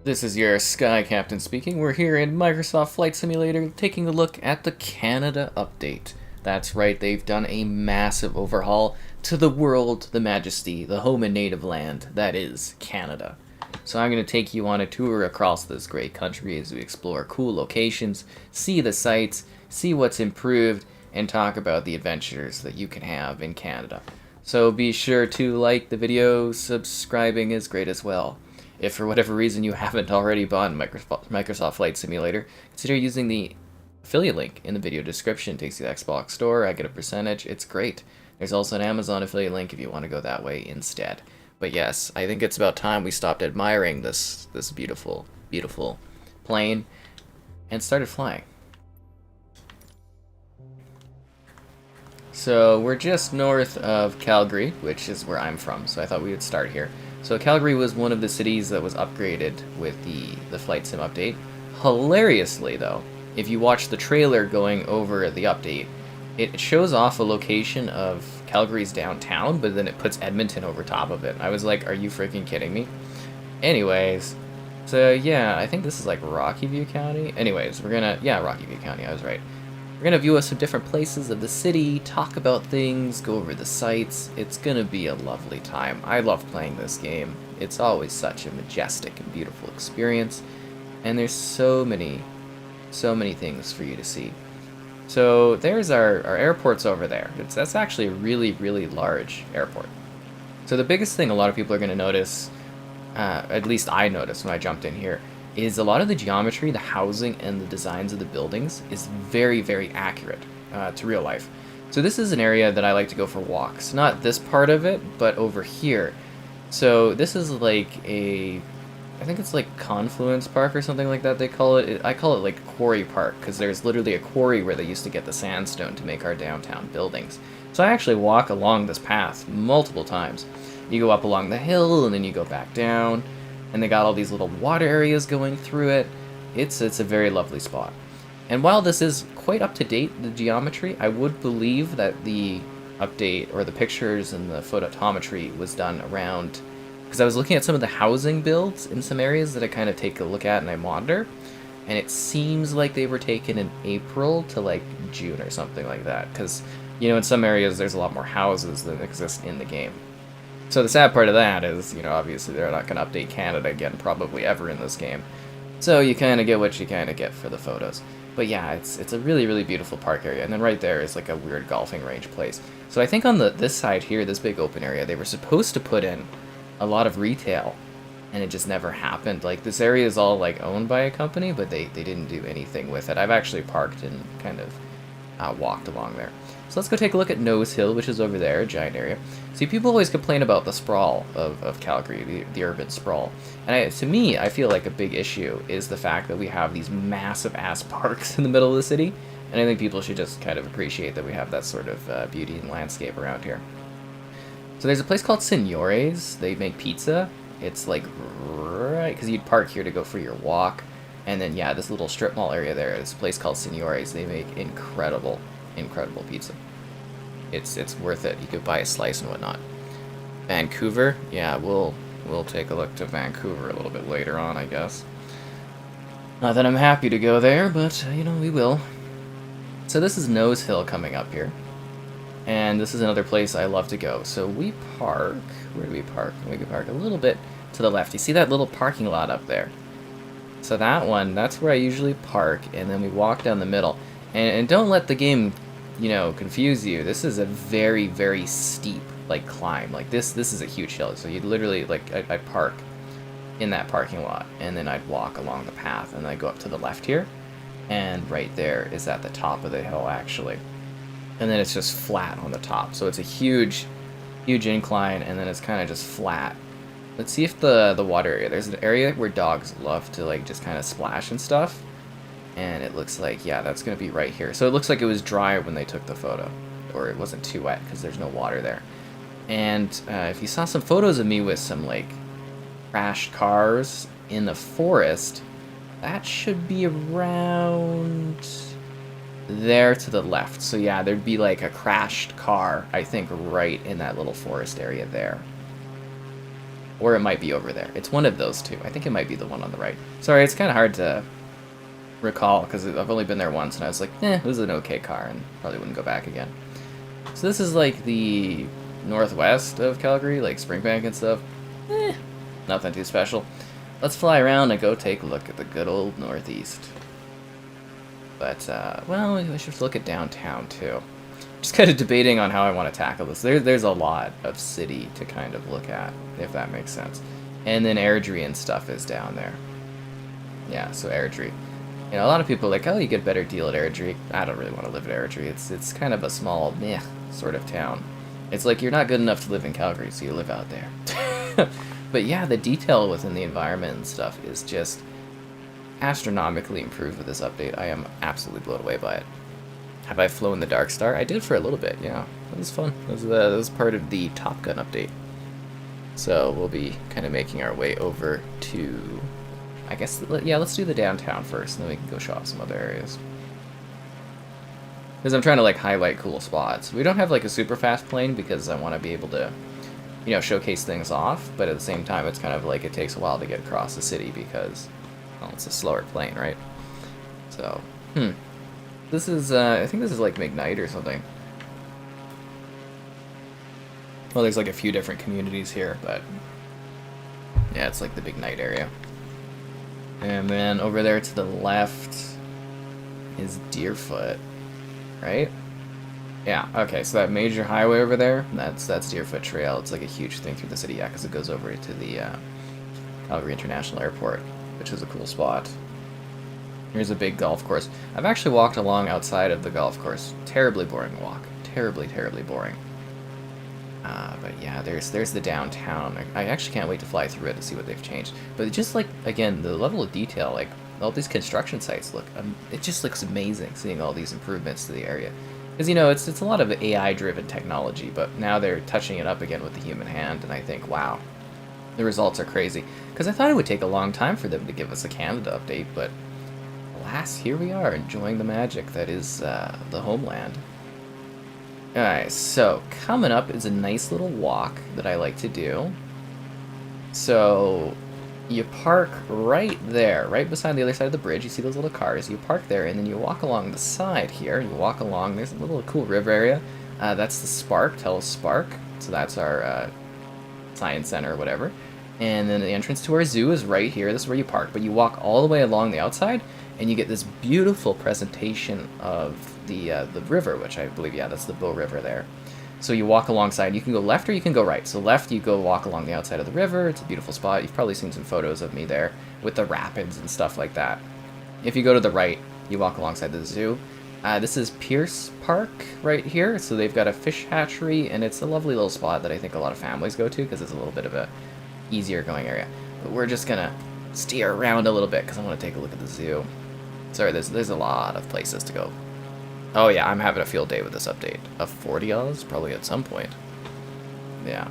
This is your Sky Captain speaking. We're here in Microsoft Flight Simulator taking a look at the Canada update. That's right, they've done a massive overhaul to the world, the majesty, the home and native land, that is Canada. So I'm going to take you on a tour across this great country as we explore cool locations, see the sights, see what's improved, and talk about the adventures that you can have in Canada. So be sure to like the video, subscribing is great as well. If for whatever reason you haven't already bought Microsoft Flight Simulator, consider using the affiliate link in the video description. It takes you to the Xbox store, I get a percentage, it's great. There's also an Amazon affiliate link if you want to go that way instead. But yes, I think it's about time we stopped admiring this beautiful, beautiful plane and started flying. So we're just north of Calgary, which is where I'm from, so I thought we would start here. So Calgary was one of the cities that was upgraded with the Flight Sim update. Hilariously though, if you watch the trailer going over the update, it shows off a location of Calgary's downtown, but then it puts Edmonton over top of it. I was like, are you freaking kidding me? Anyways, so yeah, I think this is like Rocky View County. Anyways, Rocky View County, I was right. We're gonna view some different places of the city, talk about things, go over the sights. It's gonna be a lovely time. I love playing this game. It's always such a majestic and beautiful experience, and there's so many things for you to see. So there's our airport's over there. That's actually a really, really large airport. So the biggest thing a lot of people are gonna notice, at least I noticed when I jumped in here, is a lot of the geometry, the housing, and the designs of the buildings is very, very accurate to real life. So this is an area that I like to go for walks. Not this part of it, but over here. So this is like I think it's like Confluence Park or something like that they call it. I call it like Quarry Park, because there's literally a quarry where they used to get the sandstone to make our downtown buildings. So I actually walk along this path multiple times. You go up along the hill, and then you go back down. And they got all these little water areas going through it. It's a very lovely spot. And while this is quite up to date, the geometry, I would believe that the update or the pictures and the photometry was done around, because I was looking at some of the housing builds in some areas that I kind of take a look at and I monitor, and it seems like they were taken in April to like June or something like that, because in some areas there's a lot more houses than exist in the game. So the sad part of that is, obviously they're not going to update Canada again, probably ever in this game. So you kind of get what you kind of get for the photos. But yeah, it's a really, really beautiful park area. And then right there is like a weird golfing range place. So I think on this side here, this big open area, they were supposed to put in a lot of retail, and it just never happened. Like, this area is all like owned by a company, but they didn't do anything with it. I've actually parked and kind of walked along there. So let's go take a look at Nose Hill, which is over there, a giant area. See, people always complain about the sprawl of Calgary, the urban sprawl. And to me, I feel like a big issue is the fact that we have these massive-ass parks in the middle of the city. And I think people should just kind of appreciate that we have that sort of beauty and landscape around here. So there's a place called Signores. They make pizza. It's like right, because you'd park here to go for your walk. And then, yeah, this little strip mall area there is a place called Signores. They make incredible pizza. It's worth it. You could buy a slice and whatnot. Vancouver, yeah, we'll take a look to Vancouver a little bit later on, I guess. Not that I'm happy to go there, but we will. So this is Nose Hill coming up here, and this is another place I love to go. So we park. Where do we park? We can park a little bit to the left. You see that little parking lot up there? So that's where I usually park, and then we walk down the middle. And don't let the game, confuse you. This is a very, very steep, climb. This is a huge hill. So you'd literally, I'd park in that parking lot, and then I'd walk along the path, and I'd go up to the left here, and right there is at the top of the hill, actually. And then it's just flat on the top. So it's a huge, huge incline, and then it's kind of just flat. Let's see if the water area, there's an area where dogs love to, just kind of splash and stuff. And it looks like, yeah, that's going to be right here. So it looks like it was dry when they took the photo. Or it wasn't too wet, because there's no water there. And if you saw some photos of me with some, crashed cars in the forest, that should be around there to the left. So yeah, there'd be, a crashed car, I think, right in that little forest area there. or it might be over there. It's one of those two. I think it might be the one on the right. Sorry, it's kind of hard to recall because I've only been there once, and I was like, it was an okay car, and probably wouldn't go back again. So this is like the northwest of Calgary, like Springbank and stuff. Nothing too special. Let's fly around and go take a look at the good old northeast. But, well, we should look at downtown, too. Just kind of debating on how I want to tackle this. There's a lot of city to kind of look at, if that makes sense. And then Airdrie and stuff is down there. Yeah, so Airdrie. You know, a lot of people are like, oh, you get a better deal at Airdrie. I don't really want to live at Airdrie. It's kind of a small, meh, sort of town. It's like you're not good enough to live in Calgary, so you live out there. But yeah, the detail within the environment and stuff is just astronomically improved with this update. I am absolutely blown away by it. Have I flown the Dark Star? I did for a little bit, yeah. That was fun. That was part of the Top Gun update. So we'll be kind of making our way over to, I guess, yeah, let's do the downtown first, and then we can go show off some other areas. Because I'm trying to, like, highlight cool spots. We don't have, like, a super fast plane because I want to be able to, you know, showcase things off, but at the same time, it's kind of like it takes a while to get across the city because, well, it's a slower plane, right? So, this is, I think this is like McKnight or something. Well, there's like a few different communities here, but yeah, it's like the Big Night area. And then over there to the left is Deerfoot, right? Yeah, okay, so that major highway over there, that's Deerfoot Trail. It's like a huge thing through the city, yeah, because it goes over to the Calgary International Airport, which is a cool spot. Here's a big golf course. I've actually walked along outside of the golf course. Terribly boring walk. Terribly, terribly boring. But yeah, there's the downtown. I actually can't wait to fly through it to see what they've changed. But just like, again, the level of detail, like, all these construction sites look, it just looks amazing seeing all these improvements to the area. Because, you know, it's a lot of AI-driven technology, but now they're touching it up again with the human hand, and I think, wow, the results are crazy. Because I thought it would take a long time for them to give us a Canada update, but alas, here we are, enjoying the magic that is the homeland. Alright, so coming up is a nice little walk that I like to do. So you park right there, right beside the other side of the bridge. You see those little cars. You park there, and then you walk along the side here. You walk along. There's a little cool river area. That's the Spark, Telus Spark. So that's our science center or whatever. And then the entrance to our zoo is right here. This is where you park. But you walk all the way along the outside, and you get this beautiful presentation of the river, which I believe, yeah, that's the Bow River there. So you walk alongside. You can go left or you can go right. So left, you go walk along the outside of the river. It's a beautiful spot. You've probably seen some photos of me there with the rapids and stuff like that. If you go to the right, you walk alongside the zoo. This is Pierce Park right here. So they've got a fish hatchery, and it's a lovely little spot that I think a lot of families go to because it's a little bit of a easier going area. But we're just going to steer around a little bit because I want to take a look at the zoo. Sorry, there's a lot of places to go. Oh yeah, I'm having a field day with this update. A 40 Oz? Probably at some point. Yeah.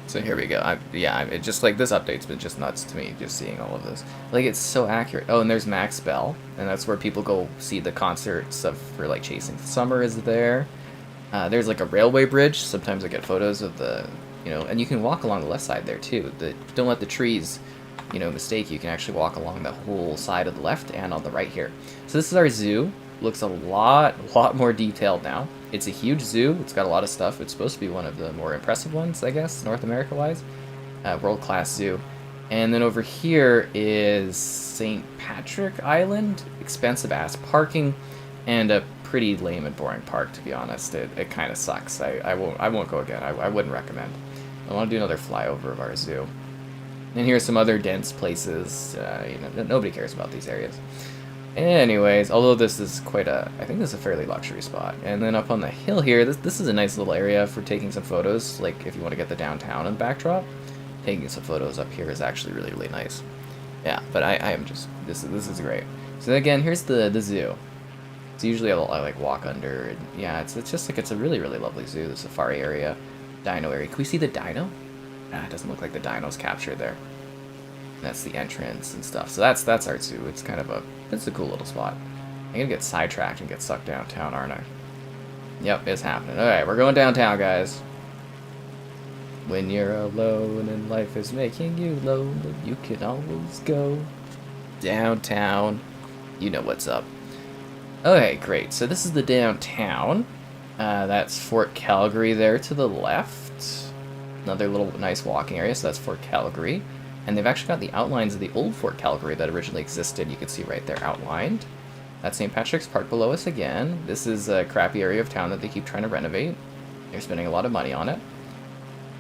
So here we go. It just like this update's been just nuts to me, just seeing all of this. Like, it's so accurate. Oh, and there's Max Bell, and that's where people go see the concerts for like Chasing the Summer is there. There's like a railway bridge. Sometimes I get photos of the, you know, and you can walk along the left side there too. Don't let the trees, you know, mistake you. You can actually walk along the whole side of the left and on the right here. So this is our zoo. Looks a lot more detailed now. It's a huge zoo. It's got a lot of stuff. It's supposed to be one of the more impressive ones, I guess, North America-wise. World-class zoo. And then over here is St. Patrick Island. Expensive-ass parking and a pretty lame and boring park, to be honest. It kind of sucks. I won't go again. I wouldn't recommend. I want to do another flyover of our zoo. And here's some other dense places. You know, nobody cares about these areas. Anyways, although this is I think this is a fairly luxury spot. And then up on the hill here, this is a nice little area for taking some photos, like if you want to get the downtown in the backdrop. Taking some photos up here is actually really, really nice. Yeah, but I am just, this is great. So again, here's the zoo. So usually I like walk under, and yeah, it's just like, it's a really, really lovely zoo, the safari area, dino area. Can we see the dino? It doesn't look like the dino's captured there. That's the entrance and stuff. So that's our zoo. It's kind of it's a cool little spot. I'm gonna get sidetracked and get sucked downtown, aren't I? Yep, it's happening. Alright, we're going downtown, guys. When you're alone and life is making you lonely, you can always go downtown. You know what's up. Okay, great. So this is the downtown. That's Fort Calgary there to the left. Another little nice walking area, so that's Fort Calgary. And they've actually got the outlines of the old Fort Calgary that originally existed. You can see right there outlined. That's St. Patrick's Park below us again. This is a crappy area of town that they keep trying to renovate. They're spending a lot of money on it.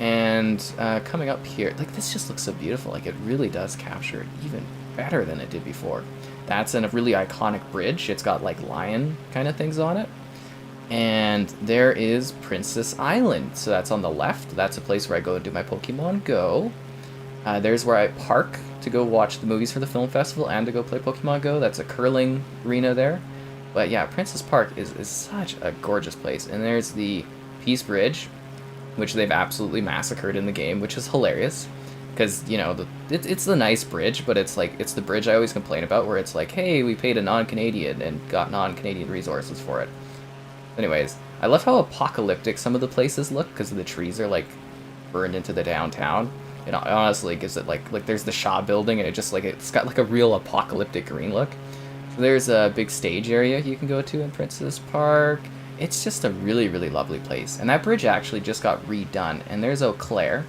And coming up here, like, this just looks so beautiful. Like, it really does capture it even better than it did before. That's in a really iconic bridge. It's got, like, lion kind of things on it. And there is Princess Island. So that's on the left. That's a place where I go and do my Pokemon Go. There's where I park to go watch the movies for the film festival and to go play Pokemon Go. That's a curling arena there. But yeah, Princess Park is such a gorgeous place. And there's the Peace Bridge, which they've absolutely massacred in the game, which is hilarious. Because, you know, it's the nice bridge, but it's like, it's the bridge I always complain about, where it's like, hey, we paid a non-Canadian and got non-Canadian resources for it. Anyways, I love how apocalyptic some of the places look, because the trees are, like, burned into the downtown. It honestly gives it, like there's the Shaw building, and it's got, like, a real apocalyptic green look. So there's a big stage area you can go to in Princess Park. It's just a really, really lovely place. And that bridge actually just got redone. And there's Eau Claire.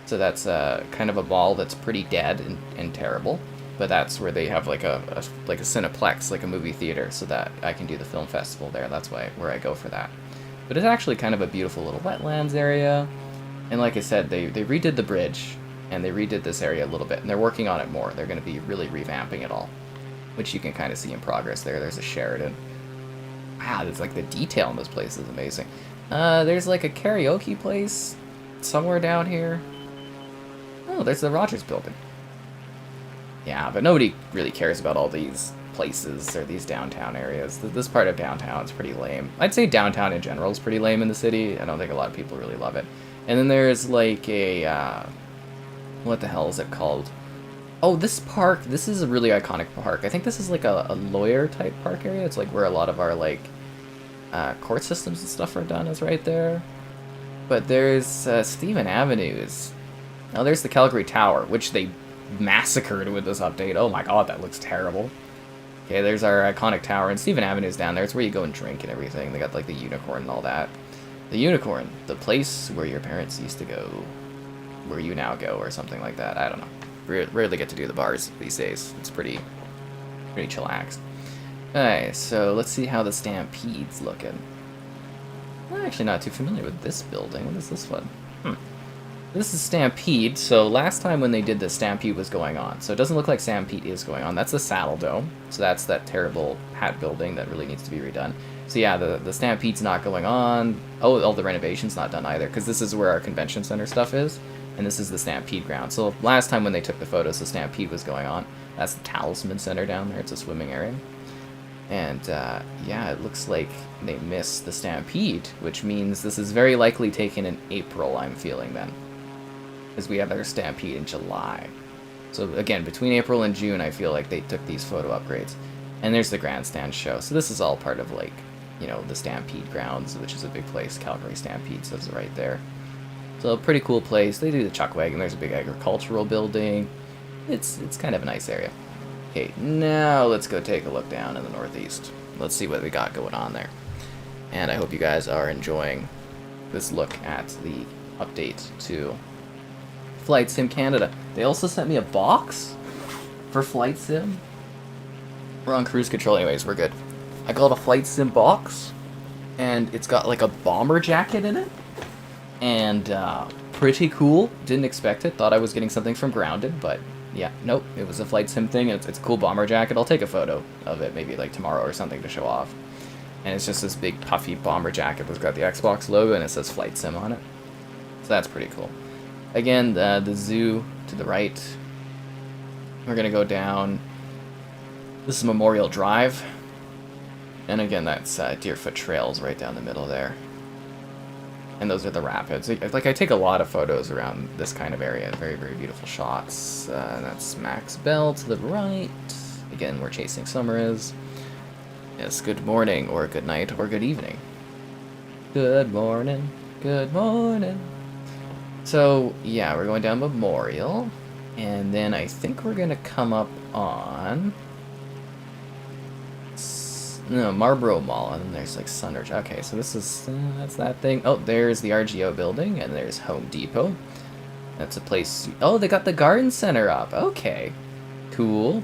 So that's kind of a mall that's pretty dead and terrible. But that's where they have like a Cineplex, like a movie theater, so that I can do the film festival there. That's where I go for that. But it's actually kind of a beautiful little wetlands area. And like I said, they redid the bridge, and they redid this area a little bit. And they're working on it more. They're going to be really revamping it all, which you can kind of see in progress there. There's a Sheridan. Wow, there's like the detail in this place is amazing. There's like a karaoke place somewhere down here. Oh, there's the Rogers building. Yeah, but nobody really cares about all these places or these downtown areas. This part of downtown is pretty lame. I'd say downtown in general is pretty lame in the city. I don't think a lot of people really love it. And then there's like a, what the hell is it called? Oh, this park, this is a really iconic park. I think this is like a lawyer type park area. It's like where a lot of our like court systems and stuff are done is right there. But there's Stephen Avenues. Now there's the Calgary Tower, which they massacred with this update. Oh my god, that looks terrible. Okay, there's our iconic tower, and Stephen Avenue's down there. It's where you go and drink and everything. They got like the unicorn and all that. The unicorn, the place where your parents used to go, where you now go, or something like that. I don't know. Rarely get to do the bars these days. It's pretty chillaxed. Alright, so let's see how the Stampede's looking. I'm actually not too familiar with this building. What is this one? This is Stampede, so last time when they did this, Stampede was going on. So it doesn't look like Stampede is going on. That's the Saddle Dome. So that's that terrible hat building that really needs to be redone. So yeah, the Stampede's not going on. Oh, all the renovation's not done either, because this is where our convention center stuff is. And this is the Stampede ground. So last time when they took the photos, the Stampede was going on. That's the Talisman Center down there. It's a swimming area. And yeah, it looks like they missed the Stampede, which means this is very likely taken in April, I'm feeling then. Because we have our Stampede in July. So again, between April and June, I feel like they took these photo upgrades. And there's the grandstand show. So this is all part of, like, you know, the Stampede grounds, which is a big place. Calgary Stampede says it right there. So a pretty cool place. They do the chuck wagon. There's a big agricultural building. It's kind of a nice area. Okay, now let's go take a look down in the northeast. Let's see what we got going on there. And I hope you guys are enjoying this look at the update to Flight Sim Canada. They also sent me a box for Flight Sim. We're on cruise control anyways, we're good. I got a Flight Sim box, and it's got like a bomber jacket in it. And pretty cool. Didn't expect it. Thought I was getting something from Grounded, but yeah, nope. It was a Flight Sim thing. It's a cool bomber jacket. I'll take a photo of it maybe like tomorrow or something to show off. And it's just this big puffy bomber jacket that's got the Xbox logo and it says Flight Sim on it. So that's pretty cool. Again, the zoo to the right. We're gonna go down. This is Memorial Drive. And again, that's Deerfoot Trails right down the middle there. And those are the rapids. Like, I take a lot of photos around this kind of area. Very, very beautiful shots. That's Max Bell to the right. Again, we're chasing Summers. Yes, good morning, or good night, or good evening. Good morning, good morning. So, yeah, we're going down Memorial, and then I think we're going to come up on... No, Marlborough Mall, and then there's, like, Sunridge. Okay, so this is... that's that thing. Oh, there's the RGO building, and there's Home Depot. That's a place... Oh, they got the garden center up. Okay. Cool.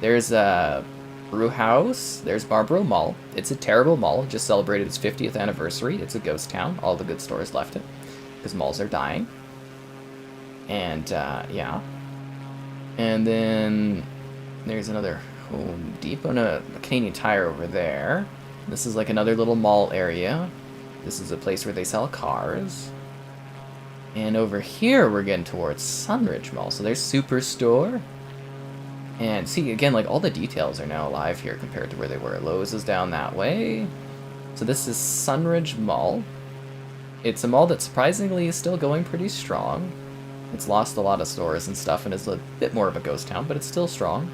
There's a brew house. There's Marlborough Mall. It's a terrible mall. It just celebrated its 50th anniversary. It's a ghost town. All the good stores left it. Because malls are dying. And, yeah. And then there's another Home Depot, no, a Canadian Tire over there. This is like another little mall area. This is a place where they sell cars. And over here, we're getting towards Sunridge Mall. So there's Superstore. And see, again, like all the details are now alive here compared to where they were. Lowe's is down that way. So this is Sunridge Mall. It's a mall that surprisingly is still going pretty strong. It's lost a lot of stores and stuff and is a bit more of a ghost town, but it's still strong.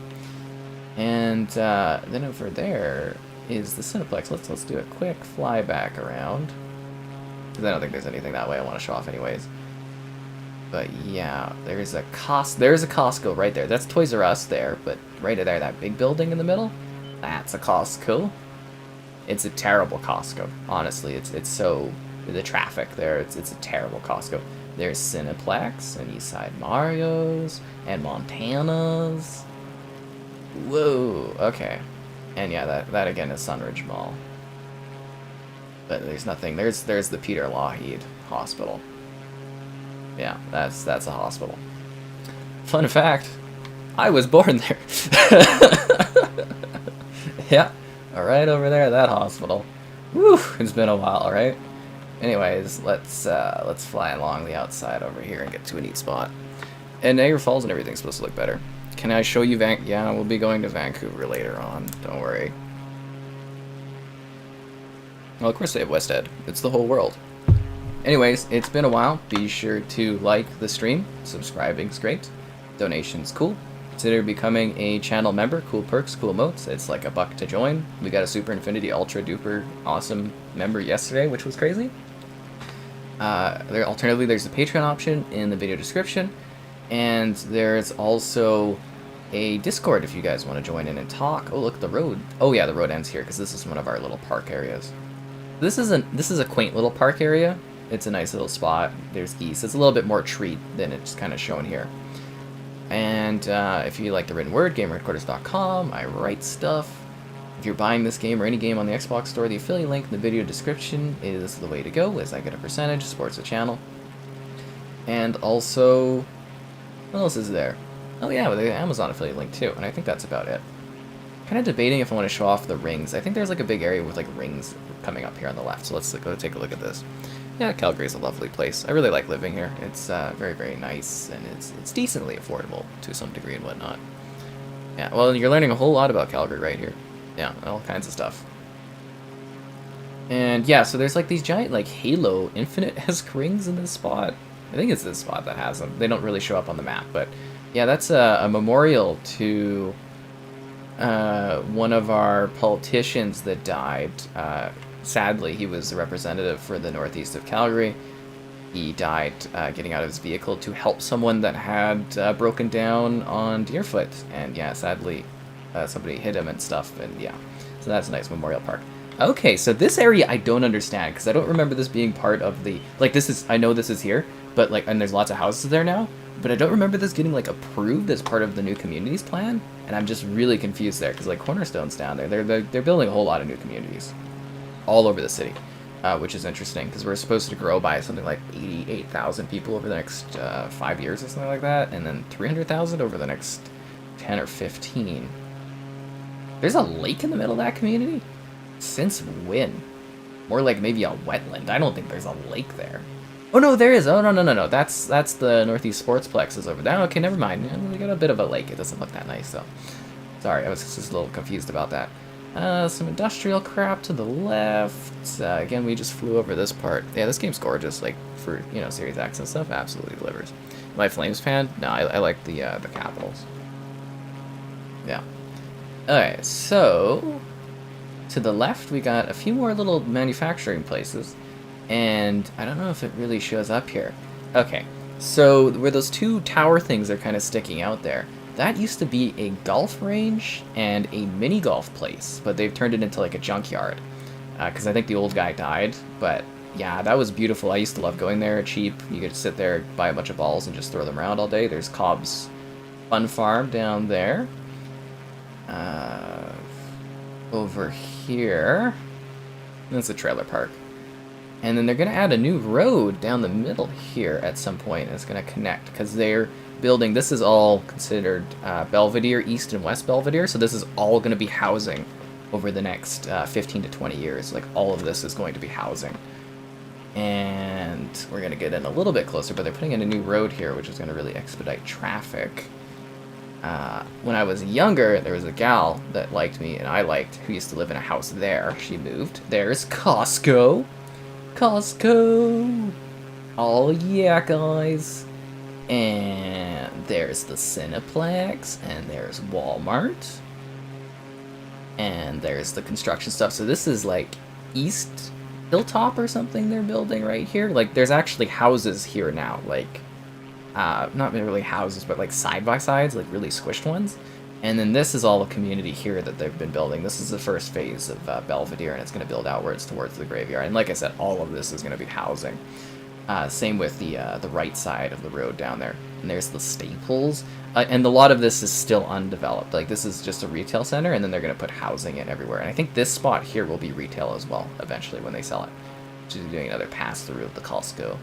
And then over there is the Cineplex. Let's do a quick fly back around. Because I don't think there's anything that way I want to show off anyways. But yeah, there's a Costco right there. That's Toys R Us there, but right there, that big building in the middle, that's a Costco. It's a terrible Costco. Honestly, it's so... The traffic there, it's a terrible Costco. There's Cineplex and Eastside Mario's and Montana's. Whoa, okay. And yeah, that again is Sunridge Mall. But there's nothing. There's the Peter Lougheed Hospital. Yeah, that's a hospital. Fun fact, I was born there. Yeah, right over there, that hospital. Woo, it's been a while, right? Anyways, let's fly along the outside over here and get to a neat spot. And Niagara Falls and everything's supposed to look better. Can I show you Yeah, we'll be going to Vancouver later on. Don't worry. Well, of course they have West Ed. It's the whole world. Anyways, it's been a while. Be sure to like the stream. Subscribing's great. Donation's cool. Consider becoming a channel member. Cool perks, cool emotes. It's like $1 to join. We got a Super Infinity Ultra Duper awesome member yesterday, which was crazy. Alternatively, there's the Patreon option in the video description. And there's also a Discord if you guys want to join in and talk. Oh, look, the road. Oh, yeah, the road ends here because this is one of our little park areas. This is a quaint little park area. It's a nice little spot. There's geese. It's a little bit more treat than it's kind of shown here. And if you like the written word, gamerheadquarters.com. I write stuff. If you're buying this game or any game on the Xbox store, the affiliate link in the video description is the way to go, as I get a percentage, supports the channel. And also... What else is there? Oh yeah, the Amazon affiliate link too, and I think that's about it. Kind of debating if I want to show off the rings. I think there's like a big area with like rings coming up here on the left, so let's go take a look at this. Yeah, Calgary's a lovely place. I really like living here. It's very, very nice, and it's decently affordable to some degree and whatnot. Yeah, well, you're learning a whole lot about Calgary right here. Yeah, all kinds of stuff. And yeah, so there's like these giant like Halo Infinite-esque rings in this spot. I think it's this spot that has them. They don't really show up on the map, but yeah, that's a memorial to one of our politicians that died. Sadly, he was a representative for the northeast of Calgary. He died getting out of his vehicle to help someone that had broken down on Deerfoot. And yeah, sadly, somebody hit him and stuff, and yeah. So that's a nice memorial park. Okay, so this area I don't understand, because I don't remember this being part of the... Like, this is... I know this is here, but like, and there's lots of houses there now, but I don't remember this getting like approved as part of the new communities plan, and I'm just really confused there, because like Cornerstone's down there. They're building a whole lot of new communities all over the city, which is interesting, because we're supposed to grow by something like 88,000 people over the next 5 years or something like that, and then 300,000 over the next 10 or 15. There's a lake in the middle of that community? Since when? More like maybe a wetland. I don't think there's a lake there. Oh no, there is. Oh no. That's the Northeast Sportsplex is over there. Okay, never mind. We got a bit of a lake. It doesn't look that nice though. Sorry, I was just a little confused about that. Some industrial crap to the left. Again, we just flew over this part. Yeah, this game's gorgeous. Like for Series X and stuff, absolutely delivers. Am I a Flames fan? No, I like the Capitals. Yeah. Alright, so to the left we got a few more little manufacturing places, and I don't know if it really shows up here. Okay, So where those two tower things are kind of sticking out there, that used to be a golf range and a mini golf place, but they've turned it into like a junkyard. Because I think the old guy died, but yeah, that was beautiful. I used to love going there, cheap. You could sit there, buy a bunch of balls, and just throw them around all day. There's Cobb's Fun Farm down there. Over here, that's a trailer park. And then they're going to add a new road down the middle here at some point. It's going to connect, because they're building, this is all considered Belvedere, East and West Belvedere, so this is all going to be housing over the next 15 to 20 years. Like, all of this is going to be housing. And we're going to get in a little bit closer, but they're putting in a new road here, which is going to really expedite traffic. When I was younger, there was a gal that liked me, and I liked, who used to live in a house there. She moved. There's Costco. Costco! Oh yeah, guys. And there's the Cineplex, and there's Walmart. And there's the construction stuff. So this is like East Hilltop or something they're building right here. Like, there's actually houses here now, like, not really houses, but like side-by-sides, like really squished ones. And then this is all a community here that they've been building. This is the first phase of Belvedere, and it's going to build outwards towards the graveyard. And like I said, all of this is going to be housing. Same with the right side of the road down there. And there's the Staples. And a lot of this is still undeveloped. Like, this is just a retail center, and then they're going to put housing in everywhere. And I think this spot here will be retail as well, eventually, when they sell it. Which is doing another pass-through of the Costco.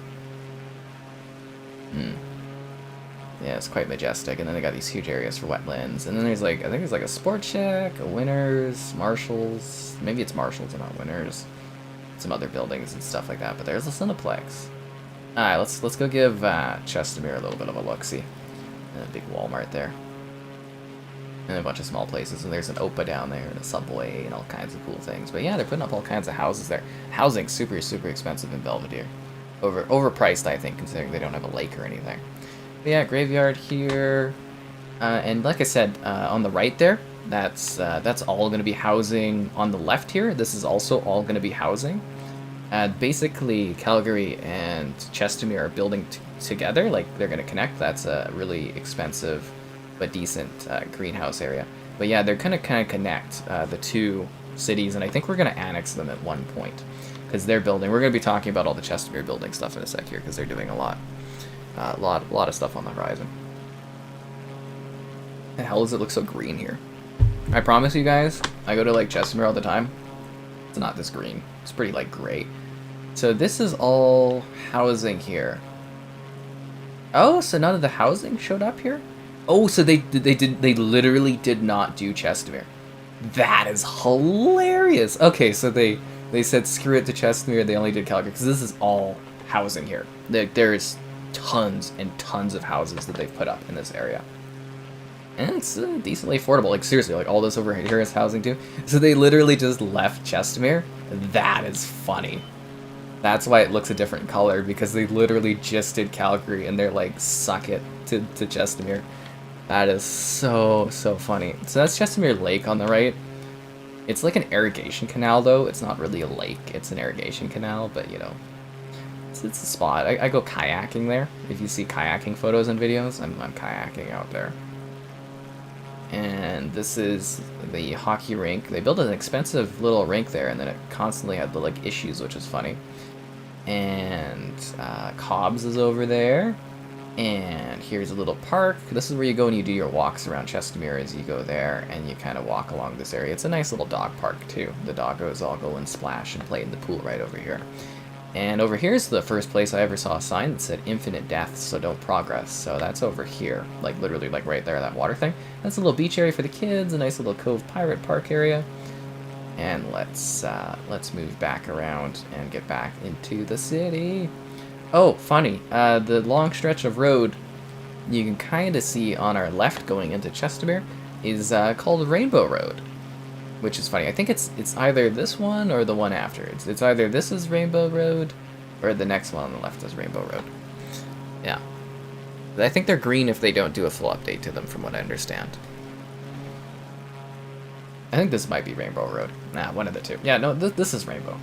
Yeah, it's quite majestic. And then they got these huge areas for wetlands. And then there's like, I think there's like a Sport Shack, a Winners, Marshalls. Maybe it's Marshalls and not Winners. Some other buildings and stuff like that. But there's the Cineplex. Alright, let's go give Chestermere a little bit of a look-see. And a big Walmart there. And a bunch of small places. And there's an Opa down there, and a Subway, and all kinds of cool things. But yeah, they're putting up all kinds of houses there. Housing's super, super expensive in Belvedere. Overpriced, I think, considering they don't have a lake or anything. But yeah, graveyard here. And like I said, on the right there, that's all going to be housing. On the left here, this is also all going to be housing. Basically, Calgary and Chestermere are building together, like they're going to connect. That's a really expensive but decent greenhouse area. But yeah, they're going to kind of connect the two cities, and I think we're going to annex them at one point, because they're building. We're going to be talking about all the Chestermere building stuff in a sec here, because they're doing a lot of stuff on the horizon. The hell does it look so green here? I promise you guys, I go to like Chestermere all the time. It's not this green. It's pretty like gray. So this is all housing here. Oh, so none of the housing showed up here? Oh, so they literally did not do Chestermere. That is hilarious. Okay, so they said screw it to Chestermere. They only did Calgary, because this is all housing here. There's tons and tons of houses that they've put up in this area. And it's decently affordable. Like, seriously, like all this over here is housing too. So they literally just left Chestermere. That is funny. That's why it looks a different color, because they literally just did Calgary and they're like, suck it to Chestermere. That is so funny. So that's Chestermere Lake on the right. It's like an irrigation canal, though. It's not really a lake. It's an irrigation canal, but you know, it's a spot. I go kayaking there. If you see kayaking photos and videos, I'm kayaking out there. And this is the hockey rink. They built an expensive little rink there, and then it constantly had the like issues, which is funny. And Cobb's is over there. And here's a little park. This is where you go and you do your walks around Chestermere. As you go there and you kind of walk along this area. It's a nice little dog park too. The doggos all go and splash and play in the pool right over here. And over here's the first place I ever saw a sign that said infinite deaths, so don't progress. So that's over here, like literally like right there, that water thing. That's a little beach area for the kids, a nice little Cove Pirate Park area. And let's move back around and get back into the city. Oh, funny, the long stretch of road you can kind of see on our left going into Chestermere is called Rainbow Road. Which is funny. I think it's either this one or the one after. It's either this is Rainbow Road or the next one on the left is Rainbow Road. Yeah. I think they're green if they don't do a full update to them, from what I understand. I think this might be Rainbow Road. Nah, one of the two. Yeah, no, this is Rainbow.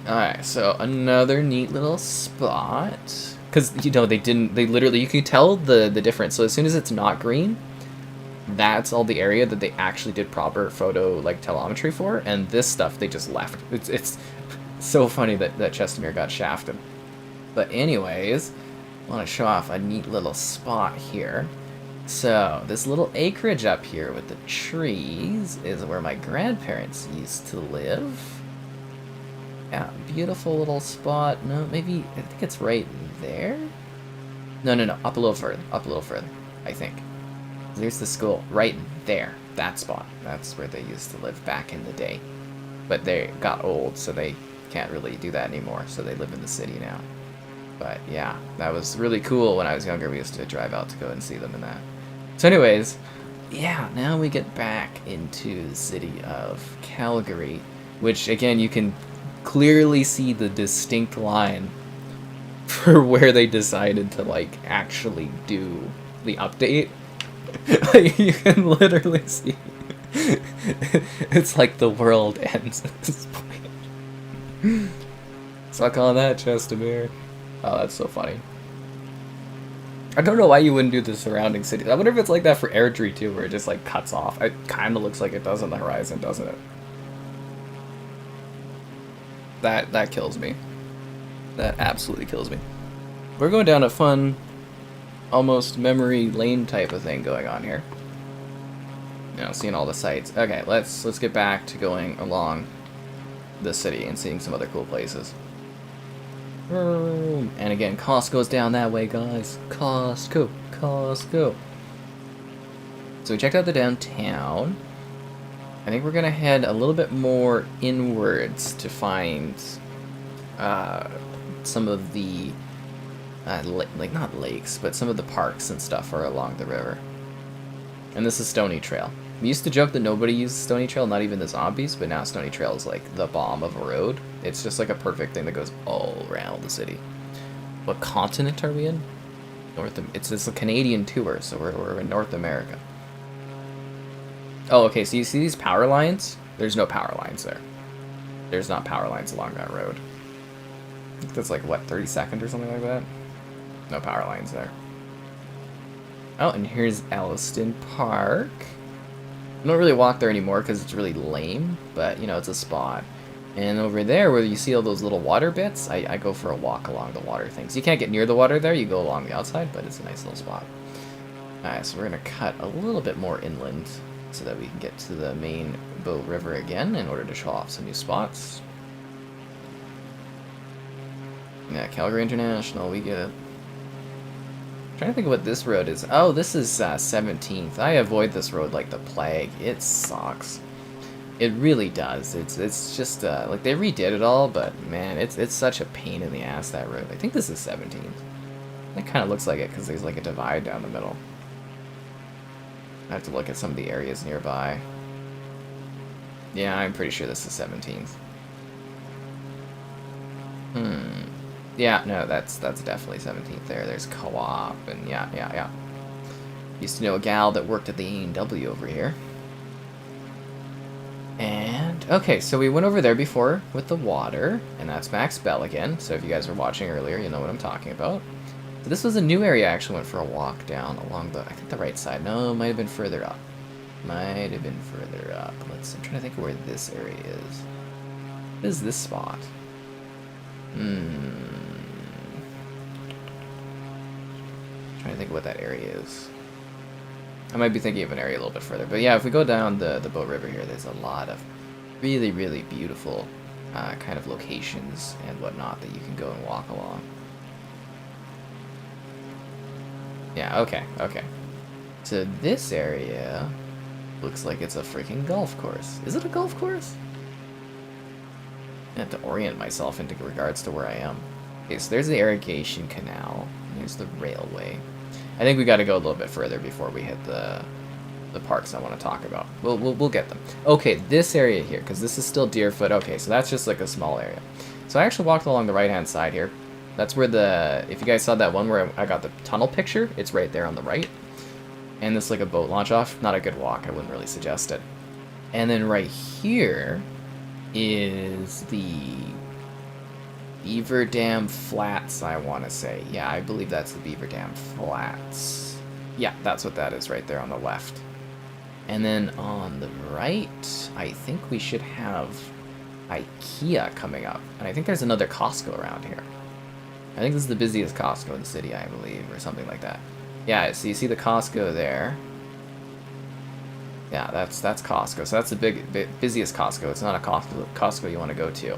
Alright, so another neat little spot. Because, you know, they literally, you can tell the difference. So as soon as it's not green, that's all the area that they actually did proper photo, like, telemetry for. And this stuff, they just left. It's so funny that Chestermere got shafted. But anyways, I want to show off a neat little spot here. So, this little acreage up here with the trees is where my grandparents used to live. Yeah, beautiful little spot. No, maybe, I think it's right there? No, up a little further, I think. There's the school, right there, that spot. That's where they used to live back in the day. But they got old, so they can't really do that anymore, so they live in the city now. But yeah, that was really cool when I was younger. We used to drive out to go and see them in that. So anyways, yeah, now we get back into the city of Calgary, which again, you can clearly see the distinct line for where they decided to like actually do the update. Like, you can literally see it's like the world ends at this point. Suck on that, Chestermere. Oh, that's so funny. I don't know why you wouldn't do the surrounding cities. I wonder if it's like that for Airdrie too, where it just like cuts off. It kind of looks like it does on the horizon, doesn't it? That kills me. That absolutely kills me. We're going down a fun, almost memory lane type of thing going on here. You know, seeing all the sights. Okay, let's get back to going along the city and seeing some other cool places. And again, Costco's down that way, guys. Costco. So we checked out the downtown. I think we're gonna head a little bit more inwards to find some of the like not lakes, but some of the parks and stuff are along the river. And this is Stony Trail. We used to joke that nobody uses Stony Trail, not even the zombies, but now Stony Trail is like the bomb of a road. It's just like a perfect thing that goes all around the city. What continent are we in? It's a Canadian tour, so we're in North America. Oh, okay, so you see these power lines? There's no power lines there. There's not power lines along that road. I think that's like, what, 32nd or something like that? No power lines there. Oh, and here's Elliston Park. I don't really walk there anymore because it's really lame, but, you know, it's a spot. And over there, where you see all those little water bits, I go for a walk along the water things. You can't get near the water there, you go along the outside, but it's a nice little spot. Alright, so we're going to cut a little bit more inland so that we can get to the main Boat River again in order to show off some new spots. Yeah, Calgary International, we get it. Trying to think of what this road is. Oh, this is 17th. I avoid this road like the plague. It sucks. It really does. It's just like they redid it all, but man, it's such a pain in the ass, that road. I think this is 17th. It kind of looks like it because there's like a divide down the middle. I have to look at some of the areas nearby. Yeah, I'm pretty sure this is 17th. Yeah, no, that's definitely 17th there. There's Co-op, and yeah. Used to know a gal that worked at the A&W over here. And, okay, so we went over there before with the water, and that's Max Bell again. So if you guys were watching earlier, you know what I'm talking about. So this was a new area I actually went for a walk down along the, I think the right side. No, it might have been further up. I'm trying to think of where this area is. What is this spot? Trying to think of what that area is. I might be thinking of an area a little bit further. But yeah, if we go down the Boat River here, there's a lot of really, really beautiful kind of locations and whatnot that you can go and walk along. Yeah, okay. So this area looks like it's a freaking golf course. Is it a golf course? I have to orient myself into regards to where I am. Okay, so there's the irrigation canal. Here's the railway. I think we got to go a little bit further before we hit the parks I want to talk about. We'll get them. Okay, this area here, because this is still Deerfoot. Okay, so that's just like a small area. So I actually walked along the right-hand side here. That's where if you guys saw that one where I got the tunnel picture, it's right there on the right. And this is like a boat launch off. Not a good walk. I wouldn't really suggest it. And then right here is the Beaver Dam Flats, I want to say. Yeah, I believe that's the Beaver Dam Flats. Yeah, that's what that is right there on the left. And then on the right, I think we should have IKEA coming up. And I think there's another Costco around here. I think this is the busiest Costco in the city, I believe, or something like that. Yeah, so you see the Costco there. Yeah, that's Costco. So that's the busiest Costco. It's not a Costco you want to go to.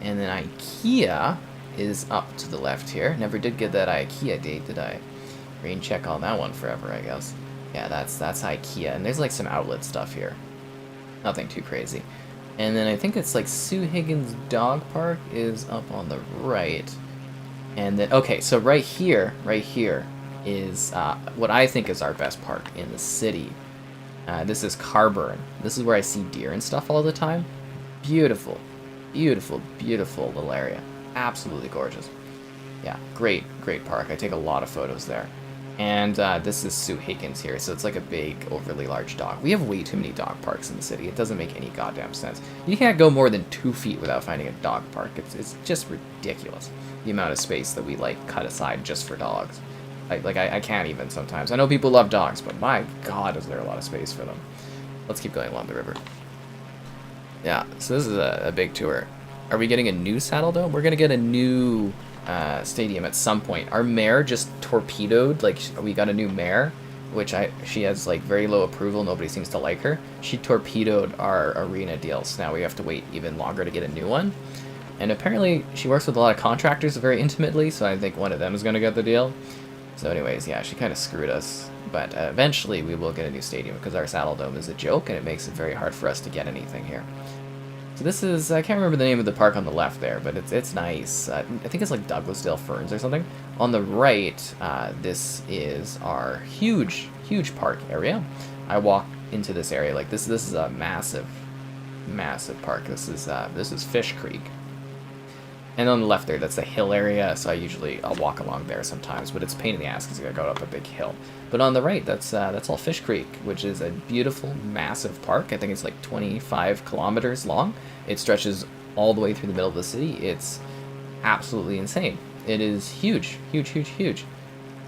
And then IKEA is up to the left here. Never did get that IKEA date, did I? Rain check on that one forever, I guess. Yeah, that's IKEA. And there's like some outlet stuff here. Nothing too crazy. And then I think it's like Sue Higgins Dog Park is up on the right. And then, okay, so right here is what I think is our best park in the city. This is Carburn. This is where I see deer and stuff all the time. Beautiful, beautiful, beautiful little area. Absolutely gorgeous. Yeah, great park. I take a lot of photos there. And this is Sue Higgins here, so it's like a big, overly large dog. We have way too many dog parks in the city. It doesn't make any goddamn sense. You can't go more than 2 feet without finding a dog park. It's just ridiculous, the amount of space that we, like, cut aside just for dogs. I can't even sometimes. I know people love dogs, but my god, is there a lot of space for them. Let's keep going along the river. Yeah, so this is a big tour. Are we getting a new Saddle Dome? We're going to get a new stadium at some point. Our mayor just torpedoed, like, we got a new mayor, which she has, like, very low approval. Nobody seems to like her. She torpedoed our arena deals. Now we have to wait even longer to get a new one. And apparently she works with a lot of contractors very intimately, so I think one of them is going to get the deal. So anyways, yeah, she kind of screwed us. But eventually we will get a new stadium because our Saddle Dome is a joke and it makes it very hard for us to get anything here. So this is, I can't remember the name of the park on the left there, but it's nice. I think it's like Douglasdale Ferns or something. On the right, this is our huge park area. I walk into this area, like this is a massive park. This is Fish Creek. And on the left there, that's the hill area, so I'll walk along there sometimes, but it's a pain in the ass because you gotta go up a big hill. But on the right, that's all Fish Creek, which is a beautiful, massive park. I think it's like 25 kilometers long. It stretches all the way through the middle of the city. It's absolutely insane. It is huge, huge, huge, huge.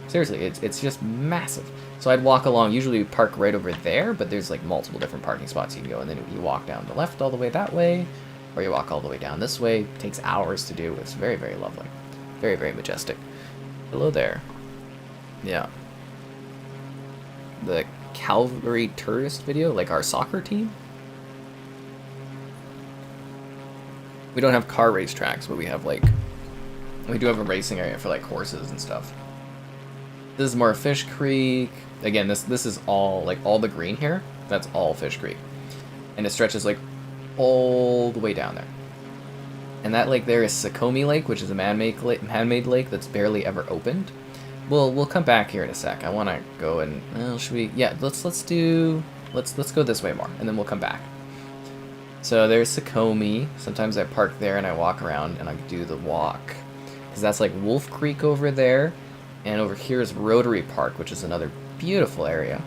Seriously, it's just massive. So I'd walk along, usually park right over there, but there's like multiple different parking spots you can go, and then you walk down the left all the way that way, or you walk all the way down this way. It takes hours to do. It's very, very lovely. Very, very majestic. Hello there. Yeah. The Calgary tourist video, like our soccer team. We don't have car race tracks, but we do have a racing area for like horses and stuff. This is more Fish Creek. Again, this is all, like, all the green here. That's all Fish Creek. And it stretches like all the way down there. And that lake there is Sakomi Lake, which is a man-made lake that's barely ever opened. We'll come back here in a sec. I want to go and should we? Yeah, let's go this way more, and then we'll come back. So there's Sakomi. Sometimes I park there and I walk around and I do the walk, because that's like Wolf Creek over there, and over here is Rotary Park, which is another beautiful area.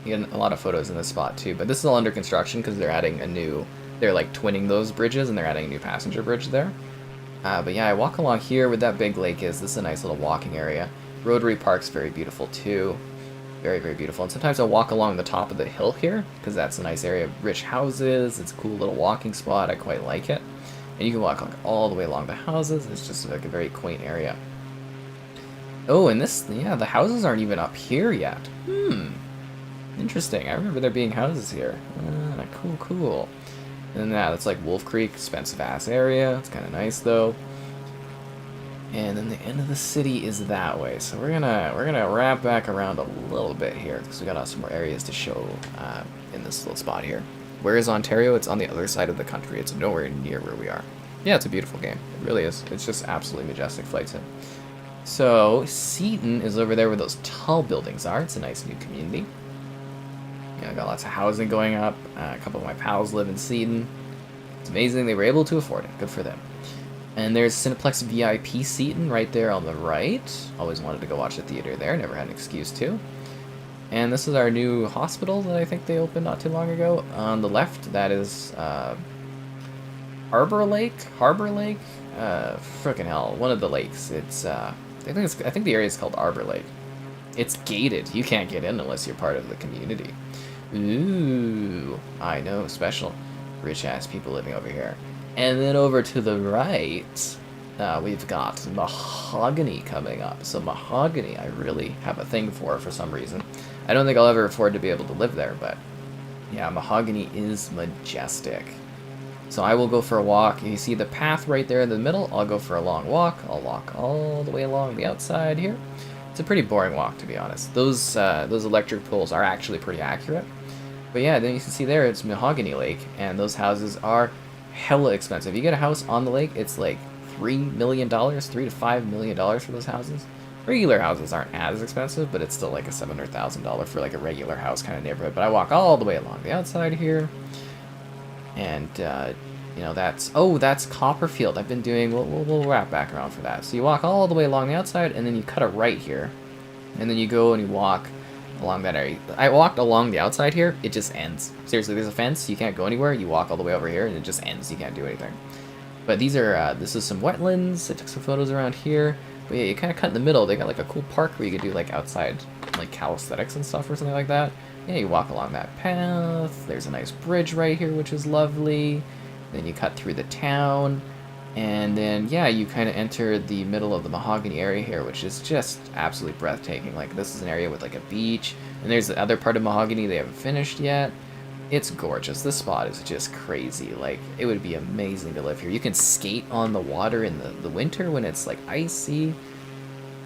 You get a lot of photos in this spot too, but this is all under construction because they're like twinning those bridges and they're adding a new passenger bridge there. But yeah, I walk along here where that big lake is. This is a nice little walking area. Rotary Park's very beautiful too. Very, very beautiful. And sometimes I'll walk along the top of the hill here because that's a nice area of rich houses. It's a cool little walking spot. I quite like it. And you can walk like all the way along the houses. It's just like a very quaint area. Oh, and the houses aren't even up here yet. Interesting. I remember there being houses here. Cool. And yeah, that's like Wolf Creek, expensive ass area. It's kind of nice though. And then the end of the city is that way. So we're gonna wrap back around a little bit here because we got some more areas to show in this little spot here. Where is Ontario? It's on the other side of the country. It's nowhere near where we are. Yeah, it's a beautiful game. It really is. It's just absolutely majestic flight sim. So Seton is over there where those tall buildings are. It's a nice new community. Yeah, I got lots of housing going up. A couple of my pals live in Seton. It's amazing they were able to afford it. Good for them. And there's Cineplex VIP Seton right there on the right. Always wanted to go watch the theater there. Never had an excuse to. And this is our new hospital that I think they opened not too long ago. On the left, that is Harbor Lake? Harbor Lake? Frickin' hell. One of the lakes. It's, I think the area is called Arbor Lake. It's gated. You can't get in unless you're part of the community. Ooh. I know. Special. Rich-ass people living over here. And then over to the right, we've got mahogany coming up. So mahogany, I really have a thing for some reason. I don't think I'll ever afford to be able to live there, but yeah, mahogany is majestic. So I will go for a walk. You see the path right there in the middle? I'll go for a long walk. I'll walk all the way along the outside here. It's a pretty boring walk, to be honest. Those electric poles are actually pretty accurate. But yeah, then you can see there, it's Mahogany Lake, and those houses are hella expensive. You get a house on the lake, it's like $3 million, $3 to $5 million for those houses. Regular houses aren't as expensive, but it's still like a $700,000 for like a regular house kind of neighborhood. But I walk all the way along the outside here. And, you know, that's Copperfield. I've been doing, we'll wrap back around for that. So you walk all the way along the outside, and then you cut a right here. And then you go and you walk along that area. I walked along the outside here, it just ends. Seriously, there's a fence, you can't go anywhere, you walk all the way over here, and it just ends, you can't do anything. But these are, this is some wetlands, I took some photos around here. But yeah, you kind of cut in the middle, they got like a cool park where you could do like outside, like calisthenics and stuff or something like that. Yeah, you walk along that path. There's a nice bridge right here, which is lovely. Then you cut through the town. And then, yeah, you kind of enter the middle of the mahogany area here, which is just absolutely breathtaking. Like, this is an area with, like, a beach. And there's the other part of mahogany they haven't finished yet. It's gorgeous. This spot is just crazy. Like, it would be amazing to live here. You can skate on the water in the winter when it's, like, icy.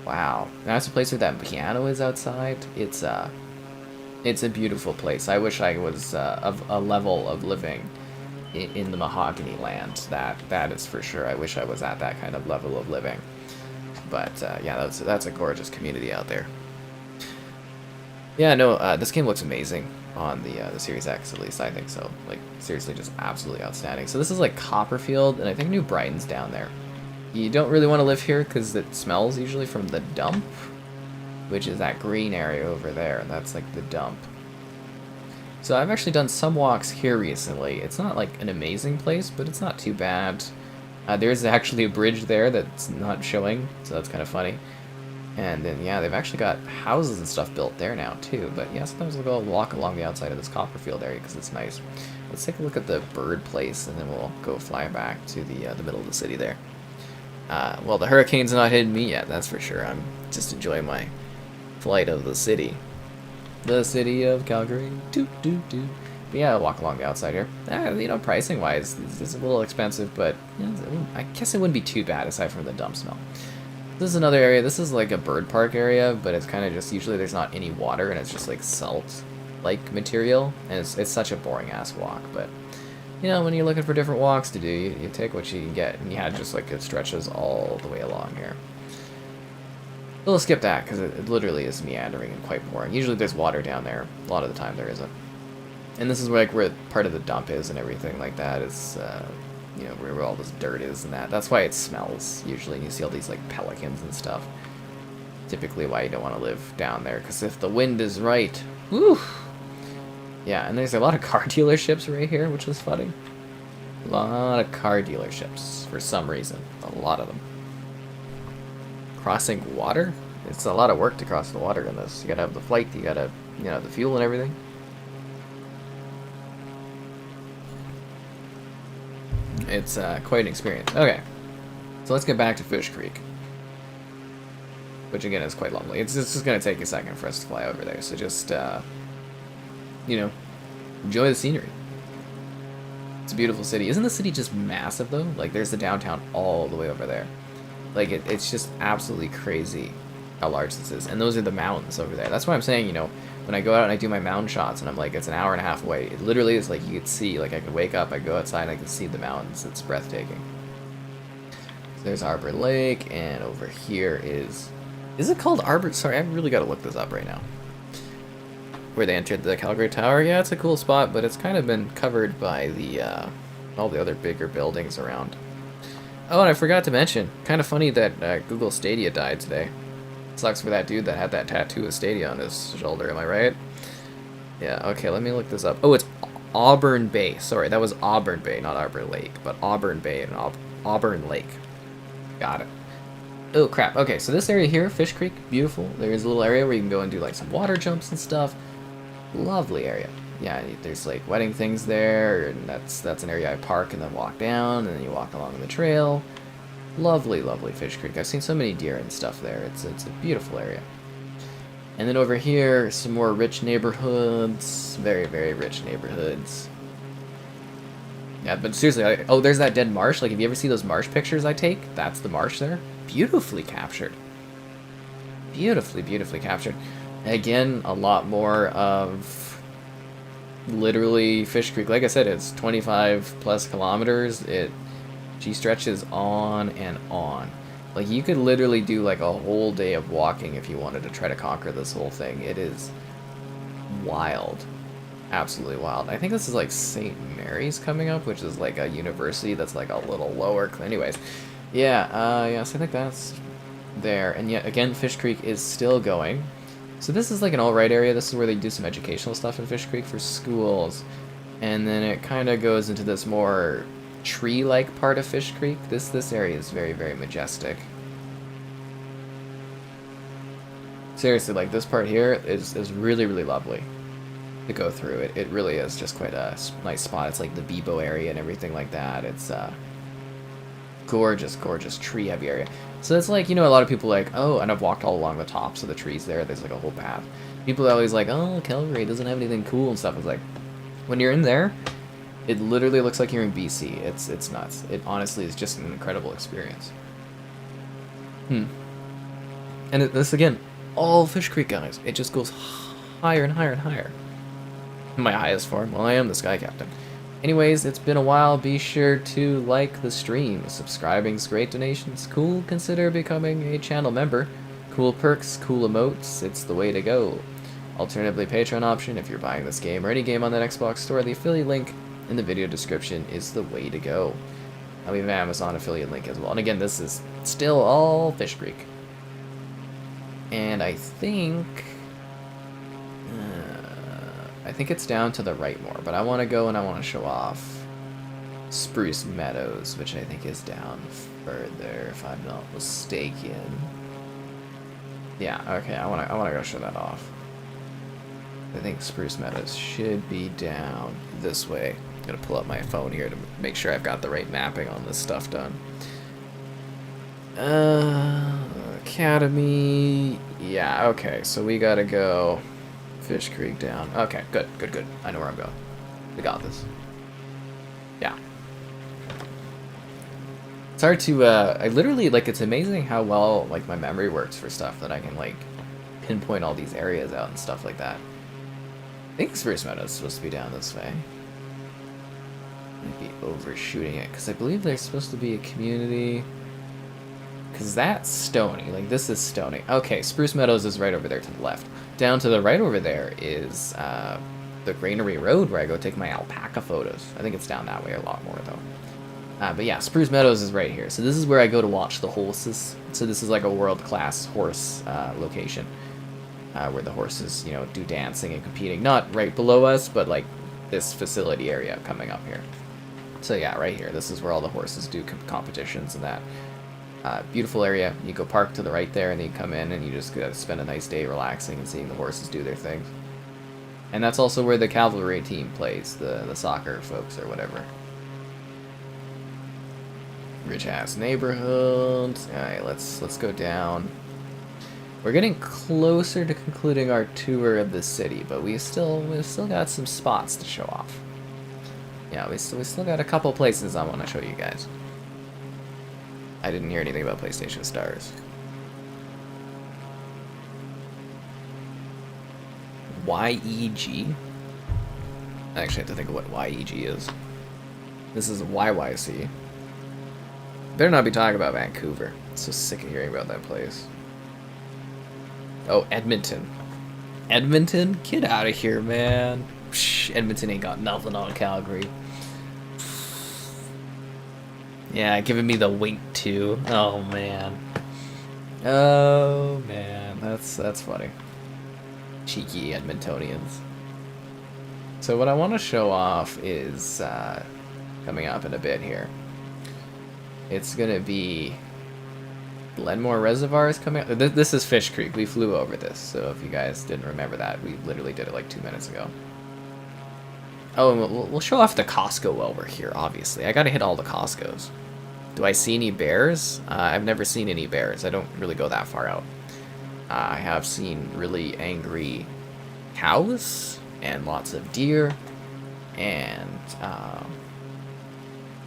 Wow. That's a place where that piano is outside. It's a beautiful place. I wish I was of a level of living in the mahogany land. That is for sure. I wish I was at that kind of level of living. But yeah, that's a gorgeous community out there. Yeah, no, this game looks amazing on the Series X, at least I think so. Like, seriously, just absolutely outstanding. So this is like Copperfield, and I think New Brighton's down there. You don't really want to live here because it smells usually from the dump, which is that green area over there. That's like the dump. So I've actually done some walks here recently. It's not like an amazing place, but it's not too bad. There's actually a bridge there that's not showing, so that's kind of funny. And then, yeah, they've actually got houses and stuff built there now, too. But yeah, sometimes we'll go walk along the outside of this Copperfield area because it's nice. Let's take a look at the bird place, and then we'll go fly back to the middle of the city there. Well, the hurricane's not hitting me yet, that's for sure. I'm just enjoying my flight of the city. The city of Calgary. Doot, doot, doot. But yeah, I'll walk along the outside here. You know, pricing-wise, it's a little expensive, but you know, I guess it wouldn't be too bad aside from the dump smell. This is another area. This is like a bird park area, but it's kind of just, usually there's not any water, and it's just like salt-like material, and it's such a boring-ass walk, but you know, when you're looking for different walks to do, you take what you can get, and yeah, just like it stretches all the way along here. We'll skip that, because it literally is meandering and quite boring. Usually there's water down there. A lot of the time there isn't. And this is where, like, where part of the dump is and everything like that is, you know, where all this dirt is and that. That's why it smells, usually. And you see all these, like, pelicans and stuff. Typically why you don't want to live down there, because if the wind is right, whew! Yeah, and there's a lot of car dealerships right here, which is funny. A lot of car dealerships, for some reason. A lot of them. Crossing water? It's a lot of work to cross the water in this. You gotta have the flight, you gotta, you know, the fuel and everything. It's quite an experience. Okay, so let's get back to Fish Creek, which again is quite lovely. It's just gonna take a second for us to fly over there, so just, you know, enjoy the scenery. It's a beautiful city. Isn't the city just massive, though? Like, there's the downtown all the way over there. Like, it's just absolutely crazy how large this is. And those are the mountains over there. That's why I'm saying, you know, when I go out and I do my mountain shots and I'm like, it's an hour and a half away, it literally is like you could see, like I could wake up, I go outside, and I can see the mountains. It's breathtaking. So there's Arbor Lake, and over here is it called Arbor? Sorry, I've really got to look this up right now. Where they entered the Calgary Tower. Yeah, it's a cool spot, but it's kind of been covered by the all the other bigger buildings around. Oh, and I forgot to mention, kind of funny that Google Stadia died today. Sucks for that dude that had that tattoo of Stadia on his shoulder, am I right? Yeah, okay, let me look this up. Oh, it's Auburn Bay. Sorry, that was Auburn Bay, not Auburn Lake, but Auburn Bay and Auburn Lake. Got it. Oh crap. Okay, so this area here, Fish Creek, beautiful. There's a little area where you can go and do like some water jumps and stuff. Lovely area. Yeah, there's like wedding things there, and that's an area I park and then walk down, and then you walk along the trail. Lovely, lovely Fish Creek. I've seen so many deer and stuff there. It's a beautiful area. And then over here, some more rich neighborhoods. Very, very rich neighborhoods. Yeah, but seriously, oh, there's that dead marsh. Like, if you ever see those marsh pictures I take, that's the marsh there. Beautifully captured. Beautifully, beautifully captured. Again, a lot more of literally Fish Creek. Like I said, it's 25 plus kilometers. She stretches on and on. Like, you could literally do like a whole day of walking if you wanted to try to conquer this whole thing. It is wild. Absolutely wild. I think this is like St. Mary's coming up, which is like a university that's like a little lower. Anyways, yeah, so I think that's there. And yet again, Fish Creek is still going. So this is like an all-right area. This is where they do some educational stuff in Fish Creek for schools. And then it kind of goes into this more tree-like part of Fish Creek. This area is very, very majestic. Seriously, like this part here is really, really lovely to go through. It really is just quite a nice spot. It's like the Bebo area and everything like that. It's gorgeous, gorgeous tree-heavy area. So it's like, you know, a lot of people like, oh, and I've walked all along the tops of the trees there. There's like a whole path. People are always like, oh, Calgary doesn't have anything cool and stuff. It's like, when you're in there, it literally looks like you're in BC. It's nuts. It honestly is just an incredible experience. And this, again, all Fish Creek, guys. It just goes higher and higher and higher. My highest form? Well, I am the Sky Captain. Anyways, it's been a while. Be sure to like the stream. Subscribing's great. Donations cool. Consider becoming a channel member. Cool perks, cool emotes. It's the way to go. Alternatively, Patreon option if you're buying this game or any game on that Xbox store. The affiliate link in the video description is the way to go. I leave an Amazon affiliate link as well. And again, this is still all Fish Creek. And I think it's down to the right more, but I want to go and I want to show off Spruce Meadows, which I think is down further, if I'm not mistaken. Yeah, okay, I want to go show that off. I think Spruce Meadows should be down this way. I'm gonna pull up my phone here to make sure I've got the right mapping on this stuff done. Academy. Yeah, okay, so we gotta go Fish Creek down. Okay, good. I know where I'm going. We got this. Yeah. It's hard to, I literally, like, it's amazing how well, like, my memory works for stuff that I can, like, pinpoint all these areas out and stuff like that. I think Spruce Meadows is supposed to be down this way. Might be overshooting it, because I believe there's supposed to be a community. Because that's Stony. Like, this is Stony. Okay, Spruce Meadows is right over there to the left. Down to the right over there is the Granary Road, where I go take my alpaca photos. I think it's down that way a lot more, though. But yeah, Spruce Meadows is right here. So this is where I go to watch the horses. So this is like a world-class horse location. Where the horses, you know, do dancing and competing. Not right below us, but like this facility area coming up here. So yeah, right here. This is where all the horses do competitions and that. Beautiful area. You go park to the right there, and then you come in, and you just spend a nice day relaxing and seeing the horses do their thing. And that's also where the cavalry team plays, the soccer folks or whatever. Rich ass neighborhood. All right, let's go down. We're getting closer to concluding our tour of the city, but we've still got some spots to show off. Yeah, we still got a couple places I want to show you guys. I didn't hear anything about PlayStation Stars. YEG? I actually have to think of what YEG is. This is YYC. Better not be talking about Vancouver. I'm so sick of hearing about that place. Oh, Edmonton. Edmonton? Get out of here, man. Psh, Edmonton ain't got nothing on Calgary. Yeah, giving me the wink too. Oh man. Oh man, that's funny. Cheeky Edmontonians. So what I want to show off is coming up in a bit here. It's going to be Glenmore Reservoir is coming up. This is Fish Creek. We flew over this, so if you guys didn't remember that, we literally did it like 2 minutes ago. Oh, and we'll show off the Costco while we're here, obviously. I gotta hit all the Costcos. Do I see any bears? I've never seen any bears. I don't really go that far out. I have seen really angry cows and lots of deer and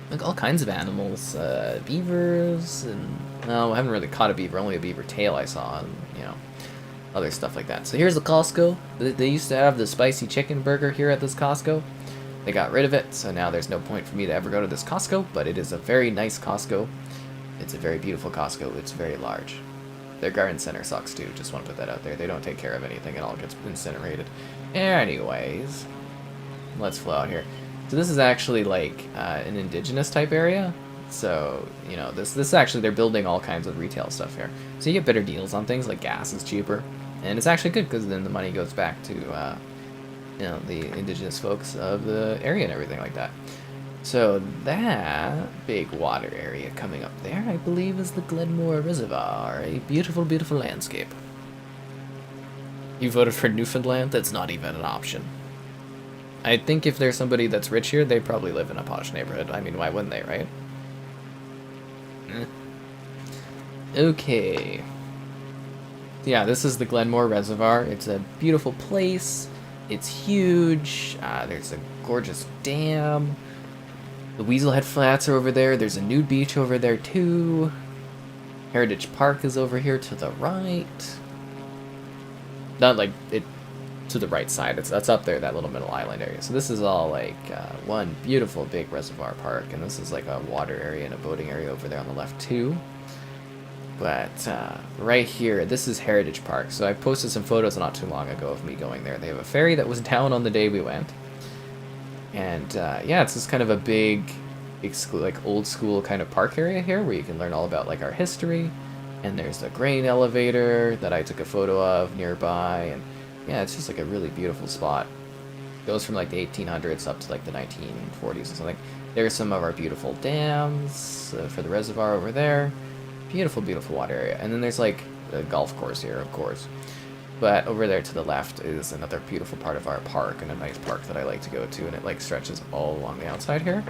like all kinds of animals, beavers, and no, I haven't really caught a beaver. Only a beaver tail I saw, and you know, other stuff like that. So here's the Costco. They used to have the spicy chicken burger here at this Costco. They got rid of it, so now there's no point for me to ever go to this Costco. But it is a very nice Costco. It's a very beautiful Costco. It's very large. Their garden center sucks too. Just want to put that out there. They don't take care of anything. It all gets incinerated. Anyways, let's flow out here. So this is actually like an indigenous type area. So, you know, this actually, they're building all kinds of retail stuff here. So you get better deals on things, like gas is cheaper. And it's actually good because then the money goes back to, you know, the indigenous folks of the area and everything like that. So that big water area coming up there, I believe, is the Glenmore Reservoir. A beautiful, beautiful landscape. You voted for Newfoundland? That's not even an option. I think if there's somebody that's rich here, they probably live in a posh neighborhood. I mean, why wouldn't they, right? Okay. Yeah, this is the Glenmore Reservoir. It's a beautiful place. It's huge. There's a gorgeous dam. The Weaselhead Flats are over there. There's a nude beach over there, too. Heritage Park is over here to the right. Not like it to the right side. That's up there, that little middle island area. So this is all like one beautiful big reservoir park, and this is like a water area and a boating area over there on the left too. But right here, this is Heritage Park. So I posted some photos not too long ago of me going there. They have a ferry that was down on the day we went, and yeah, it's just kind of a big like old school kind of park area here where you can learn all about like our history. And there's a grain elevator that I took a photo of nearby, and yeah, it's just like a really beautiful spot. It goes from like the 1800s up to like the 1940s or something. There's some of our beautiful dams for the reservoir over there. Beautiful, beautiful water area. And then there's like a golf course here, of course. But over there to the left is another beautiful part of our park, and a nice park that I like to go to, and it like stretches all along the outside here.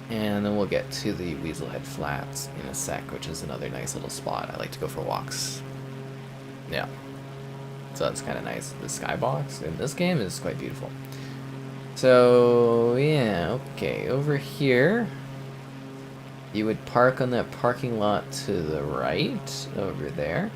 And then we'll get to the Weaselhead Flats in a sec, which is another nice little spot. I like to go for walks. Yeah. So that's kind of nice. The skybox in this game is quite beautiful. So, yeah, okay. Over here, you would park on that parking lot to the right, over there.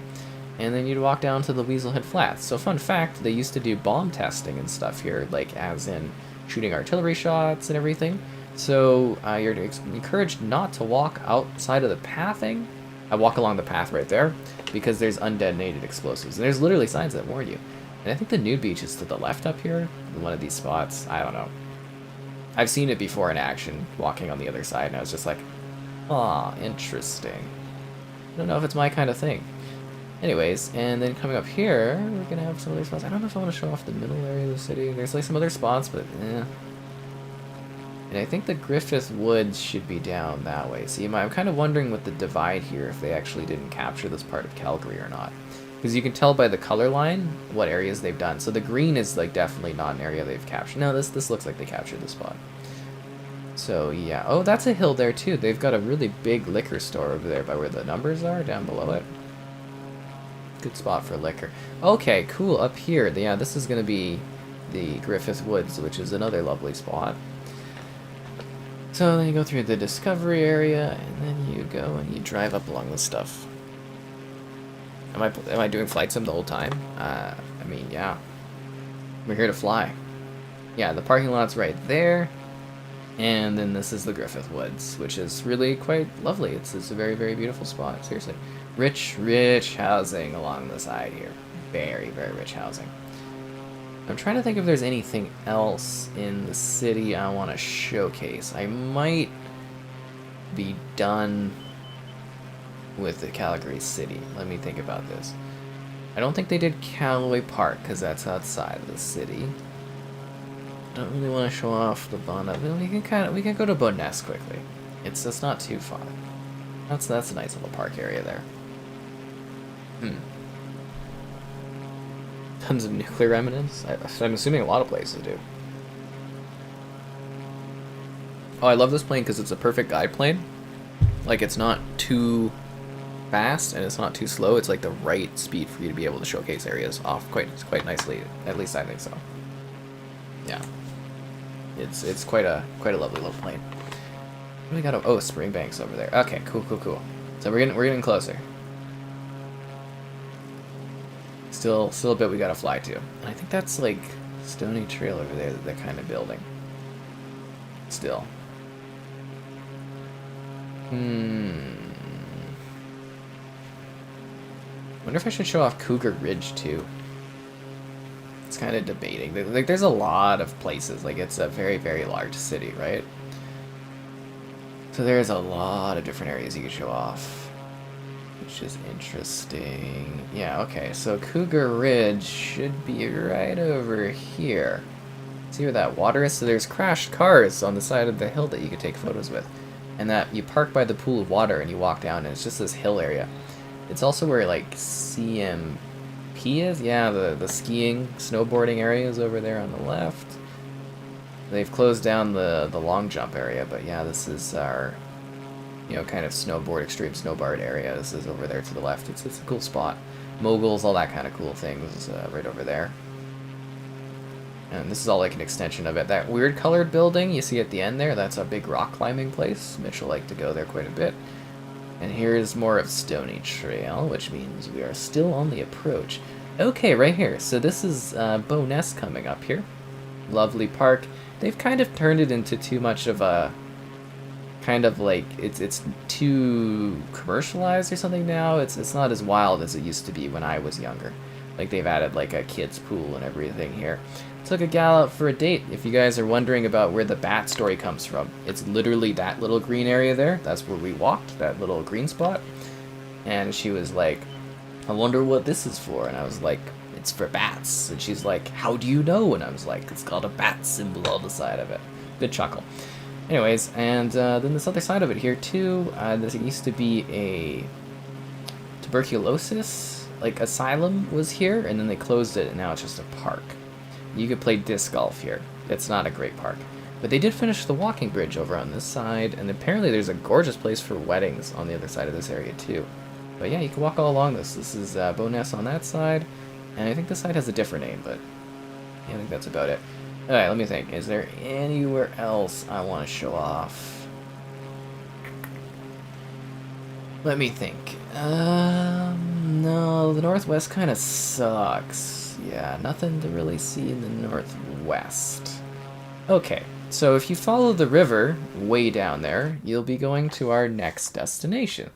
And then you'd walk down to the Weaselhead Flats. So, fun fact, they used to do bomb testing and stuff here, like as in shooting artillery shots and everything. So you're encouraged not to walk outside of the pathing. I walk along the path right there because there's undetonated explosives. And there's literally signs that warn you. And I think the nude beach is to the left up here in one of these spots. I don't know. I've seen it before in action, walking on the other side, and I was just like, aw, interesting. I don't know if it's my kind of thing. Anyways, and then coming up here, we're going to have some other spots. I don't know if I want to show off the middle area of the city. There's like some other spots, but eh. And I think the Griffith Woods should be down that way. See, I'm kind of wondering with the divide here if they actually didn't capture this part of Calgary or not. Because you can tell by the color line what areas they've done. So the green is like definitely not an area they've captured. No, this looks like they captured the spot. So yeah. Oh, that's a hill there too. They've got a really big liquor store over there by where the numbers are, down below it. Good spot for liquor. Okay, cool. Up here, yeah, this is going to be the Griffith Woods, which is another lovely spot. So then you go through the discovery area, and then you go and you drive up along this stuff. Am I doing flight sim the whole time? I mean, yeah. We're here to fly. Yeah, the parking lot's right there. And then this is the Griffith Woods, which is really quite lovely. It's a very, very beautiful spot, seriously. Rich, rich housing along the side here. Very, very rich housing. I'm trying to think if there's anything else in the city I want to showcase. I might be done with the Calgary city. Let me think about this. I don't think they did Callaway Park because that's outside of the city. Don't really want to show off the Bonnet. We can go to Bonnes quickly. It's not too far. That's a nice little park area there. Tons of nuclear remnants. I'm assuming a lot of places do. Oh, I love this plane because it's a perfect guide plane. Like, it's not too fast and it's not too slow. It's like the right speed for you to be able to showcase areas off quite nicely. At least I think so. Yeah, it's quite a lovely little plane. What do we got? Oh, Springbank's over there. Okay, cool. So we're getting closer. Still a bit we gotta fly to. And I think that's like Stony Trail over there that they're kind of building. Still. Wonder if I should show off Cougar Ridge too. It's kind of debating. Like, there's a lot of places. Like, it's a very, very large city, right? So there's a lot of different areas you can show off, which is interesting. Yeah, okay. So Cougar Ridge should be right over here. See where that water is? So there's crashed cars on the side of the hill that you could take photos with. And that you park by the pool of water and you walk down and it's just this hill area. It's also where, like, CMP is? Yeah, the skiing, snowboarding area is over there on the left. They've closed down the long jump area, but yeah, this is our, you know, kind of extreme snowboard area. This is over there to the left. It's a cool spot. Moguls, all that kind of cool things right over there. And this is all like an extension of it. That weird colored building you see at the end there, that's a big rock climbing place. Mitch will like to go there quite a bit. And here's more of Stony Trail, which means we are still on the approach. Okay, right here. So this is Bonnes coming up here. Lovely park. They've kind of turned it into too much of a kind of like it's too commercialized or something now. It's not as wild as it used to be when I was younger. Like, they've added like a kid's pool and everything here. Took a gal out for a date. If you guys are wondering about where the bat story comes from, it's literally that little green area there. That's where we walked, that little green spot. And she was like, I wonder what this is for. And I was like, it's for bats. And she's like, how do you know? And I was like, it's called a bat symbol on the side of it. Good chuckle. Anyways, and then this other side of it here too, there used to be a tuberculosis like asylum was here, and then they closed it and now it's just a park. You could play disc golf here. It's not a great park. But they did finish the walking bridge over on this side, and apparently there's a gorgeous place for weddings on the other side of this area too. But yeah, you can walk all along this. This is Bonnes on that side, and I think this side has a different name, but yeah, I think that's about it. Alright, let me think. Is there anywhere else I want to show off? Let me think. No, the Northwest kind of sucks. Yeah, nothing to really see in the Northwest. Okay, so if you follow the river way down there, you'll be going to our next destination.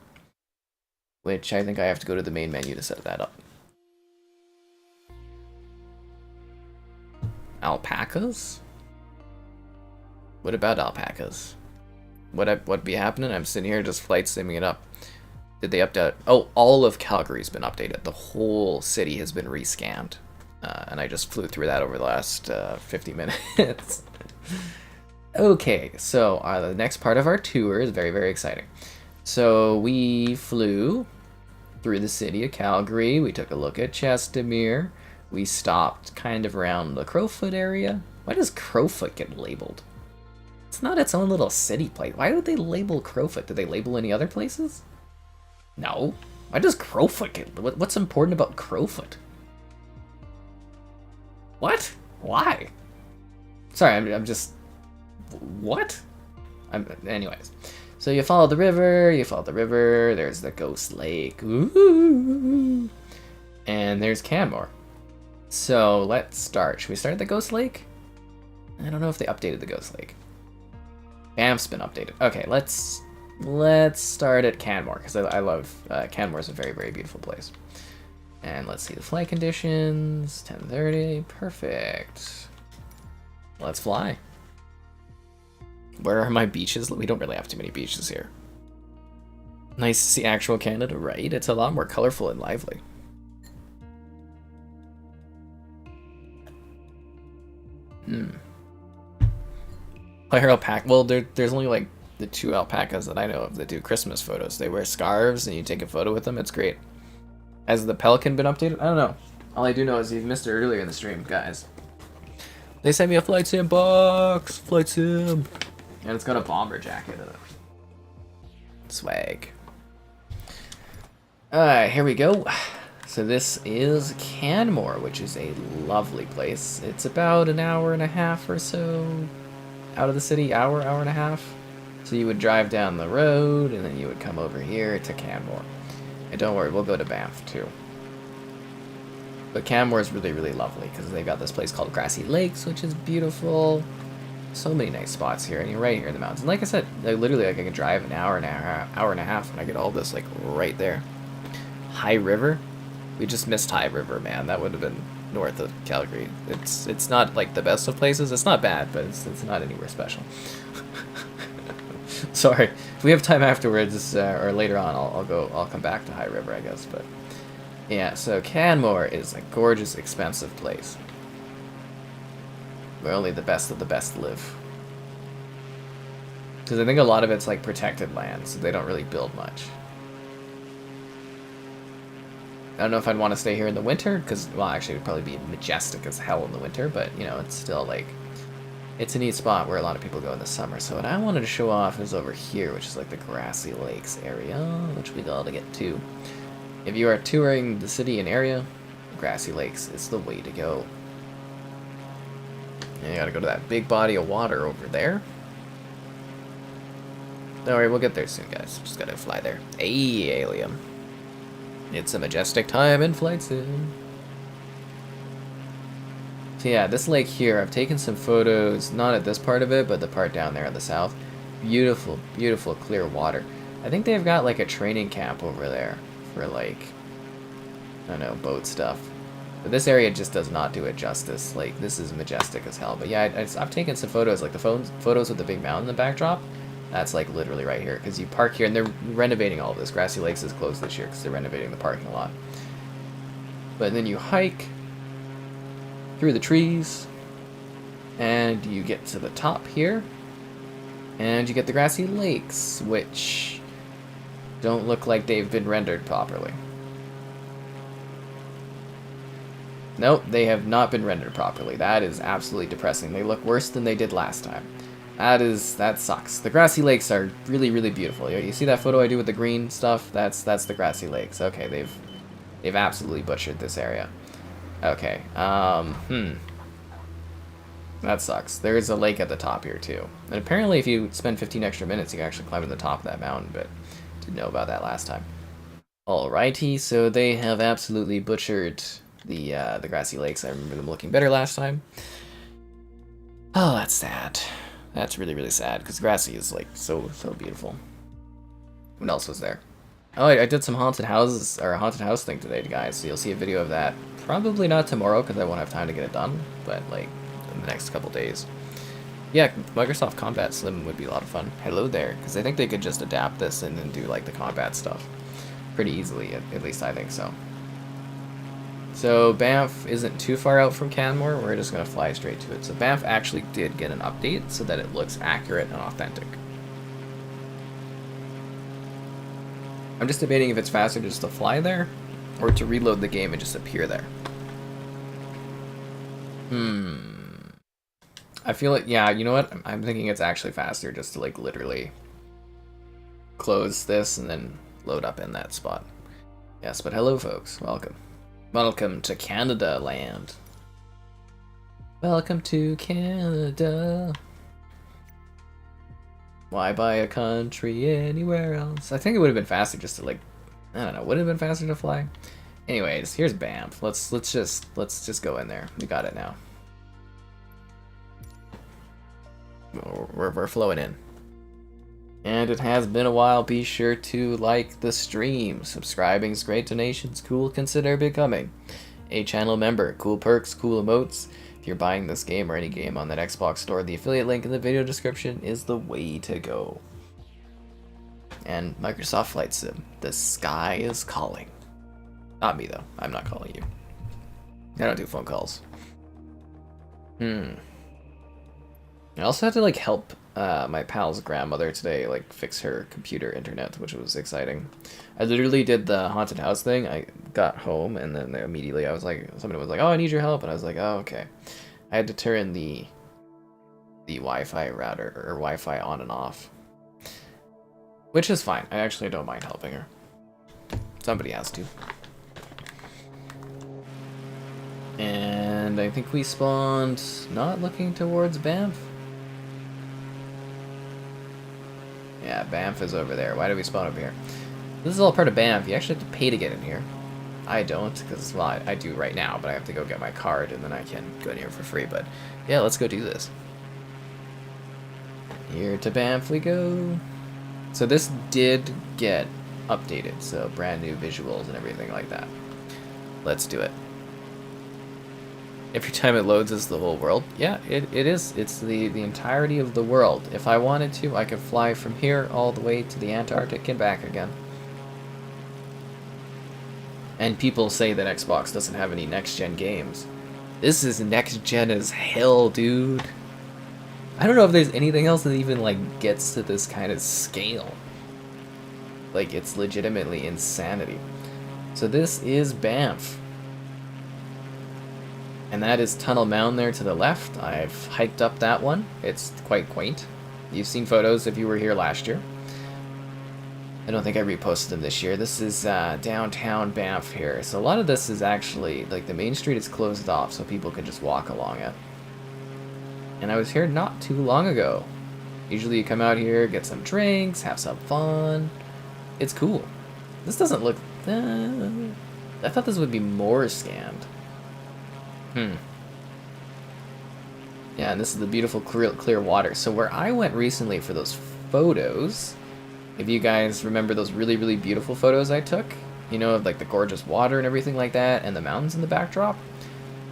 Which I think I have to go to the main menu to set that up. Alpacas? What about alpacas? What'd be happening? I'm sitting here just flight simming it up. Did they update? Oh, all of Calgary's been updated. The whole city has been rescanned. And I just flew through that over the last 50 minutes. Okay, so the next part of our tour is very, very exciting. So we flew through the city of Calgary. We took a look at Chestermere. We stopped kind of around the Crowfoot area. Why does Crowfoot get labeled? It's not its own little city place. Why would they label Crowfoot? Did they label any other places? No. Why does Crowfoot get... What's important about Crowfoot? What? Why? Sorry, I'm just... What? Anyways. So you follow the river, there's the Ghost Lake. Ooh. And there's Canmore. So let's start. Should we start at the Ghost Lake? I don't know if they updated the Ghost Lake. Banff's been updated. Okay, let's start at Canmore, because I love... Canmore's a very, very beautiful place. And let's see the flight conditions. 10:30. Perfect. Let's fly. Where are my beaches? We don't really have too many beaches here. Nice to see actual Canada, right? It's a lot more colorful and lively. Player alpaca. Well, there's only like the 2 alpacas that I know of that do Christmas photos. They wear scarves and you take a photo with them. It's great. Has the pelican been updated? I don't know. All I do know is you've missed it earlier in the stream, guys. They sent me a flight sim box. Flight sim. And it's got a bomber jacket in it. Swag. Alright, here we go. So this is Canmore, which is a lovely place. It's about an hour and a half or so out of the city. Hour and a half. So you would drive down the road, and then you would come over here to Canmore. And don't worry, we'll go to Banff too. But Canmore is really, really lovely because they've got this place called Grassy Lakes, which is beautiful. So many nice spots here, and you're right here in the mountains. And like I said, literally, like I can drive an hour and a half, and I get all this like right there. High River, we just missed High River, man. That would have been north of Calgary. It's not like the best of places. It's not bad, but it's not anywhere special. Sorry, if we have time afterwards or later on, I'll come back to High River, I guess. But yeah, so Canmore is a gorgeous, expensive place where only the best of the best live. Because I think a lot of it's like protected land, so they don't really build much. I don't know if I'd want to stay here in the winter, because, well, actually, it would probably be majestic as hell in the winter, but, you know, it's still, like, it's a neat spot where a lot of people go in the summer. So what I wanted to show off is over here, which is, like, the Grassy Lakes area, which we got to get to. If you are touring the city and area, Grassy Lakes is the way to go. And you gotta go to that big body of water over there. Don't worry, we'll get there soon, guys. Just gotta fly there. Hey, alien. It's a majestic time in flight sim. So yeah, this lake here, I've taken some photos, not at this part of it, but the part down there in the south. Beautiful, beautiful clear water. I think they've got like a training camp over there for like, I don't know, boat stuff. But this area just does not do it justice. Like, this is majestic as hell. But yeah, I've taken some photos, like the photos with the big mountain in the backdrop. That's like literally right here, because you park here, and they're renovating all of this. Grassy Lakes is closed this year because they're renovating the parking lot. But then you hike through the trees, and you get to the top here, and you get the Grassy Lakes, which don't look like they've been rendered properly. Nope, they have not been rendered properly. That is absolutely depressing. They look worse than they did last time. That sucks. The Grassy Lakes are really, really beautiful. You see that photo I do with the green stuff? That's the Grassy Lakes. Okay, they've absolutely butchered this area. Okay, that sucks. There is a lake at the top here too. And apparently if you spend 15 extra minutes, you can actually climb to the top of that mountain, but didn't know about that last time. Alrighty, so they have absolutely butchered the Grassy Lakes. I remember them looking better last time. Oh, that's sad. That's really, really sad, because Grassy is, like, so beautiful. What else was there? Oh, I did some haunted houses, or a haunted house thing today, guys, so you'll see a video of that. Probably not tomorrow, because I won't have time to get it done, but, like, in the next couple days. Yeah, Microsoft Combat Slim would be a lot of fun. Hello there, because I think they could just adapt this and then do, like, the combat stuff pretty easily, at least I think so. So Banff isn't too far out from Canmore. We're just going to fly straight to it. So Banff actually did get an update so that it looks accurate and authentic. I'm just debating if it's faster just to fly there or to reload the game and just appear there. I feel like, yeah, you know what? I'm thinking it's actually faster just to, like, literally close this and then load up in that spot. Yes, but hello, folks. Welcome. Welcome to Canada land. Welcome to Canada. Why buy a country anywhere else? I think it would have been faster just to, like, I don't know, would it have been faster to fly? Anyways, here's Banff. Let's just go in there. We got it now. We're flowing in. And it has been a while. Be sure to like the stream. Subscribing's great. Donations cool. Consider becoming a channel member. Cool perks, cool emotes. If you're buying this game or any game on that Xbox store, the affiliate link in the video description is the way to go. And Microsoft Flight Sim. The sky is calling. Not me though. I'm not calling you. I don't do phone calls. I also had to like help my pal's grandmother today like fix her computer internet, which was exciting. I literally did the haunted house thing. I got home and then immediately I was like, somebody was like, "Oh, I need your help," and I was like, "Oh, okay." I had to turn the Wi-Fi router or Wi-Fi on and off, which is fine. I actually don't mind helping her. Somebody has to. And I think we spawned not looking towards Banff. Yeah, Banff is over there. Why did we spawn over here? This is all part of Banff. You actually have to pay to get in here. I don't, because, well, I do right now, but I have to go get my card, and then I can go in here for free. But, yeah, let's go do this. Here to Banff we go. So this did get updated, so brand new visuals and everything like that. Let's do it. Every time it loads is the whole world. Yeah, it is. It's the entirety of the world. If I wanted to, I could fly from here all the way to the Antarctic and back again. And people say that Xbox doesn't have any next-gen games. This is next-gen as hell, dude. I don't know if there's anything else that even, like, gets to this kind of scale. Like, it's legitimately insanity. So this is Banff. And that is Tunnel Mound there to the left. I've hiked up that one. It's quite quaint. You've seen photos if you were here last year. I don't think I reposted them this year. This is downtown Banff here. So a lot of this is actually, like, the main street is closed off so people can just walk along it. And I was here not too long ago. Usually you come out here, get some drinks, have some fun. It's cool. This doesn't look... I thought this would be more scanned. Yeah, and this is the beautiful clear water. So where I went recently for those photos, if you guys remember those really, really beautiful photos I took, you know, of like the gorgeous water and everything like that, and the mountains in the backdrop,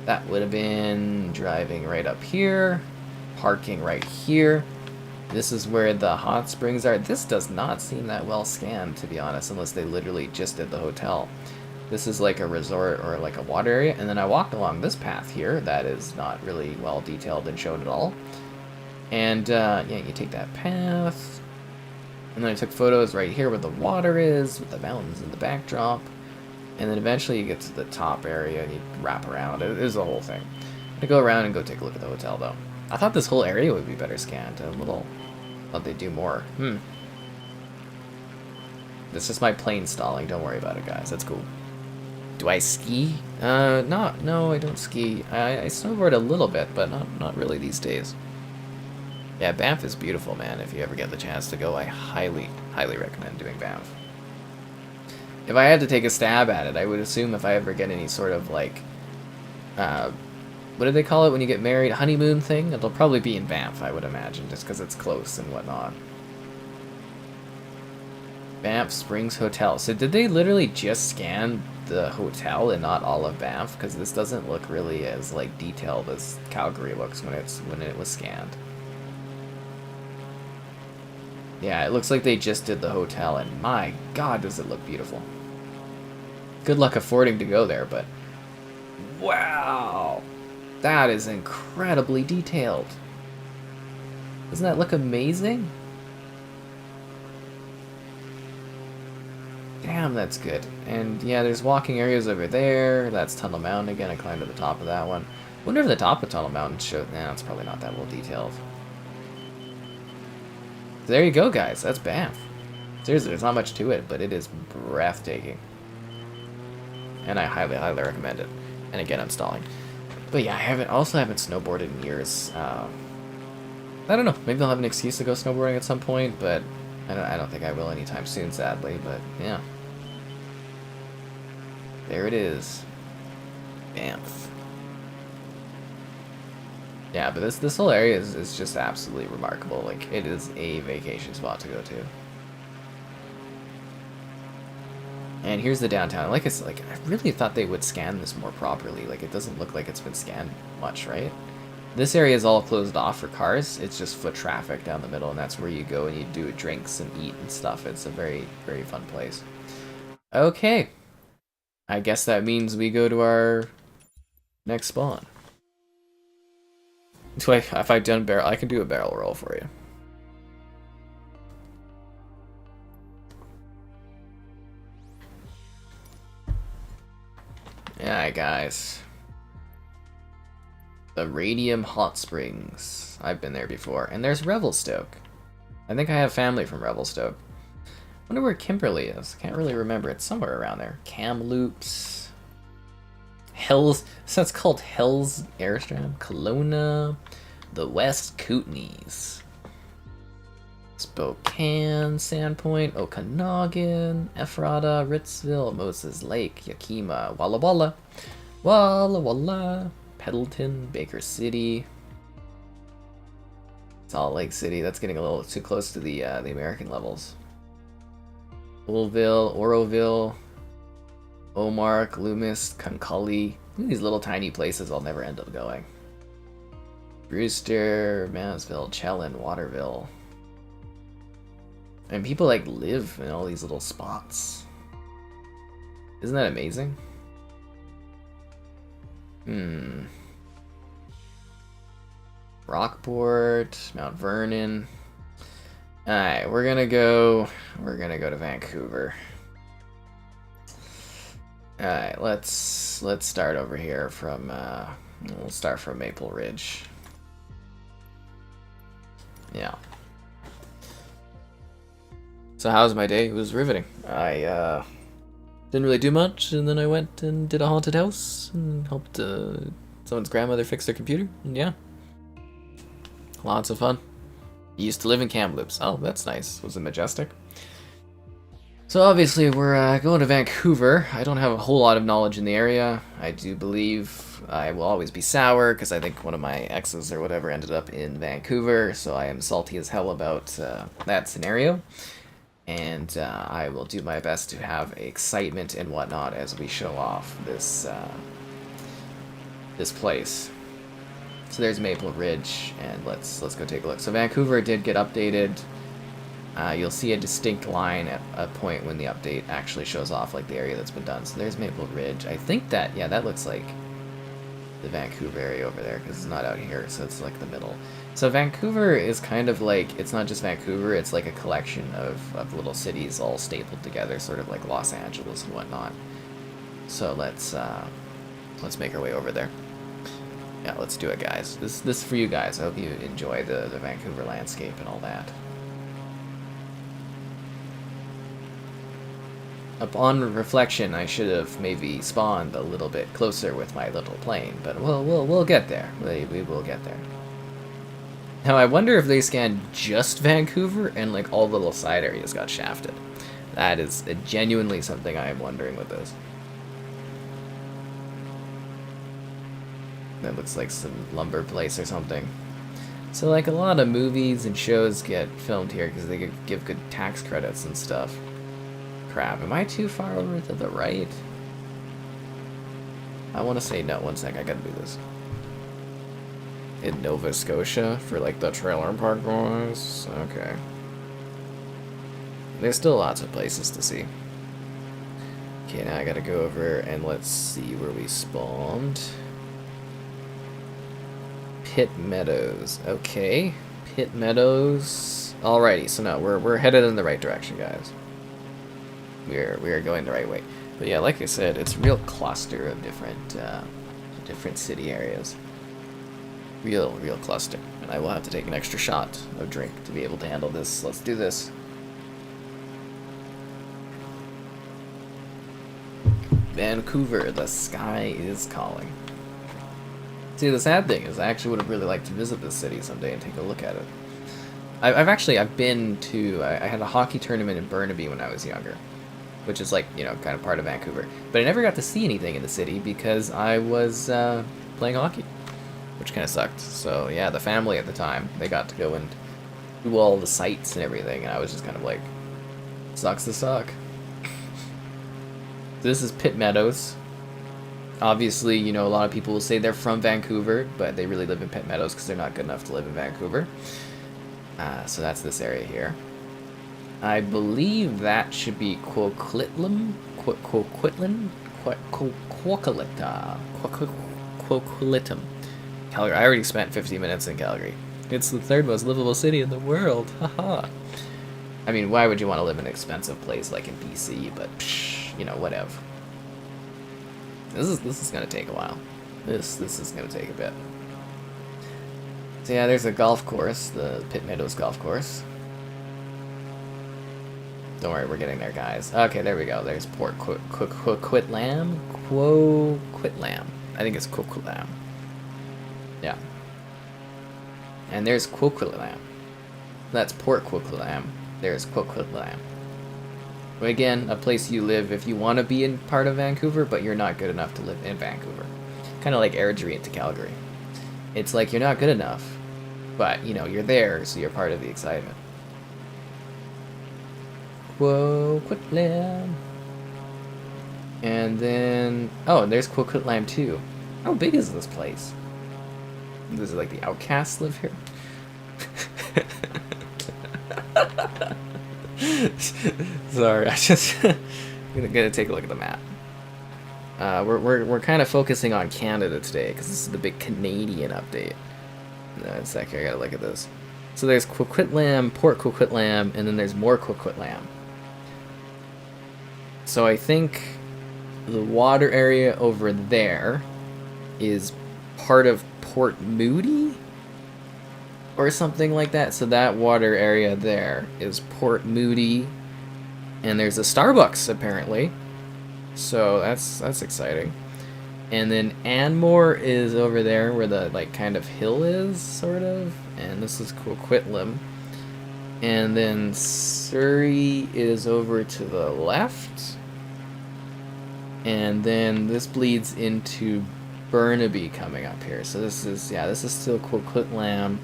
that would have been driving right up here, parking right here. This is where the hot springs are. This does not seem that well scanned, to be honest, unless they literally just did the hotel. This is like a resort or like a water area, and then I walked along this path here that is not really well detailed and shown at all. And yeah, you take that path, and then I took photos right here where the water is, with the mountains in the backdrop, and then eventually you get to the top area and you wrap around. It is the whole thing. I'm gonna go around and go take a look at the hotel though. I thought this whole area would be better scanned. Thought they'd do more. This is my plane stalling. Don't worry about it, guys. That's cool. Do I ski? No, I don't ski. I snowboard a little bit, but not really these days. Yeah, Banff is beautiful, man. If you ever get the chance to go, I highly recommend doing Banff. If I had to take a stab at it, I would assume if I ever get any sort of, like, what do they call it when you get married? Honeymoon thing? It'll probably be in Banff, I would imagine, just because it's close and whatnot. Banff Springs Hotel. So did they literally just scan the hotel and not all of Banff? Because this doesn't look really as like detailed as Calgary looks when it was scanned. Yeah, it looks like they just did the hotel, and my god, does it look beautiful. Good luck affording to go there, but wow, that is incredibly detailed. Doesn't that look amazing? Damn, that's good. And yeah, there's walking areas over there. That's Tunnel Mountain again. I climbed to the top of that one. Wonder if the top of Tunnel Mountain showed... Nah, it's probably not that well detailed. So there you go, guys. That's Banff. Seriously, there's not much to it, but it is breathtaking. And I highly recommend it. And again, I'm stalling. But yeah, I also haven't snowboarded in years. I don't know. Maybe I'll have an excuse to go snowboarding at some point, but I don't think I will anytime soon, sadly. But yeah. There it is. Banff. Yeah, but this whole area is just absolutely remarkable. Like, it is a vacation spot to go to. And here's the downtown. Like I really thought they would scan this more properly. Like, it doesn't look like it's been scanned much, right? This area is all closed off for cars. It's just foot traffic down the middle, and that's where you go and you do drinks and eat and stuff. It's a very, very fun place. Okay. I guess that means we go to our next spawn. So if I've done barrel, I can do a barrel roll for you. Alright, guys. The Radium Hot Springs. I've been there before. And there's Revelstoke. I think I have family from Revelstoke. Wonder where Kimberley is. Can't really remember. It's somewhere around there. Kamloops. Hell's... So it's called Hell's Airstream. Kelowna. The West Kootenays. Spokane, Sandpoint, Okanagan, Ephrata, Ritzville, Moses Lake, Yakima, Walla Walla, Walla Walla, Pendleton, Baker City, Salt Lake City. That's getting a little too close to the American levels. Oroville, Oroville, Omark, Loomis, Concully. These little tiny places I'll never end up going. Brewster, Mansville, Chellan, Waterville. And people like live in all these little spots. Isn't that amazing? Rockport, Mount Vernon. Alright, we're gonna go to Vancouver. Alright, let's start over here from we'll start from Maple Ridge. Yeah. So how was my day? It was riveting. I didn't really do much, and then I went and did a haunted house and helped someone's grandmother fix their computer. And yeah, lots of fun. Used to live in Kamloops. Oh, that's nice. Was it majestic? So obviously we're going to Vancouver. I don't have a whole lot of knowledge in the area. I do believe I will always be sour because I think one of my exes or whatever ended up in Vancouver. So I am salty as hell about that scenario. And I will do my best to have excitement and whatnot as we show off this this place. So there's Maple Ridge, and let's go take a look. So Vancouver did get updated. You'll see a distinct line at a point when the update actually shows off like the area that's been done. So there's Maple Ridge. I think that, yeah, that looks like the Vancouver area over there because it's not out here, so it's like the middle. So Vancouver is kind of like, it's not just Vancouver, it's like a collection of little cities all stapled together, sort of like Los Angeles and whatnot. So let's make our way over there. Yeah, let's do it, guys. This is for you guys. I hope you enjoy the Vancouver landscape and all that. Upon reflection, I should have maybe spawned a little bit closer with my little plane, but we'll get there. We will get there. Now, I wonder if they scanned just Vancouver and like all the little side areas got shafted. That is genuinely something I am wondering with this. That looks like some lumber place or something. So like a lot of movies and shows get filmed here because they give good tax credits and stuff. Crap, am I too far over to the right? I want to say no. One sec, I gotta do this. In Nova Scotia for like the trailer park boys. Okay. There's still lots of places to see. Okay, now I gotta go over and let's see where we spawned. Pitt Meadows. Okay. Pitt Meadows. Alrighty, so no, we're headed in the right direction, guys. We are going the right way. But yeah, like I said, it's a real cluster of different city areas. Real cluster. And I will have to take an extra shot of drink to be able to handle this. Let's do this. Vancouver, the sky is calling. See, the sad thing is I actually would have really liked to visit this city someday and take a look at it. I've been to, I had a hockey tournament in Burnaby when I was younger, which is like, you know, kind of part of Vancouver. But I never got to see anything in the city because I was playing hockey, which kind of sucked. So yeah, the family at the time, they got to go and do all the sights and everything, and I was just kind of like, sucks to suck. This is Pitt Meadows. Obviously, you know, a lot of people will say they're from Vancouver, but they really live in Pitt Meadows because they're not good enough to live in Vancouver. So that's this area here. I believe that should be Coquitlam? Coquitlam? Coquitlam. Calgary. I already spent 50 minutes in Calgary. It's the third most livable city in the world. Haha. I mean, why would you want to live in an expensive place like in BC? But psh, you know, whatever. This is gonna take a while. This is gonna take a bit. So yeah, there's a golf course, the Pitt Meadows Golf Course. Don't worry, we're getting there, guys. Okay, there we go. There's Port Coquitlam? Coquitlam. I think it's Coquitlam. Yeah. And there's Coquitlam. That's Port Coquitlam. There's Coquitlam. Again, a place you live if you want to be in part of Vancouver, but you're not good enough to live in Vancouver. Kind of like Airdrie to Calgary. It's like you're not good enough, but, you know, you're there, so you're part of the excitement. Coquitlam. And then... oh, and there's Coquitlam too. How big is this place? Does it like the outcasts live here? Sorry, I just... gonna take a look at the map. We're kind of focusing on Canada today, because this is the big Canadian update. No, a sec here, I gotta look at this. So there's Coquitlam, Port Coquitlam, and then there's more Coquitlam. So I think the water area over there is part of Port Moody? Or something like that. So that water area there is Port Moody. And there's a Starbucks, apparently. So that's exciting. And then Anmore is over there where the like kind of hill is, sort of. And this is Coquitlam. And then Surrey is over to the left. And then this bleeds into Burnaby coming up here. So this is still Coquitlam.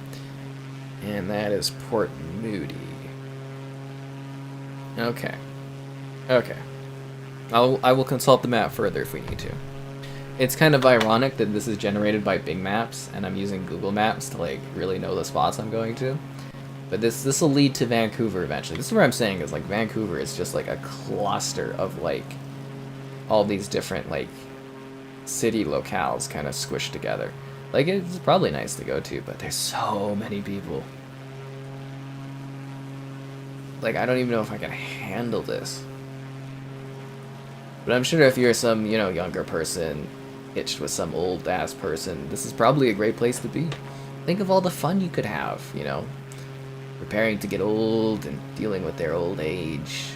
And that is Port Moody. Okay. Okay. I will consult the map further if we need to. It's kind of ironic that this is generated by Bing Maps, and I'm using Google Maps to like really know the spots I'm going to. But this will lead to Vancouver eventually. This is what I'm saying is like Vancouver is just like a cluster of like all these different like city locales kind of squished together. Like it's probably nice to go to, but there's so many people. Like I don't even know if I can handle this. But I'm sure if you're some, you know, younger person hitched with some old ass person, this is probably a great place to be. Think of all the fun you could have, you know, preparing to get old and dealing with their old age.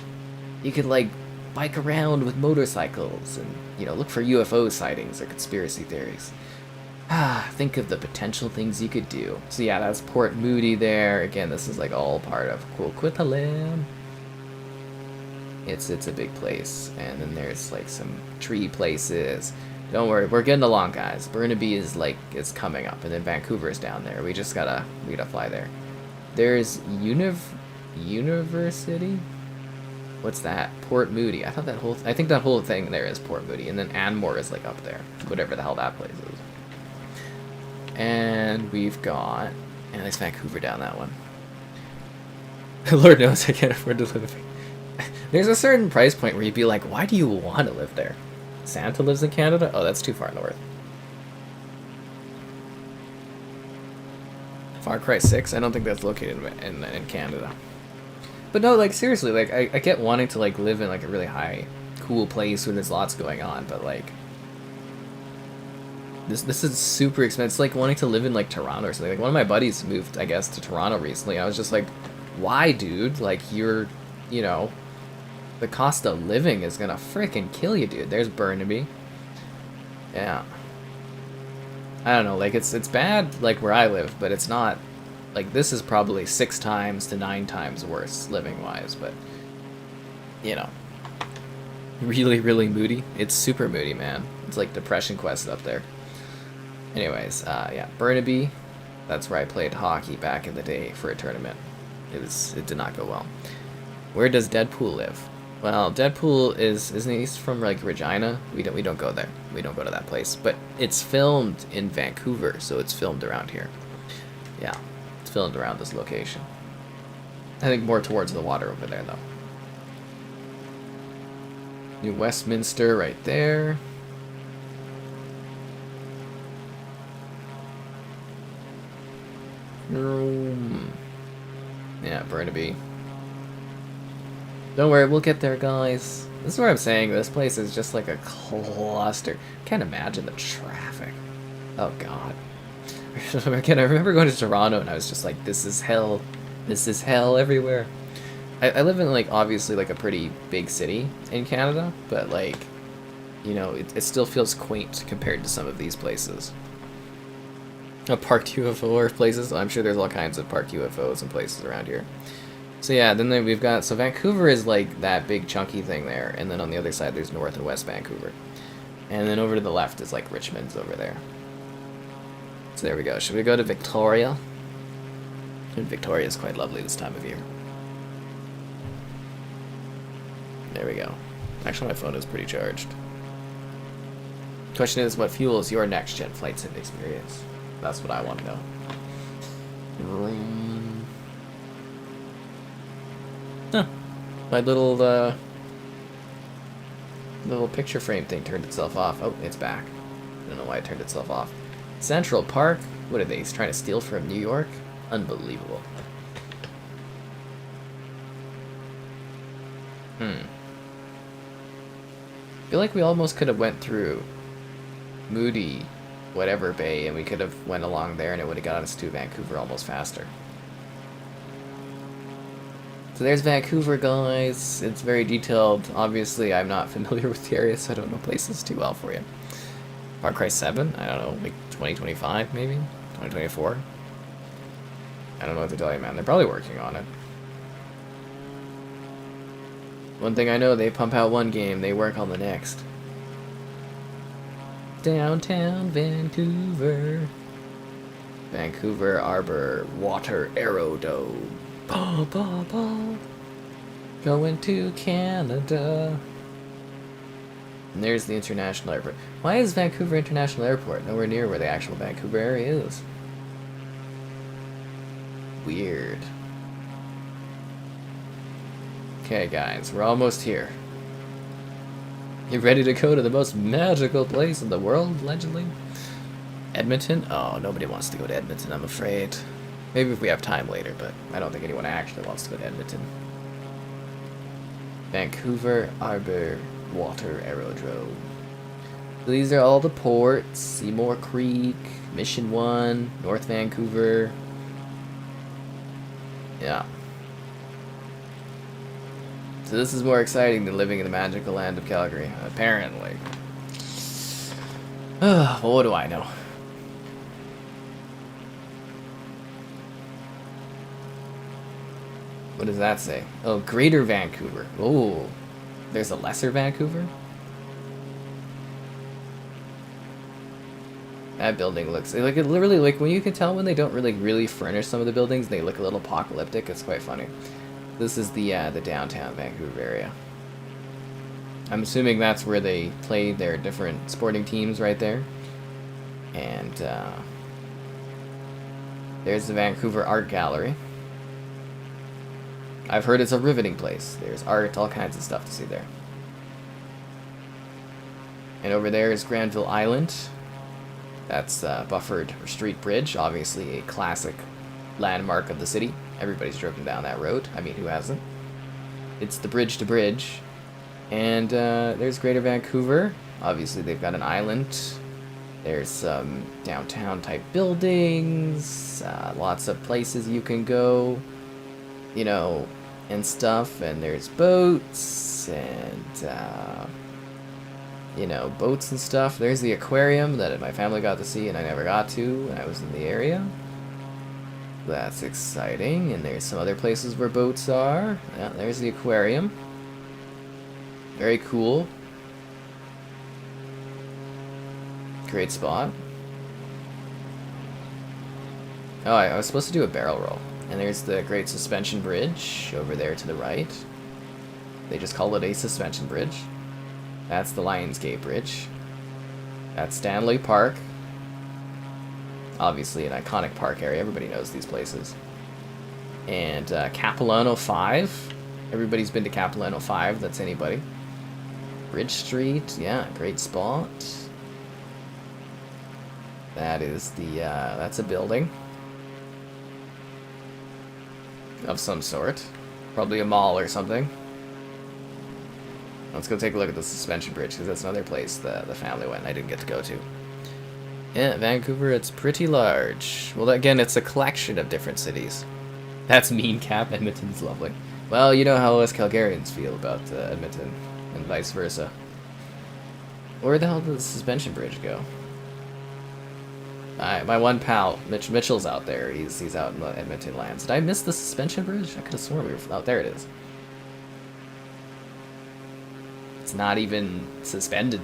You could like bike around with motorcycles and, you know, look for UFO sightings or conspiracy theories. Think of the potential things you could do. So yeah, that's Port Moody there. Again, this is like all part of Coquitlam. It's a big place. And then there's like some tree places. Don't worry, we're getting along, guys. Burnaby is like, it's coming up, and then Vancouver's down there. We gotta fly there. There's University? What's that? Port Moody. I think that whole thing there is Port Moody, and then Anmore is like up there. Whatever the hell that place is. And we've got... and there's Vancouver down that one. Lord knows I can't afford to live there. There's a certain price point where you'd be like, why do you want to live there? Santa lives in Canada? Oh, that's too far north. Far Cry 6? I don't think that's located in Canada. But no, like, seriously, like, I get wanting to, like, live in, like, a really high, cool place where there's lots going on, but, like... This is super expensive. It's like wanting to live in, like, Toronto or something. Like, one of my buddies moved, I guess, to Toronto recently. I was just like, why, dude? Like, you're, you know... the cost of living is gonna frickin' kill you, dude. There's Burnaby. Yeah. I don't know, like, it's bad, like, where I live, but it's not... like, this is probably 6 times to 9 times worse, living-wise, but... you know. Really, really moody. It's super moody, man. It's like Depression Quest up there. Anyways, yeah, Burnaby. That's where I played hockey back in the day for a tournament. It did not go well. Where does Deadpool live? Well, Deadpool isn't he from like Regina? We don't go there. We don't go to that place. But it's filmed in Vancouver, so it's filmed around here. Yeah, it's filmed around this location. I think more towards the water over there though. New Westminster right there. Yeah, Burnaby. Don't worry, we'll get there, guys. This is what I'm saying. This place is just like a cluster. Can't imagine the traffic. Oh, God. Again, I remember going to Toronto and I was just like, this is hell. This is hell everywhere. I live in, like, obviously, like, a pretty big city in Canada, but, like, you know, it still feels quaint compared to some of these places. Parked UFO or places. I'm sure there's all kinds of parked UFOs and places around here. So yeah, then we've got, so Vancouver is like that big chunky thing there, and then on the other side there's North and West Vancouver. And then over to the left is like Richmond's over there. So there we go. Should we go to Victoria? And Victoria is quite lovely this time of year. There we go. Actually, my phone is pretty charged. Question is, what fuels your next-gen flight sim experience? That's what I want to know. Huh. My little picture frame thing turned itself off. Oh, it's back. I don't know why it turned itself off. Central Park? What are they? He's trying to steal from New York? Unbelievable. I feel like we almost could have went through Moody, whatever bay, and we could have went along there and it would have got us to Vancouver almost faster. So there's Vancouver, guys. It's very detailed. Obviously, I'm not familiar with the area, so I don't know places too well for you. Far Cry 7? I don't know, like 2025 maybe? 2024? I don't know what to tell you, man. They're probably working on it. One thing I know, they pump out one game, they work on the next. Downtown Vancouver. Vancouver Arbor Water Aerodrome. Bah, bah, bah. Going to Canada. And there's the International Airport. Why is Vancouver International Airport nowhere near where the actual Vancouver area is? Weird. Okay, guys, we're almost here. You ready to go to the most magical place in the world, allegedly? Edmonton? Oh, nobody wants to go to Edmonton, I'm afraid. Maybe if we have time later, but I don't think anyone actually wants to go to Edmonton. Vancouver Arbor Water Aerodrome. So these are all the ports. Seymour Creek, Mission 1, North Vancouver. Yeah. So this is more exciting than living in the magical land of Calgary, apparently. Well, what do I know? What does that say? Oh, Greater Vancouver. Oh, there's a Lesser Vancouver? That building looks like, it literally, like, when you can tell when they don't really furnish some of the buildings, they look a little apocalyptic. It's quite funny. This is the downtown Vancouver area. I'm assuming that's where they play their different sporting teams right there. And there's the Vancouver Art Gallery. I've heard it's a riveting place. There's art, all kinds of stuff to see there. And over there is Granville Island. That's Buffered Street Bridge, obviously a classic landmark of the city. Everybody's driven down that road. I mean, who hasn't? It's the bridge to bridge. And there's Greater Vancouver. Obviously, they've got an island. There's some downtown type buildings. Lots of places you can go, you know, and stuff. And there's boats and, you know, boats and stuff. There's the aquarium that my family got to see and I never got to when I was in the area. That's exciting. And there's some other places where boats are. Yeah, there's the aquarium. Very cool. Great spot. Oh, I was supposed to do a barrel roll. And there's the Great Suspension Bridge over there to the right. They just call it a suspension bridge. That's the Lionsgate Bridge. That's Stanley Park. Obviously an iconic park area. Everybody knows these places. And Capilano 5. Everybody's been to Capilano 5. That's anybody. Bridge Street. Yeah, great spot. That is the, that's a building. of some sort. Probably a mall or something. Let's go take a look at the suspension bridge, because that's another place the family went and I didn't get to go to. Yeah, Vancouver, it's pretty large. Well, again, it's a collection of different cities. That's mean, Cap. Edmonton's lovely. Well, you know how us Calgarians feel about Edmonton, and vice versa. Where the hell did the suspension bridge go? My one pal, Mitchell's out there. He's out in the Edmonton lands. Did I miss the suspension bridge? I could have sworn we were out. There it is. It's not even suspended.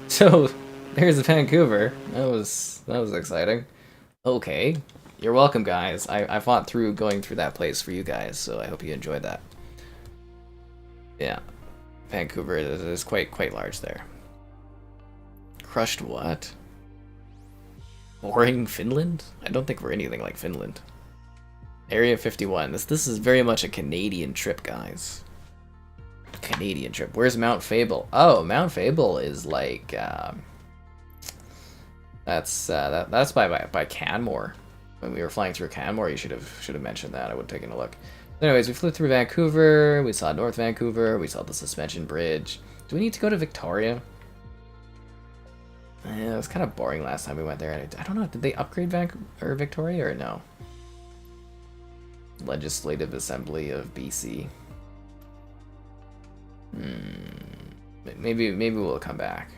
So there's Vancouver. That was exciting. Okay, you're welcome, guys. I fought through going through that place for you guys, so I hope you enjoyed that. Yeah, Vancouver is quite large there. Crushed what? Boring Finland? I don't think we're anything like Finland. Area 51. This is very much a Canadian trip, guys. Canadian trip. Where's Mount Fable? Oh, Mount Fable is like that's by Canmore. When we were flying through Canmore, you should have mentioned that. I would have taken a look. Anyways, we flew through Vancouver. We saw North Vancouver. We saw the suspension bridge. Do we need to go to Victoria? Yeah, it was kind of boring last time we went there. I don't know. Did they upgrade Victoria or no? Legislative Assembly of BC. Maybe we'll come back.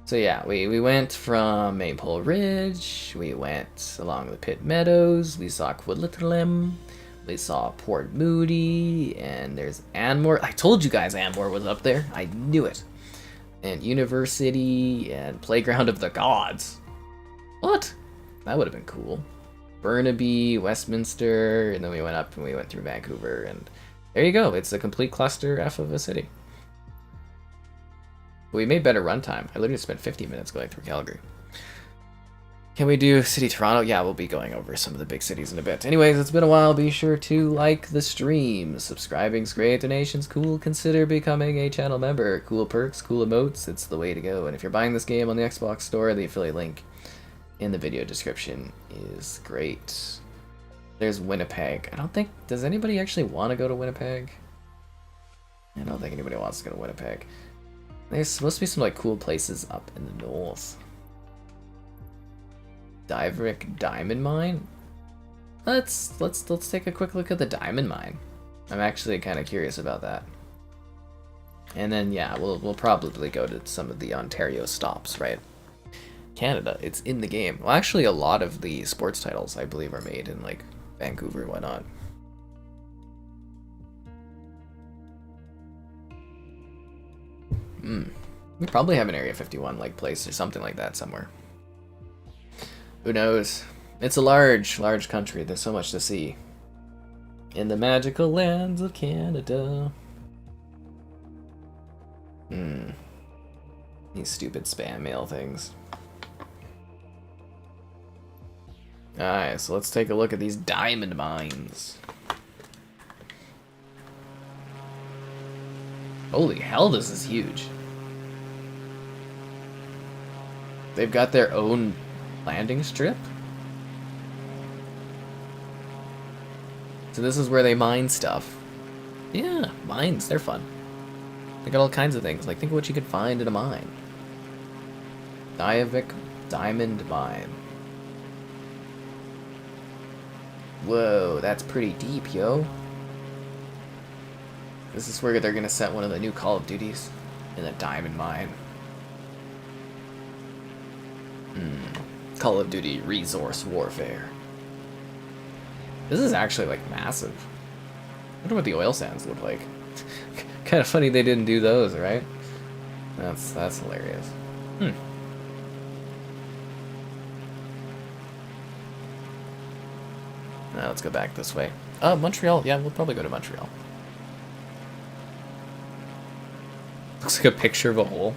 So yeah, we went from Maypole Ridge. We went along the Pitt Meadows. We saw Kwilitlam. We saw Port Moody, and there's Anmore. I told you guys Anmore was up there. I knew it. And University and Playground of the Gods. What? That would have been cool. Burnaby, Westminster, and then we went up and we went through Vancouver, and there you go. It's a complete cluster F of a city. But we made better runtime. I literally spent 50 minutes going through Calgary. Can we do City Toronto? Yeah, we'll be going over some of the big cities in a bit. Anyways, it's been a while. Be sure to like the stream. Subscribing's great. Donations cool. Consider becoming a channel member. Cool perks, cool emotes. It's the way to go. And if you're buying this game on the Xbox store, the affiliate link in the video description is great. There's Winnipeg. I don't think... Does anybody actually want to go to Winnipeg? I don't think anybody wants to go to Winnipeg. There's supposed to be some like cool places up in the north. Diavik Diamond Mine? Let's take a quick look at the Diamond Mine. I'm actually kind of curious about that. And then yeah, we'll probably go to some of the Ontario stops, right? Canada, it's in the game. Well, actually a lot of the sports titles I believe are made in like Vancouver and whatnot. We probably have an Area 51 like place or something like that somewhere. Who knows? It's a large country. There's so much to see. In the magical lands of Canada. These stupid spam mail things. Alright, so let's take a look at these diamond mines. Holy hell, this is huge. They've got their own landing strip? So this is where they mine stuff. Yeah, mines, they're fun. They got all kinds of things. Like, think of what you could find in a mine. Diavik Diamond Mine. Whoa, that's pretty deep, yo. This is where they're gonna set one of the new Call of Duties in the diamond mine. Call of Duty Resource Warfare. This is actually like massive. I wonder what the oil sands look like. Kind of funny they didn't do those, right? That's hilarious. Now let's go back this way. Montreal. Yeah, we'll probably go to Montreal. Looks like a picture of a hole.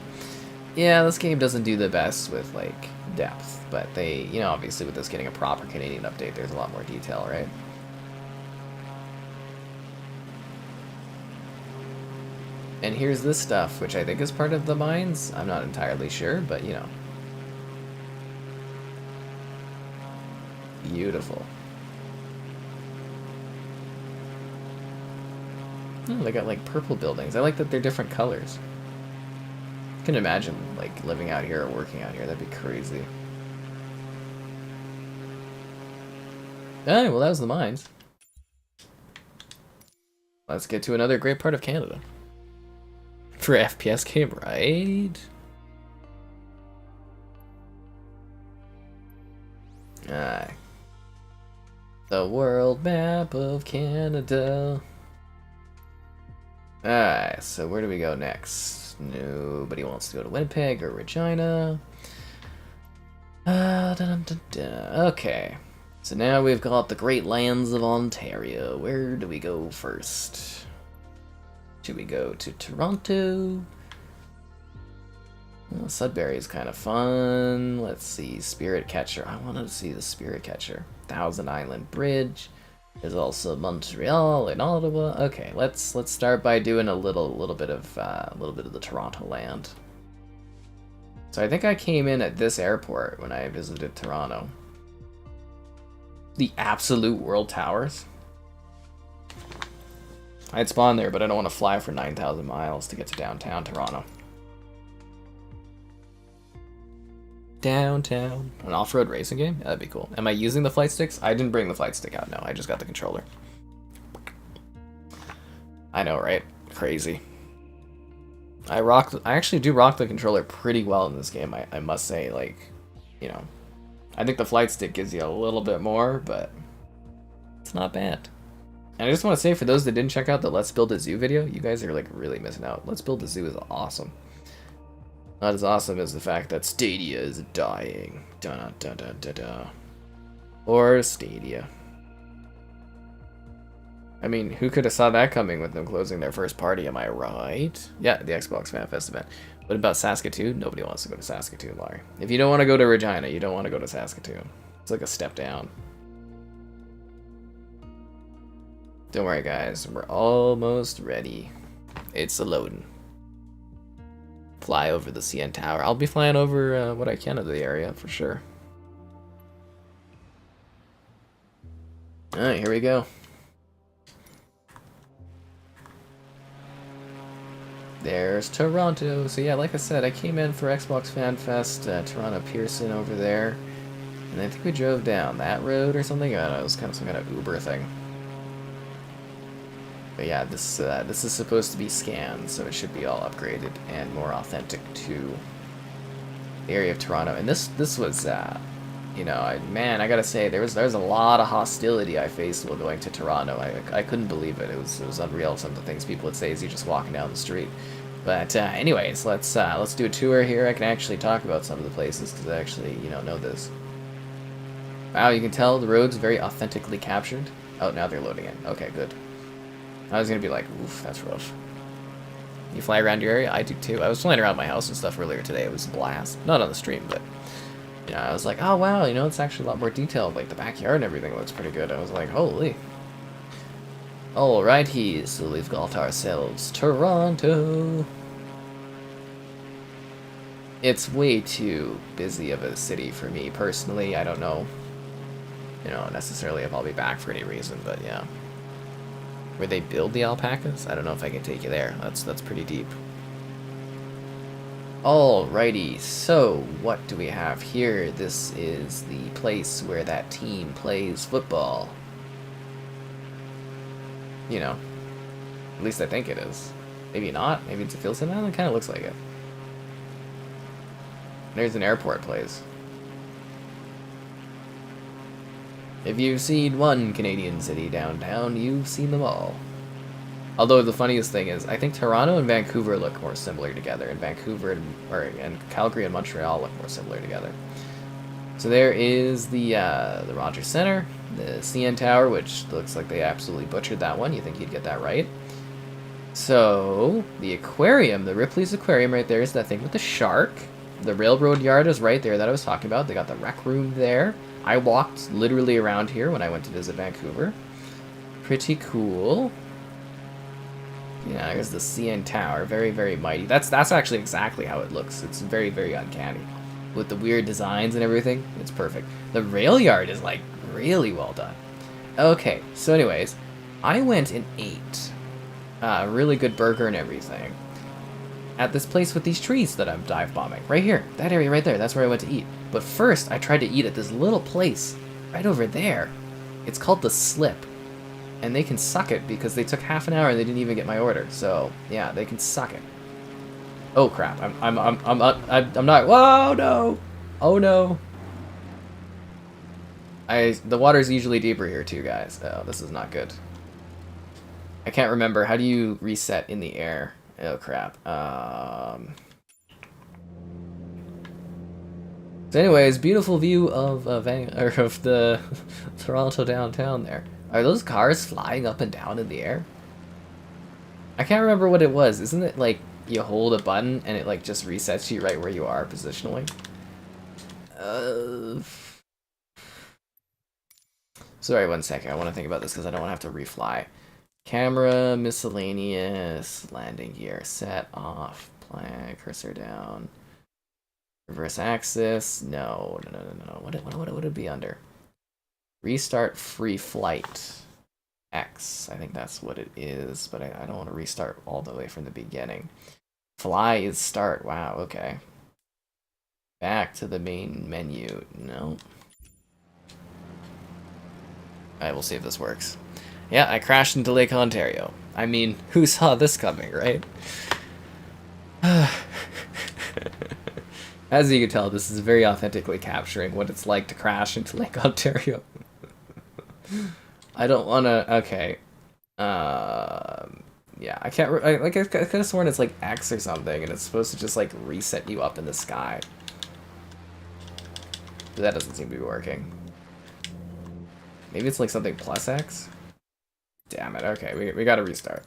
Yeah, this game doesn't do the best with, like, depth, but they, you know, obviously with this getting a proper Canadian update, there's a lot more detail, right? And here's this stuff, which I think is part of the mines. I'm not entirely sure, but, you know. beautiful. Oh, they got like purple buildings. I like that they're different colors. I can imagine like living out here or working out here. That'd be crazy. Alright, well that was the mines. Let's get to another great part of Canada. For FPS game, right? Alright. The world map of Canada. Alright, so where do we go next? Nobody wants to go to Winnipeg or Regina. Okay. So now we've got the Great Lands of Ontario. Where do we go first? Should we go to Toronto? Well, Sudbury is kind of fun. Let's see, Spirit Catcher. I wanted to see the Spirit Catcher. Thousand Island Bridge. There's also Montreal and Ottawa. Okay, let's start by doing a little bit of the Toronto land. So I think I came in at this airport when I visited Toronto. The Absolute World Towers. I'd spawn there, but I don't want to fly for 9,000 miles to get to downtown Toronto. Downtown. An off-road racing game? Yeah, that'd be cool. Am I using the flight sticks? I didn't bring the flight stick out, no. I just got the controller. I know, right? Crazy. I actually do rock the controller pretty well in this game, I must say. Like, you know, I think the flight stick gives you a little bit more, but it's not bad. And I just want to say, for those that didn't check out the Let's Build a Zoo video, you guys are like really missing out. Let's Build a Zoo is awesome. Not as awesome as the fact that Stadia is dying. Da da da da da. Or Stadia. I mean, who could have saw that coming with them closing their first party, am I right? Yeah, the Xbox Fan Fest event. What about Saskatoon? Nobody wants to go to Saskatoon, Larry. If you don't want to go to Regina, you don't want to go to Saskatoon. It's like a step down. Don't worry, guys. We're almost ready. It's a loading. Fly over the CN Tower. I'll be flying over what I can of the area, for sure. Alright, here we go. There's Toronto. So yeah, like I said, I came in for Xbox Fan Fest, Toronto Pearson over there. And I think we drove down that road or something. I don't know, it was kind of some kind of Uber thing. But yeah, this is supposed to be scanned, so it should be all upgraded and more authentic to the area of Toronto. And this was, you know, man, I gotta say, there was a lot of hostility I faced while going to Toronto. I couldn't believe it. It was unreal. Some of the things people would say as you're just walking down the street. But anyways, let's do a tour here. I can actually talk about some of the places because I actually, you know this. Wow, you can tell the road's very authentically captured. Oh, now they're loading it. Okay, good. I was gonna be like, oof, that's rough. You fly around your area? I do too. I was flying around my house and stuff earlier today. It was a blast. Not on the stream, but you know, I was like, oh wow, you know, it's actually a lot more detailed. Like the backyard and everything looks pretty good. I was like, holy. Alrighty, so we've got ourselves Toronto. It's way too busy of a city for me personally. I don't know, you know, necessarily if I'll be back for any reason, but yeah. Where they build the alpacas? I don't know if I can take you there. That's pretty deep. Alrighty, so what do we have here? This is the place where that team plays football. You know, at least I think it is. Maybe not. Maybe it's a field sim. It kind of looks like it. There's an airport place. If you've seen one Canadian city downtown, you've seen them all. Although the funniest thing is, I think Toronto and Vancouver look more similar together, and Vancouver and Calgary and Montreal look more similar together. So there is the Rogers Centre, the CN Tower, which looks like they absolutely butchered that one. You think you'd get that right? So the aquarium, the Ripley's Aquarium, right there is that thing with the shark. The railroad yard is right there that I was talking about. They got the rec room there. I walked literally around here when I went to visit Vancouver. Pretty cool. Yeah, there's the CN Tower. Very, very mighty. That's actually exactly how it looks. It's very, very uncanny. With the weird designs and everything, it's perfect. The rail yard is like really well done. Okay, so anyways, I went and ate a really good burger and everything at this place with these trees that I'm dive bombing. Right here, that area right there, that's where I went to eat. But first, I tried to eat at this little place right over there. It's called The Slip. And they can suck it because they took half an hour and they didn't even get my order. So, yeah, they can suck it. Oh crap, I'm not, whoa, no! Oh no! The water's usually deeper here too, guys. Oh, this is not good. I can't remember. How do you reset in the air? Oh crap. So anyways, beautiful view of the Toronto downtown there. Are those cars flying up and down in the air? I can't remember what it was. Isn't it like you hold a button and it like just resets you right where you are positionally? Sorry, one second. I want to think about this because I don't want to have to refly. Camera, miscellaneous, landing gear, set off, plan, cursor down, reverse axis. No. What would it be under? Restart free flight. X. I think that's what it is, but I don't want to restart all the way from the beginning. Fly is start. Wow, okay. Back to the main menu. No. Alright, we'll see if this works. Yeah, I crashed into Lake Ontario. I mean, who saw this coming, right? As you can tell, this is very authentically capturing what it's like to crash into Lake Ontario. I don't want to... Okay. Yeah, I can't... I could have sworn it's like X or something, and it's supposed to just like reset you up in the sky. But that doesn't seem to be working. Maybe it's like something plus X? Damn it, okay, we gotta restart.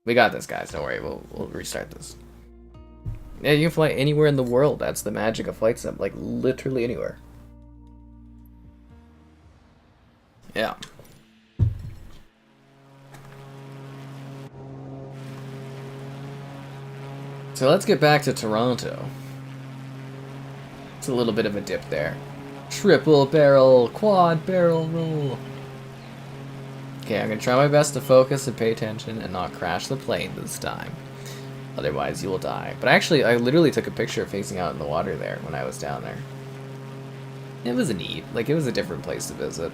We got this, guys, don't worry, we'll restart this. Yeah, you can fly anywhere in the world, that's the magic of Flight Sim, like literally anywhere. Yeah. So let's get back to Toronto. It's a little bit of a dip there. Triple barrel, quad barrel roll. Okay, I'm gonna try my best to focus and pay attention and not crash the plane this time. Otherwise, you will die. But actually, I literally took a picture facing out in the water there when I was down there. It was neat. Like, it was a different place to visit.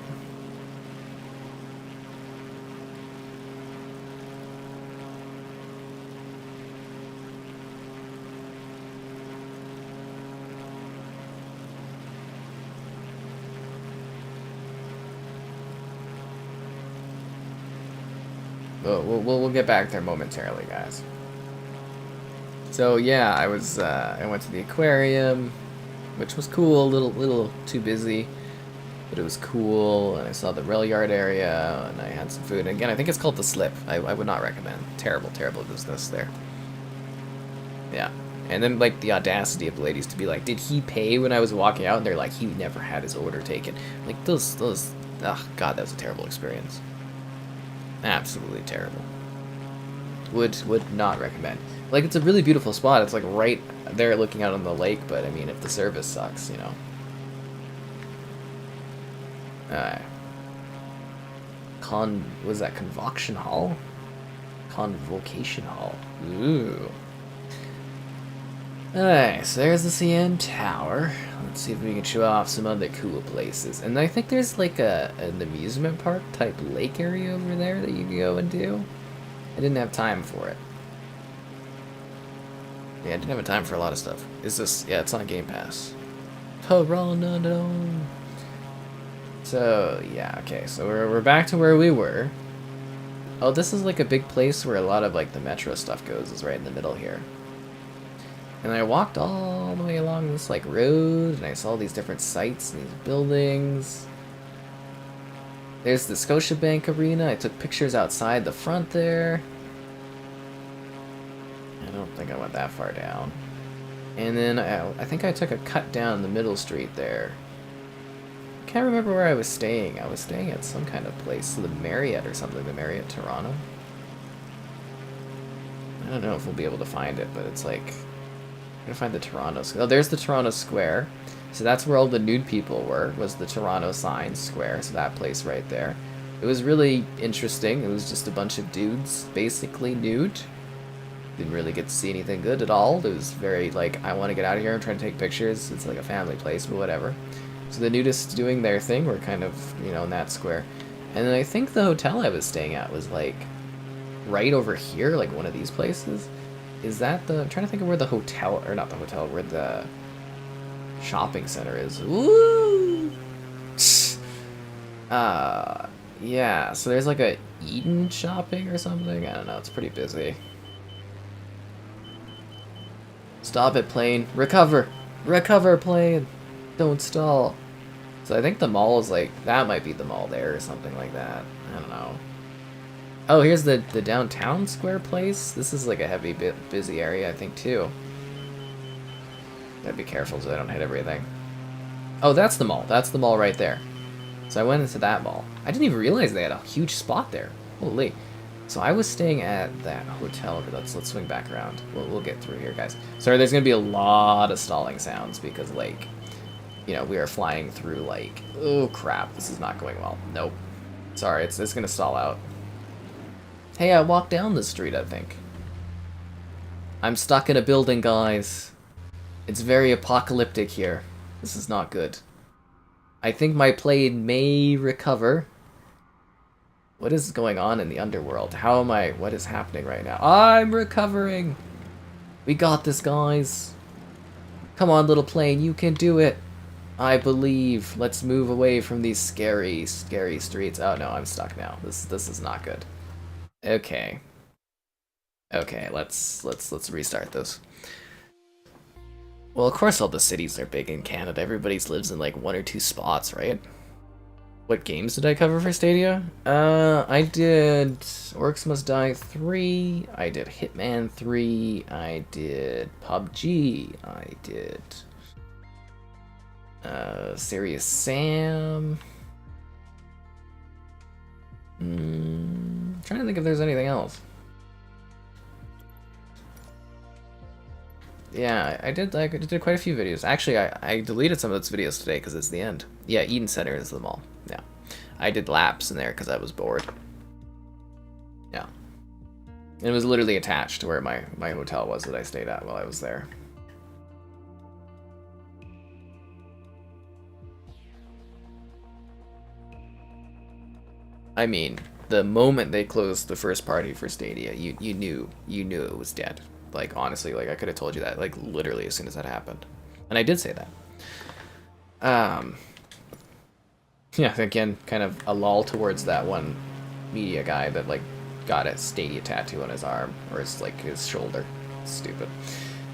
We'll get back there momentarily, guys. So yeah, I went to the aquarium, which was cool. A little too busy, but it was cool. And I saw the rail yard area, and I had some food. And again, I think it's called The Slip. I would not recommend. Terrible business there. Yeah. And then like the audacity of the ladies to be like, did he pay when I was walking out? And they're like, he never had his order taken. Like those. Oh God, that was a terrible experience. Absolutely terrible. Would not recommend. Like, it's a really beautiful spot. It's like right there looking out on the lake, but I mean, if the service sucks, you know. Was that Convocation Hall? Convocation Hall. Ooh. Alright, so there's the CN Tower. Let's see if we can show off some other cool places. And I think there's like an amusement park type lake area over there that you can go and do. I didn't have time for it. Yeah, I didn't have time for a lot of stuff. Is this... Yeah, it's on Game Pass. Toronto. So, yeah, okay. So we're back to where we were. Oh, this is like a big place where a lot of like the metro stuff goes. Is right in the middle here. And I walked all the way along this like road, and I saw these different sites and these buildings. There's the Scotiabank Arena. I took pictures outside the front there. I don't think I went that far down. And then I think I took a cut down the middle street there. I can't remember where I was staying. I was staying at some kind of place, the Marriott or something, the Marriott Toronto. I don't know if we'll be able to find it, but it's like... I'm gonna find the Toronto... Oh, there's the Toronto Square. So that's where all the nude people were, was the Toronto Sign Square, so that place right there. It was really interesting. It was just a bunch of dudes, basically nude. Didn't really get to see anything good at all. It was very, like, I want to get out of here, I'm trying to take pictures. It's like a family place, but whatever. So the nudists doing their thing were kind of, you know, in that square. And then I think the hotel I was staying at was, like, right over here, like one of these places. Is that the... I'm trying to think of where the hotel... Or not the hotel, where the shopping center is. Woo! Yeah, so there's like a Eden shopping or something? I don't know, it's pretty busy. Stop it, plane. Recover! Recover, plane! Don't stall. So I think the mall is like... That might be the mall there or something like that. I don't know. Oh, here's the downtown square place. This is like a heavy, busy area, I think, too. Gotta be careful so I don't hit everything. Oh, that's the mall. That's the mall right there. So I went into that mall. I didn't even realize they had a huge spot there. Holy. So I was staying at that hotel. Let's swing back around. We'll get through here, guys. Sorry, there's gonna be a lot of stalling sounds because, like, you know, we are flying through, like, oh crap, this is not going well. Nope. Sorry, it's gonna stall out. Hey, I walked down the street, I think. I'm stuck in a building, guys. It's very apocalyptic here. This is not good. I think my plane may recover. What is going on in the underworld? How am I... What is happening right now? I'm recovering! We got this, guys. Come on, little plane. You can do it. I believe. Let's move away from these scary, scary streets. Oh, no, I'm stuck now. This is not good. Okay. Okay, let's restart this. Well, of course all the cities are big in Canada. Everybody lives in like 1 or 2 spots, right? What games did I cover for Stadia? I did Orcs Must Die 3, I did Hitman 3, I did PUBG, I did Serious Sam. Trying to think if there's anything else. Yeah, I did quite a few videos. Actually, I deleted some of those videos today because it's the end. Yeah, Eden Center is the mall. Yeah. I did laps in there because I was bored. Yeah. It was literally attached to where my hotel was that I stayed at while I was there. I mean, the moment they closed the first party for Stadia, you knew it was dead. Like, honestly, like, I could have told you that, like, literally as soon as that happened. And I did say that. Yeah, again, kind of a lull towards that one media guy that, like, got a Stadia tattoo on his arm, or his, like, his shoulder. Stupid.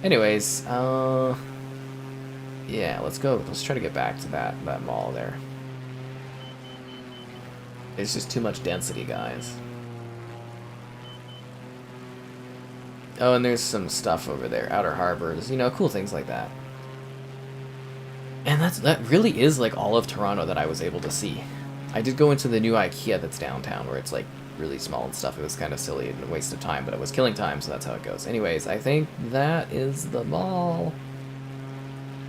Anyways, yeah, let's go. Let's try to get back to that mall there. It's just too much density, guys. Oh, and there's some stuff over there, outer harbors, you know, cool things like that. And that really is like all of Toronto that I was able to see. I did go into the new IKEA that's downtown, where it's like really small and stuff. It was kind of silly and a waste of time, but it was killing time, so that's how it goes. Anyways, I think that is the mall.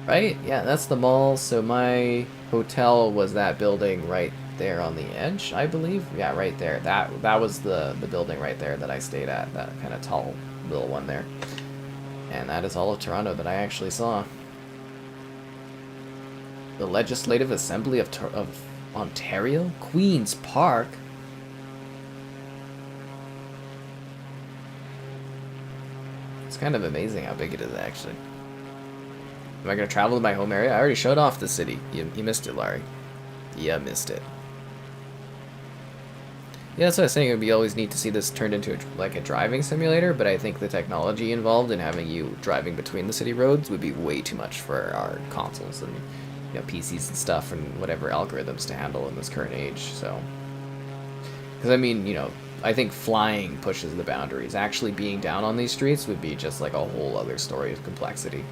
Right? Yeah, that's the mall. So my hotel was that building right there on the edge, I believe. Yeah, right there. That was the building right there that I stayed at, that kind of tall little one there. And that is all of Toronto that I actually saw. The Legislative Assembly of Ontario? Queen's Park? It's kind of amazing how big it is, actually. Am I going to travel to my home area? I already showed off the city. You missed it, Larry. Yeah, missed it. Yeah, that's what I was saying. It would be always neat to see this turned into like a driving simulator, but I think the technology involved in having you driving between the city roads would be way too much for our consoles and, you know, PCs and stuff and whatever algorithms to handle in this current age. So, because I mean, you know, I think flying pushes the boundaries. Actually being down on these streets would be just like a whole other story of complexity.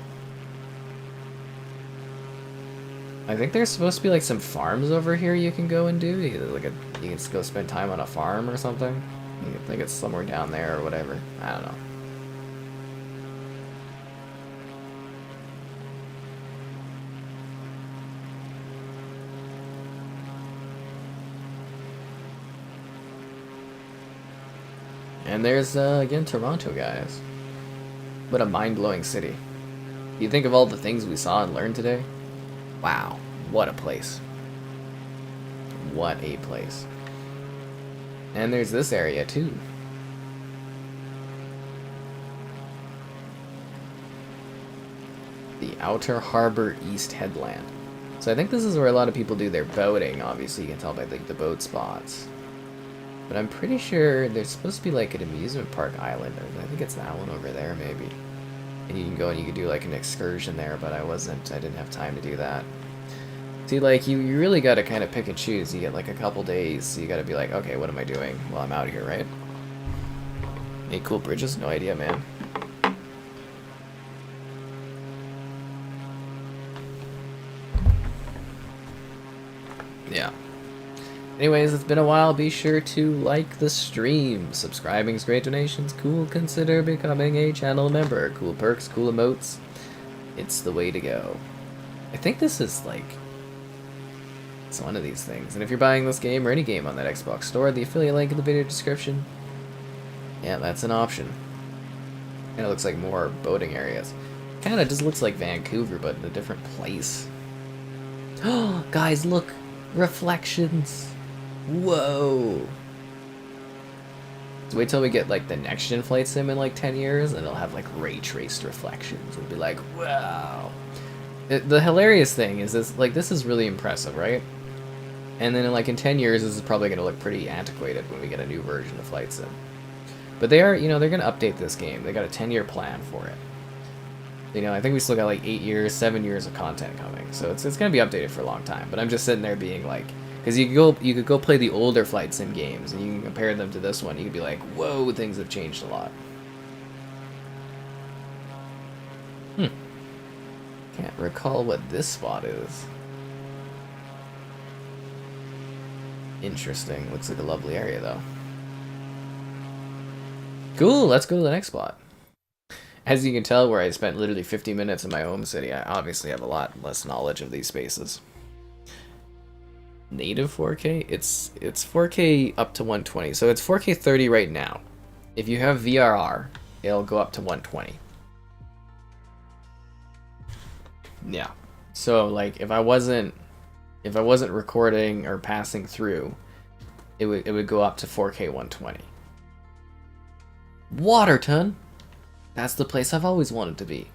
I think there's supposed to be like some farms over here you can go and do. You can just go spend time on a farm or something. I think it's somewhere down there or whatever. I don't know. And there's, again, Toronto, guys. What a mind-blowing city. You think of all the things we saw and learned today? Wow, what a place. What a place. And there's this area, too. The Outer Harbor East Headland. So I think this is where a lot of people do their boating. Obviously, you can tell by like the boat spots. But I'm pretty sure there's supposed to be like an amusement park island. I think it's that one over there, maybe. And you can go and you can do like an excursion there, but I didn't have time to do that. See, like, you really got to kind of pick and choose. You get like a couple days, so you got to be like, okay, what am I doing while I'm out here, right? Any cool bridges? No idea, man. Yeah. Anyways, it's been a while. Be sure to like the stream. Subscribing's great, donations cool. Consider becoming a channel member. Cool perks, cool emotes. It's the way to go. I think this is like... it's one of these things. And if you're buying this game or any game on that Xbox store, the affiliate link in the video description. Yeah, that's an option. And it looks like more boating areas. Kind of just looks like Vancouver, but in a different place. Oh, guys, look! Reflections! Whoa! So wait till we get like the next gen flight sim in like 10 years, and it'll have like ray traced reflections. It'll be like, wow! The hilarious thing is this, like, this is really impressive, right? And then like in 10 years, this is probably going to look pretty antiquated when we get a new version of flight sim. But they are, you know, they're going to update this game. They got a 10-year plan for it. You know, I think we still got like 8 years, 7 years of content coming, so it's going to be updated for a long time. But I'm just sitting there being like, because you could go play the older flight sim games, and you can compare them to this one. You could be like, whoa, things have changed a lot. Can't recall what this spot is. Interesting. Looks like a lovely area, though. Cool, let's go to the next spot. As you can tell, where I spent literally 50 minutes in my home city, I obviously have a lot less knowledge of these spaces. Native 4K? It's 4K up to 120. So it's 4K 30 right now. If you have VRR, it'll go up to 120. Yeah. So like if I wasn't recording or passing through, it would go up to 4K 120. Waterton. That's the place I've always wanted to be.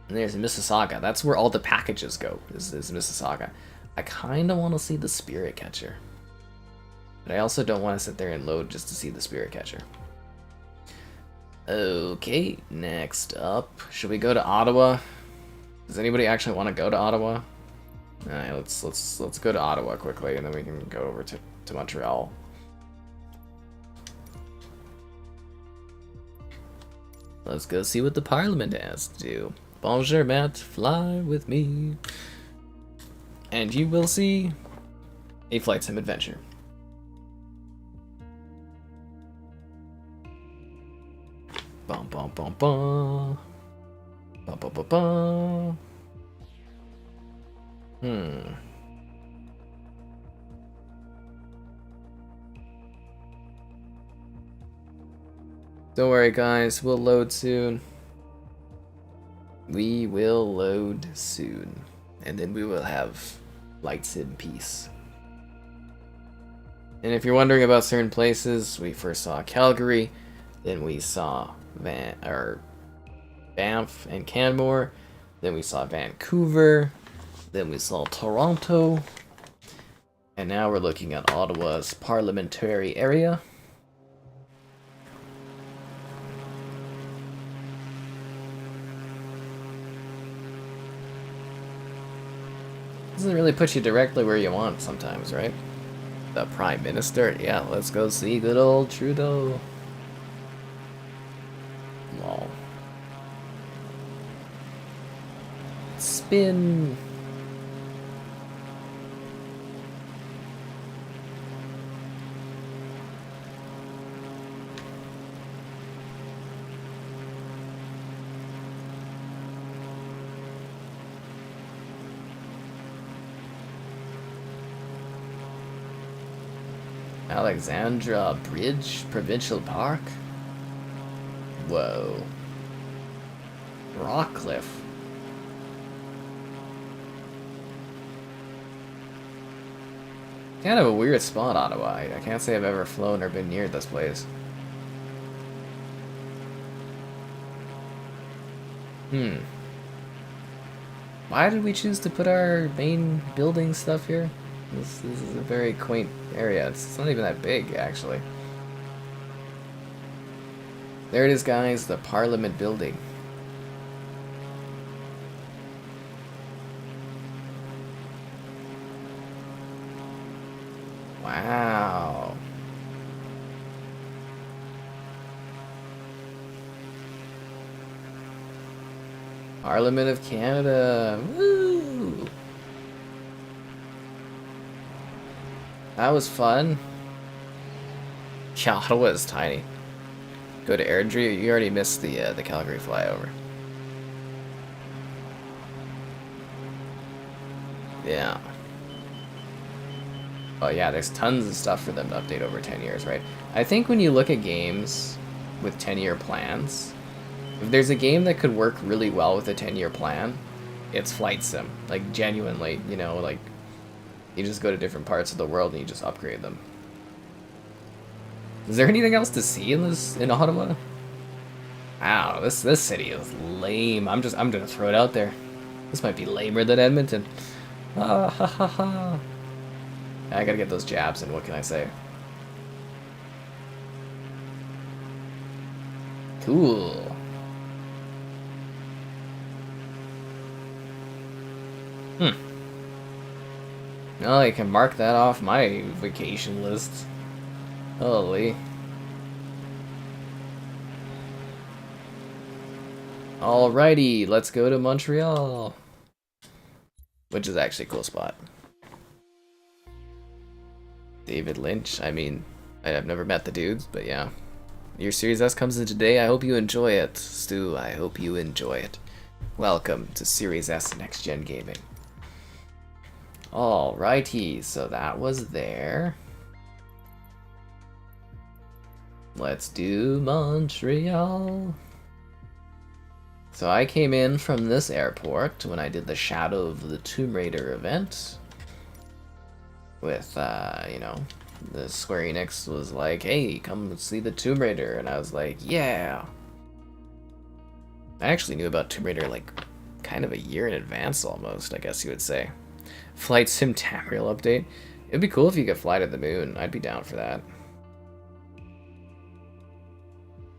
And there's Mississauga. That's where all the packages go, is Mississauga. I kind of want to see the Spirit Catcher. But I also don't want to sit there and load just to see the Spirit Catcher. Okay, next up. Should we go to Ottawa? Does anybody actually want to go to Ottawa? Alright, let's go to Ottawa quickly, and then we can go over to Montreal. Let's go see what the Parliament has to do. Bonjour, Matt. Fly with me. And you will see a flight sim adventure. Bum bum bum bum. Bum bum bum bum. Don't worry, guys. We'll load soon. We will load soon. And then we will have flights in peace. And if you're wondering about certain places, we first saw Calgary, then we saw Banff and Canmore, then we saw Vancouver, then we saw Toronto, and now we're looking at Ottawa's parliamentary area. Doesn't really put you directly where you want sometimes, right? The Prime Minister? Yeah, let's go see good old Trudeau. Lol. Spin. Alexandra Bridge Provincial Park. Whoa. Rockcliffe. Kind of a weird spot, Ottawa. I can't say I've ever flown or been near this place. Why did we choose to put our main building stuff here? This is a very quaint area. It's not even that big, actually. There it is, guys, the Parliament building. Wow. Parliament of Canada. Woo! That was fun. Yeah, Ottawa is tiny. Go to Airdrie. You already missed the Calgary flyover. Yeah. Oh yeah, there's tons of stuff for them to update over 10 years, right? I think when you look at games with 10-year plans, if there's a game that could work really well with a 10-year plan, it's Flight Sim. Like, genuinely, you know, like, you just go to different parts of the world and you just upgrade them. Is there anything else to see in Ottawa? Wow, this city is lame. I'm gonna throw it out there. This might be lamer than Edmonton. Ah ha ha ha. I gotta get those jabs in, what can I say? Cool. Well, I can mark that off my vacation list. Holy. Alrighty, let's go to Montreal. Which is actually a cool spot. David Lynch. I mean, I've never met the dudes, but yeah. Your Series S comes in today. I hope you enjoy it. Stu, I hope you enjoy it. Welcome to Series S Next Gen Gaming. Alrighty, so that was there. Let's do Montreal. So I came in from this airport when I did the Shadow of the Tomb Raider event. With, you know, the Square Enix was like, hey, come see the Tomb Raider. And I was like, yeah. I actually knew about Tomb Raider, like, kind of a year in advance almost, I guess you would say. Flight Sim Tamriel update. It'd be cool if you could fly to the moon. I'd be down for that.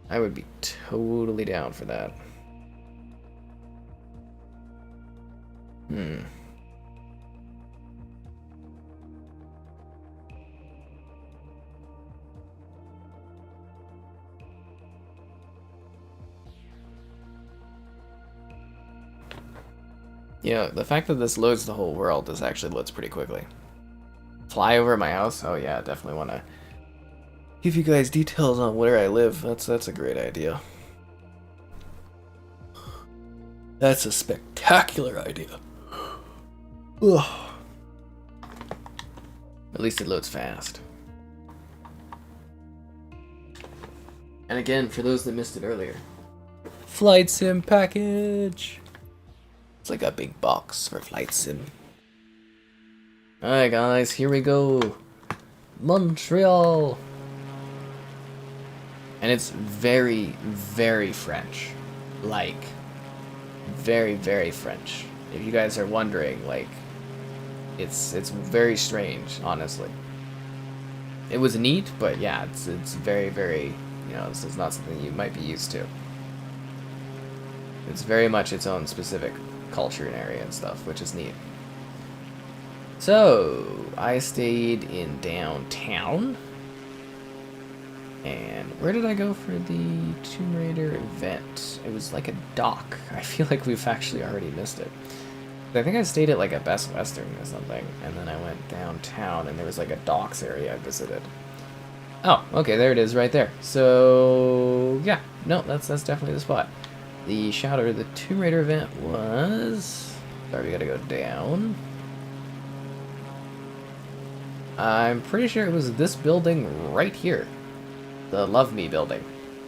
I would be totally down for that. Yeah, the fact that this loads the whole world, this actually loads pretty quickly. Fly over my house? Oh yeah, definitely want to give you guys details on where I live. That's a great idea. That's a spectacular idea. Ugh. At least it loads fast. And again, for those that missed it earlier, Flight Sim package. It's like a big box for Flight Sim. Alright guys, here we go. Montreal. And it's very, very French. Like, very, very French. If you guys are wondering, like, it's very strange, honestly. It was neat, but yeah, it's very, very, you know, this is not something you might be used to. It's very much its own specific culture and area and stuff, which is neat. So, I stayed in downtown. And where did I go for the Tomb Raider event? It was like a dock. I feel like we've actually already missed it. I think I stayed at like a Best Western or something, and then I went downtown and there was like a docks area I visited. Oh, okay, there it is right there. So, yeah, no, that's definitely the spot. The Shadow of the Tomb Raider event was... Sorry, we gotta go down. I'm pretty sure it was this building right here. The Love Me building.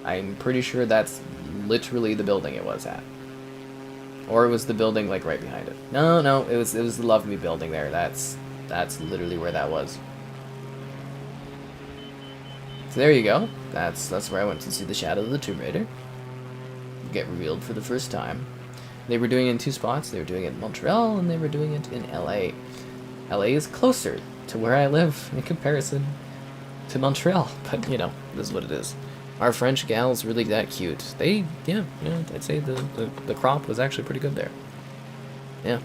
I'm pretty sure that's literally the building it was at. Or it was the building like right behind it. No, it was the Love Me building there. That's literally where that was. So there you go. That's where I went to see the Shadow of the Tomb Raider get revealed for the first time. They were doing it in 2 spots. They were doing it in Montreal and they were doing it in LA. LA is closer to where I live in comparison to Montreal, but you know, this is what it is. Our French gal's really that cute. They, yeah, I'd say the crop was actually pretty good there. Yeah.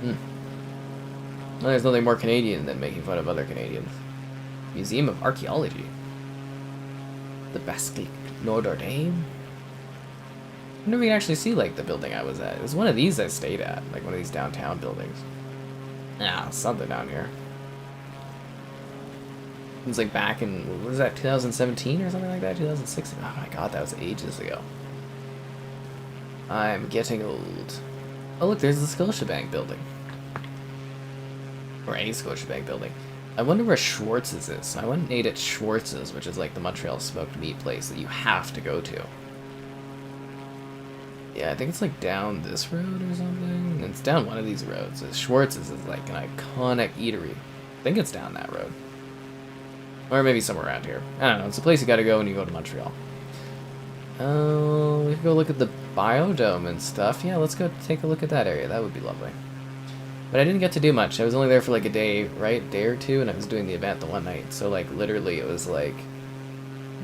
Well, there's nothing more Canadian than making fun of other Canadians. Museum of Archaeology. The Basilique Notre Dame. I never actually see like the building I was at. It was one of these I stayed at, like one of these downtown buildings. Ah, something down here. It was like back in, what was that, 2017 or something like that? 2016? Oh my god, that was ages ago. I'm getting old. Oh look, there's the Scotiabank building. Or a Scotiabank building. I wonder where Schwartz's is. I went and ate at Schwartz's, which is like the Montreal smoked meat place that you have to go to. Yeah, I think it's like down this road or something. It's down one of these roads. Schwartz's is like an iconic eatery. I think it's down that road. Or maybe somewhere around here. I don't know. It's a place you gotta go when you go to Montreal. Oh, we can go look at the biodome and stuff. Yeah, let's go take a look at that area. That would be lovely. But I didn't get to do much. I was only there for like a day, right? Day or two, and I was doing the event the one night. So like literally it was like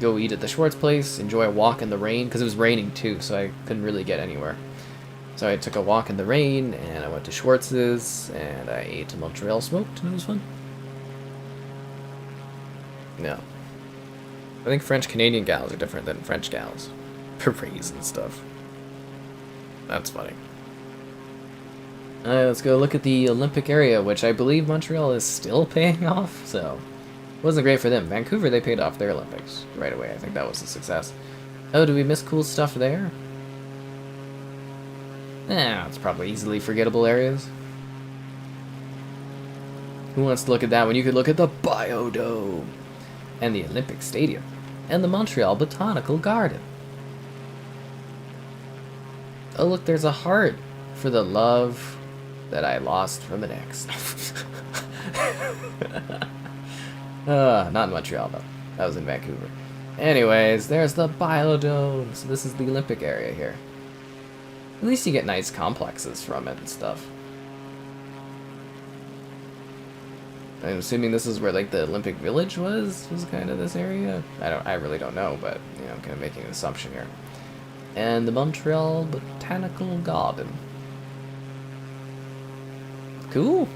go eat at the Schwartz place, enjoy a walk in the rain, because it was raining too, so I couldn't really get anywhere. So I took a walk in the rain, and I went to Schwartz's, and I ate Montreal smoked, and it was fun. Yeah. I think French-Canadian gals are different than French gals. Berets and stuff. That's funny. Alright, let's go look at the Olympic area, which I believe Montreal is still paying off, so it wasn't great for them. Vancouver, they paid off their Olympics right away. I think that was a success. Oh, do we miss cool stuff there? It's probably easily forgettable areas. Who wants to look at that when you could look at the Biodome and the Olympic Stadium and the Montreal Botanical Garden? Oh, look, there's a heart for the love that I lost from an ex. Not in Montreal, though. That was in Vancouver. Anyways, there's the Biodome. So this is the Olympic area here. At least you get nice complexes from it and stuff. I'm assuming this is where like the Olympic Village was kind of this area. I really don't know, but you know, I'm kind of making an assumption here. And the Montreal Botanical Garden. Cool.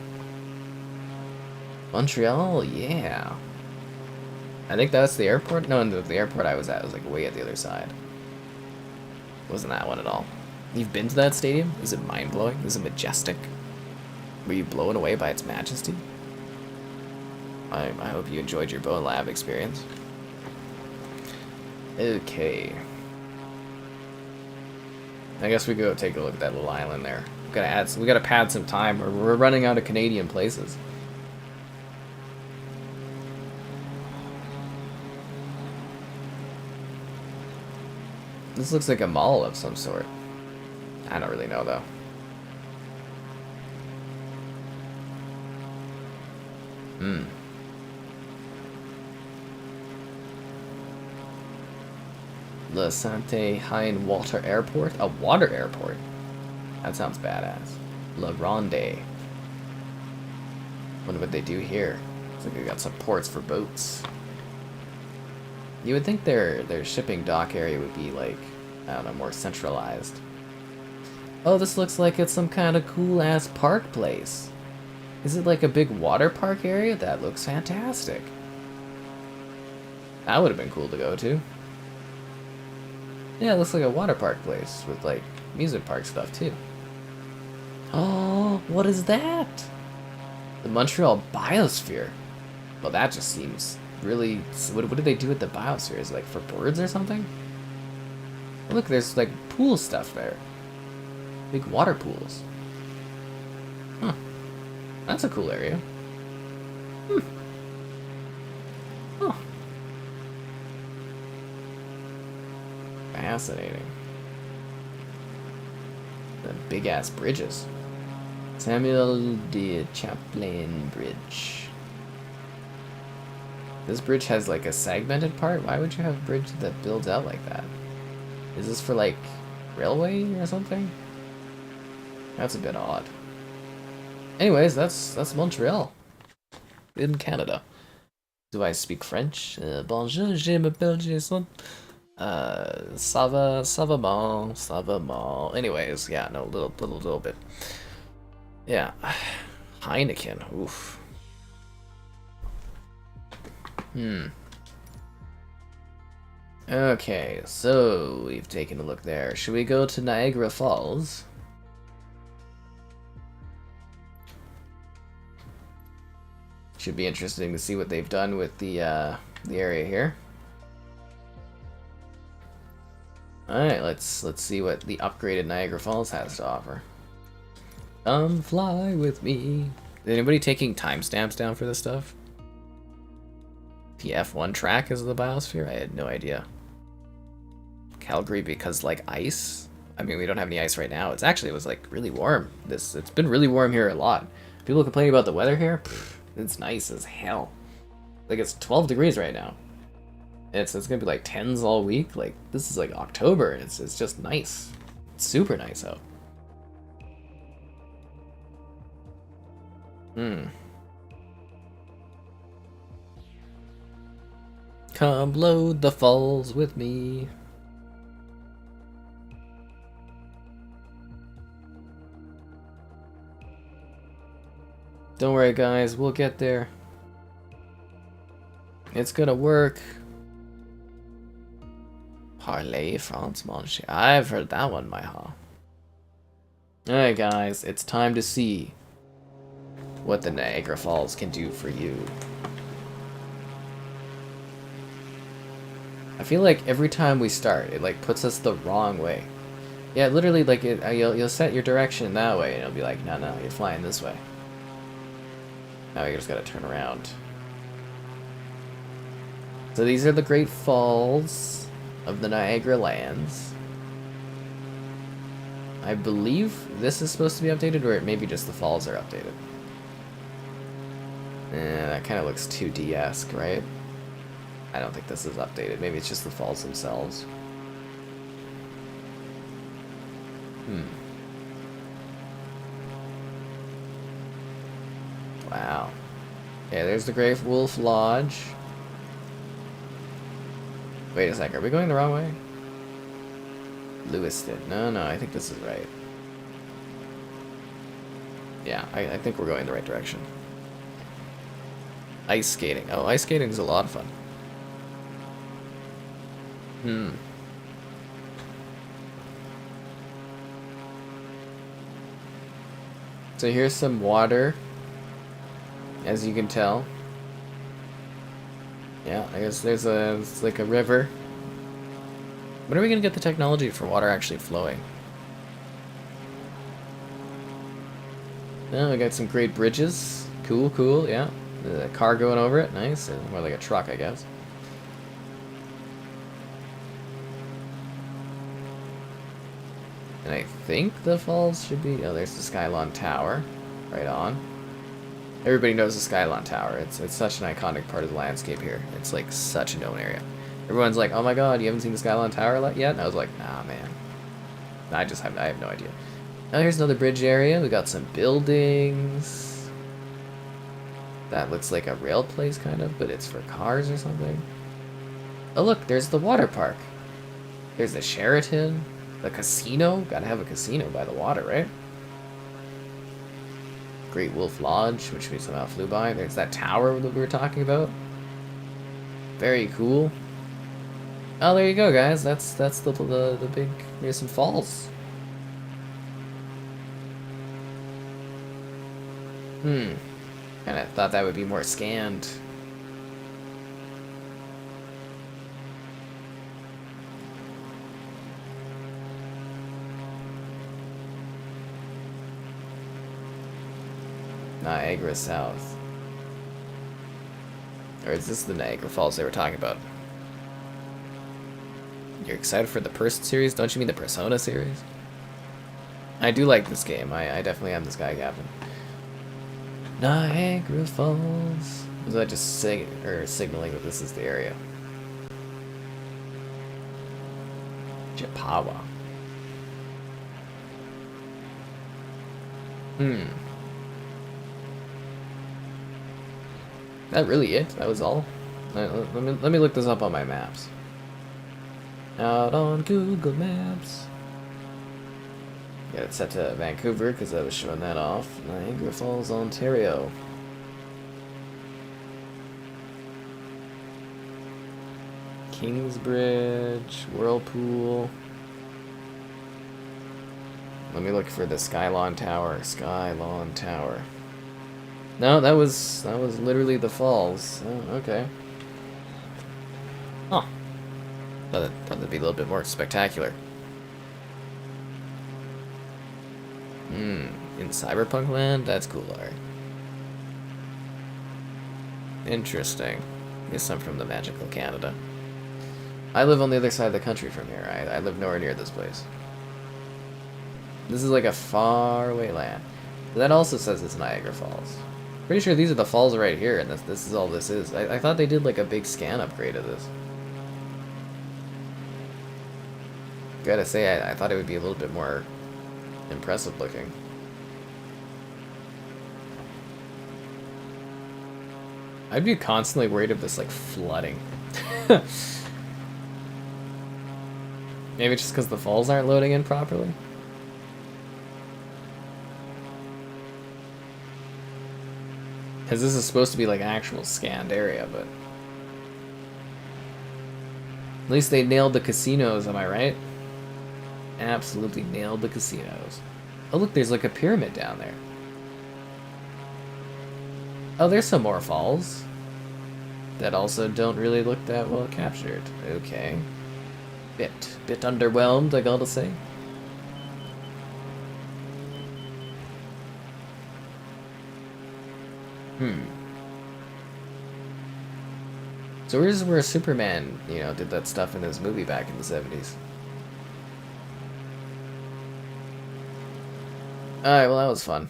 Montreal, yeah. I think that's the airport. No, the airport I was at was like way at the other side. Wasn't that one at all. You've been to that stadium? Is it mind-blowing? Is it majestic? Were you blown away by its majesty? I hope you enjoyed your Bow Lab experience. Okay. I guess we go take a look at that little island there. We gotta pad some time. We're running out of Canadian places. This looks like a mall of some sort. I don't really know though. Le Sante Hein Water Airport? A water airport? That sounds badass. La Ronde. Wonder what they do here. Looks like they got some ports for boats. You would think their shipping dock area would be like, I don't know, more centralized. Oh, this looks like it's some kind of cool-ass park place. Is it like a big water park area? That looks fantastic. That would have been cool to go to. Yeah, it looks like a water park place with like amusement park stuff too. Oh, what is that? The Montreal Biosphere. Well, that just seems really... What did they do with the Biosphere? Is it like for birds or something? Oh, look, there's like pool stuff there. Big water pools. Huh. That's a cool area. Oh. Fascinating. The big ass bridges. Samuel de Champlain Bridge. This bridge has like a segmented part? Why would you have a bridge that builds out like that? Is this for like railway or something? That's a bit odd. Anyways, that's Montreal in Canada. Do I speak French? Bonjour, je m'appelle Jason. Ça va mal, ça va mal. Anyways, yeah, no, little bit. Yeah, Heineken. Oof. Okay, so we've taken a look there. Should we go to Niagara Falls? Should be interesting to see what they've done with the area here. Alright, let's see what the upgraded Niagara Falls has to offer. Come fly with me. Is anybody taking timestamps down for this stuff? The F1 track is the biosphere? I had no idea. Calgary because like ice? I mean, we don't have any ice right now. It was like really warm. It's been really warm here a lot. People complaining about the weather here? Pfft, it's nice as hell. Like it's 12 degrees right now. It's gonna be like 10s all week. Like this is like October. It's just nice. It's super nice out. Come load the falls with me. Don't worry, guys. We'll get there. It's gonna work. Parlez France Manche. I've heard that one, my ha. Alright, guys. It's time to see what the Niagara Falls can do for you. I feel like every time we start, it like puts us the wrong way. Yeah, literally, like you'll set your direction that way, and it'll be like, no, you're flying this way. Now you just gotta turn around. So these are the Great Falls of the Niagara Lands. I believe this is supposed to be updated, or maybe just the falls are updated. That kind of looks 2D-esque, right? I don't think this is updated. Maybe it's just the falls themselves. Wow. Yeah, there's the Great Wolf Lodge. Wait a sec, are we going the wrong way? Lewiston. No, I think this is right. Yeah, I think we're going the right direction. Ice skating. Oh, ice skating is a lot of fun. So here's some water, as you can tell. Yeah, I guess it's like a river. When are we gonna get the technology for water actually flowing? Yeah, we got some great bridges. Cool, yeah. The car going over it, nice. More like a truck, I guess. And I think the falls should be... Oh, there's the Skylon Tower. Right on. Everybody knows the Skylon Tower. It's such an iconic part of the landscape here. It's like such a known area. Everyone's like, oh my god, you haven't seen the Skylon Tower yet? And I was like, nah, man. I have no idea. Now here's another bridge area. We got some buildings. That looks like a rail place, kind of, but it's for cars or something. Oh look, there's the water park. There's the Sheraton. The casino? Gotta have a casino by the water, right? Great Wolf Lodge, which we somehow flew by. There's that tower that we were talking about. Very cool. Oh, there you go, guys. That's the big... There's some falls. Kinda thought that would be more scanned. Niagara South. Or is this the Niagara Falls they were talking about? You're excited for the Person series? Don't you mean the Persona series? I do like this game. I definitely am this guy, Captain. Niagara Falls. Was that just signaling that this is the area? Chippewa. That really it? That was all? Let me look this up on my maps. Out on Google Maps. Got it set to Vancouver because I was showing that off. Niagara Falls, Ontario. Kingsbridge, Whirlpool. Let me look for the Skylon Tower. Skylon Tower. No, that was literally the falls. Oh, okay. Huh. Thought that'd be a little bit more spectacular. In Cyberpunk land? That's cool art. Interesting. Guess I'm from the magical Canada. I live on the other side of the country from here. I live nowhere near this place. This is like a far away land. That also says it's Niagara Falls. Pretty sure these are the falls right here, and this is all this is. I thought they did like a big scan upgrade of this. Gotta say, I thought it would be a little bit more impressive looking. I'd be constantly worried of this like flooding. Maybe just because the falls aren't loading in properly? Because this is supposed to be like actual scanned area, but... At least they nailed the casinos, am I right? Absolutely nailed the casinos. Oh look, there's like a pyramid down there. Oh, there's some more falls. That also don't really look that well captured. Okay. Bit underwhelmed, I gotta say. So here's where Superman, you know, did that stuff in his movie back in the 70s. Alright, well that was fun.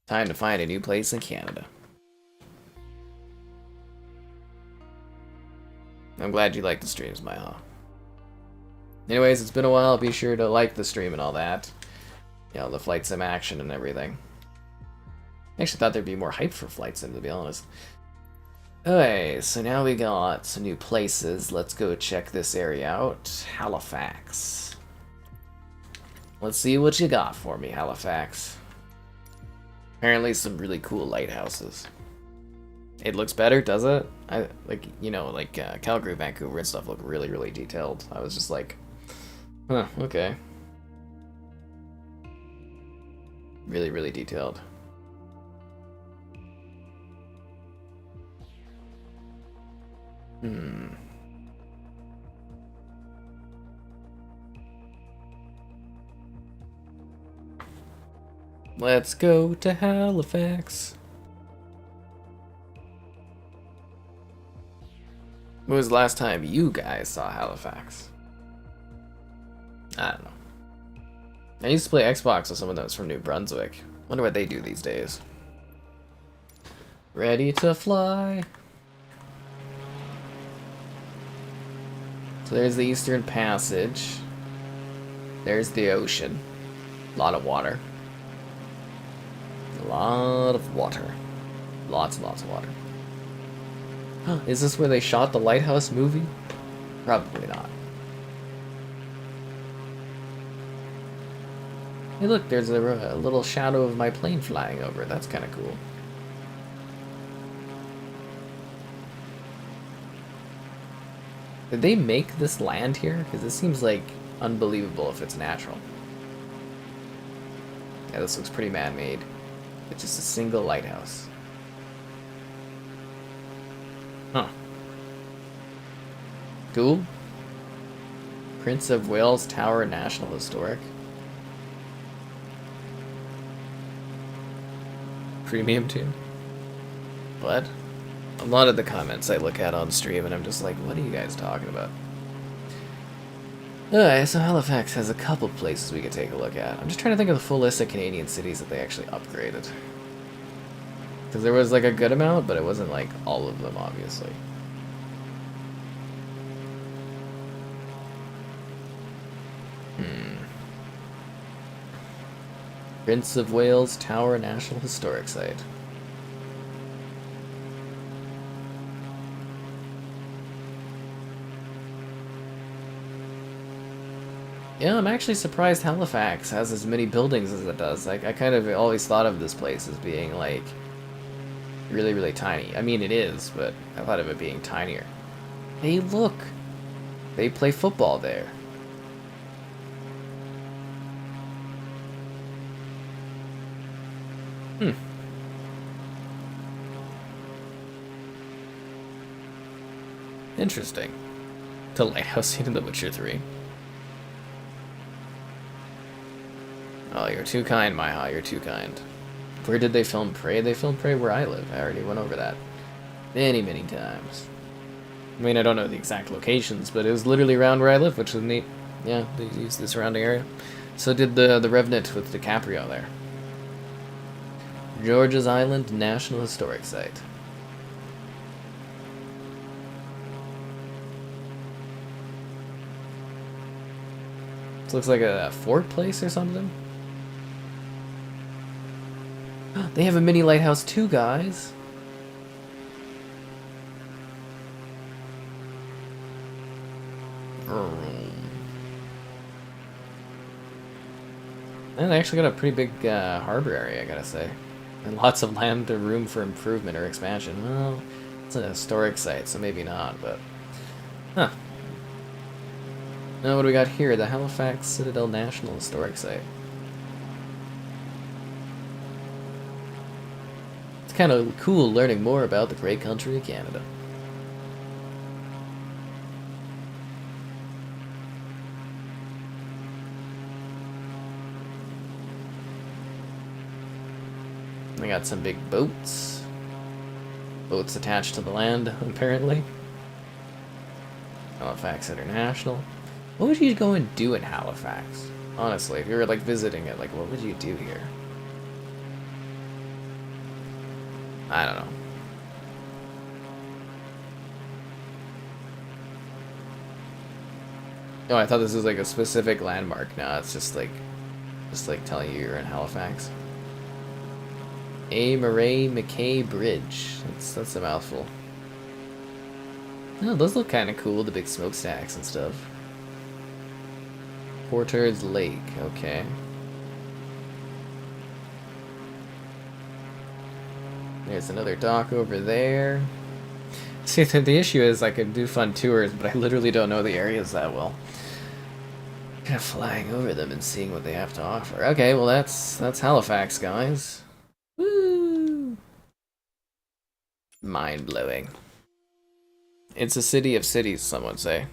Time to find a new place in Canada. I'm glad you like the streams, Maiha. Anyways, it's been a while. Be sure to like the stream and all that. You know, the flight sim action and everything. I actually thought there'd be more hype for flight sim, to be honest. Okay, so now we got some new places. Let's go check this area out. Halifax. Let's see what you got for me, Halifax. Apparently some really cool lighthouses. It looks better, does it? Calgary, Vancouver and stuff look really, really detailed. I was just like, huh, okay. Really, really detailed. Let's go to Halifax. When was the last time you guys saw Halifax? I don't know. I used to play Xbox with someone that was from New Brunswick. Wonder what they do these days. Ready to fly. So there's the Eastern Passage. There's the ocean. A lot of water. A lot of water. Lots and lots of water. Is this where they shot the Lighthouse movie? Probably not. Hey look, there's a little shadow of my plane flying over. That's kind of cool. Did they make this land here? Because this seems like unbelievable if it's natural. Yeah, this looks pretty man-made. It's just a single lighthouse. Huh. Cool. Prince of Wales Tower National Historic. Premium too. What? A lot of the comments I look at on stream and I'm just like, what are you guys talking about? Alright, so Halifax has a couple places we could take a look at. I'm just trying to think of the full list of Canadian cities that they actually upgraded. Because there was like a good amount, but it wasn't like all of them, obviously. Prince of Wales Tower National Historic Site. Yeah, I'm actually surprised Halifax has as many buildings as it does. Like, I kind of always thought of this place as being, like, really, really tiny. I mean, it is, but I thought of it being tinier. Hey, look! They play football there. Interesting. The lighthouse scene in The Witcher 3. Oh, you're too kind, Maiha, you're too kind. Where did they film Prey? They filmed Prey where I live. I already went over that many, many times. I mean, I don't know the exact locations, but it was literally around where I live, which was neat. Yeah, they used the surrounding area. So did the Revenant with DiCaprio there. George's Island National Historic Site. This looks like a fort place or something. They have a mini lighthouse too, guys. And they actually got a pretty big harbor area, I gotta say. And lots of land to room for improvement or expansion. Well, it's a historic site, so maybe not, but... Huh. Now what do we got here? The Halifax Citadel National Historic Site. It's kind of cool learning more about the great country of Canada. They got some big boats. Boats attached to the land, apparently. Halifax International. What would you go and do in Halifax? Honestly, if you were like visiting it, like what would you do here? I don't know. Oh, I thought this was like a specific landmark. No, it's just like telling you you're in Halifax. A. Murray McKay Bridge. That's a mouthful. Oh, those look kind of cool, the big smokestacks and stuff. Porter's Lake, okay. There's another dock over there. See, the issue is I could do fun tours, but I literally don't know the areas that well. Kind of flying over them and seeing what they have to offer. Okay, well that's Halifax, guys. Woo! Mind-blowing. It's a city of cities, some would say.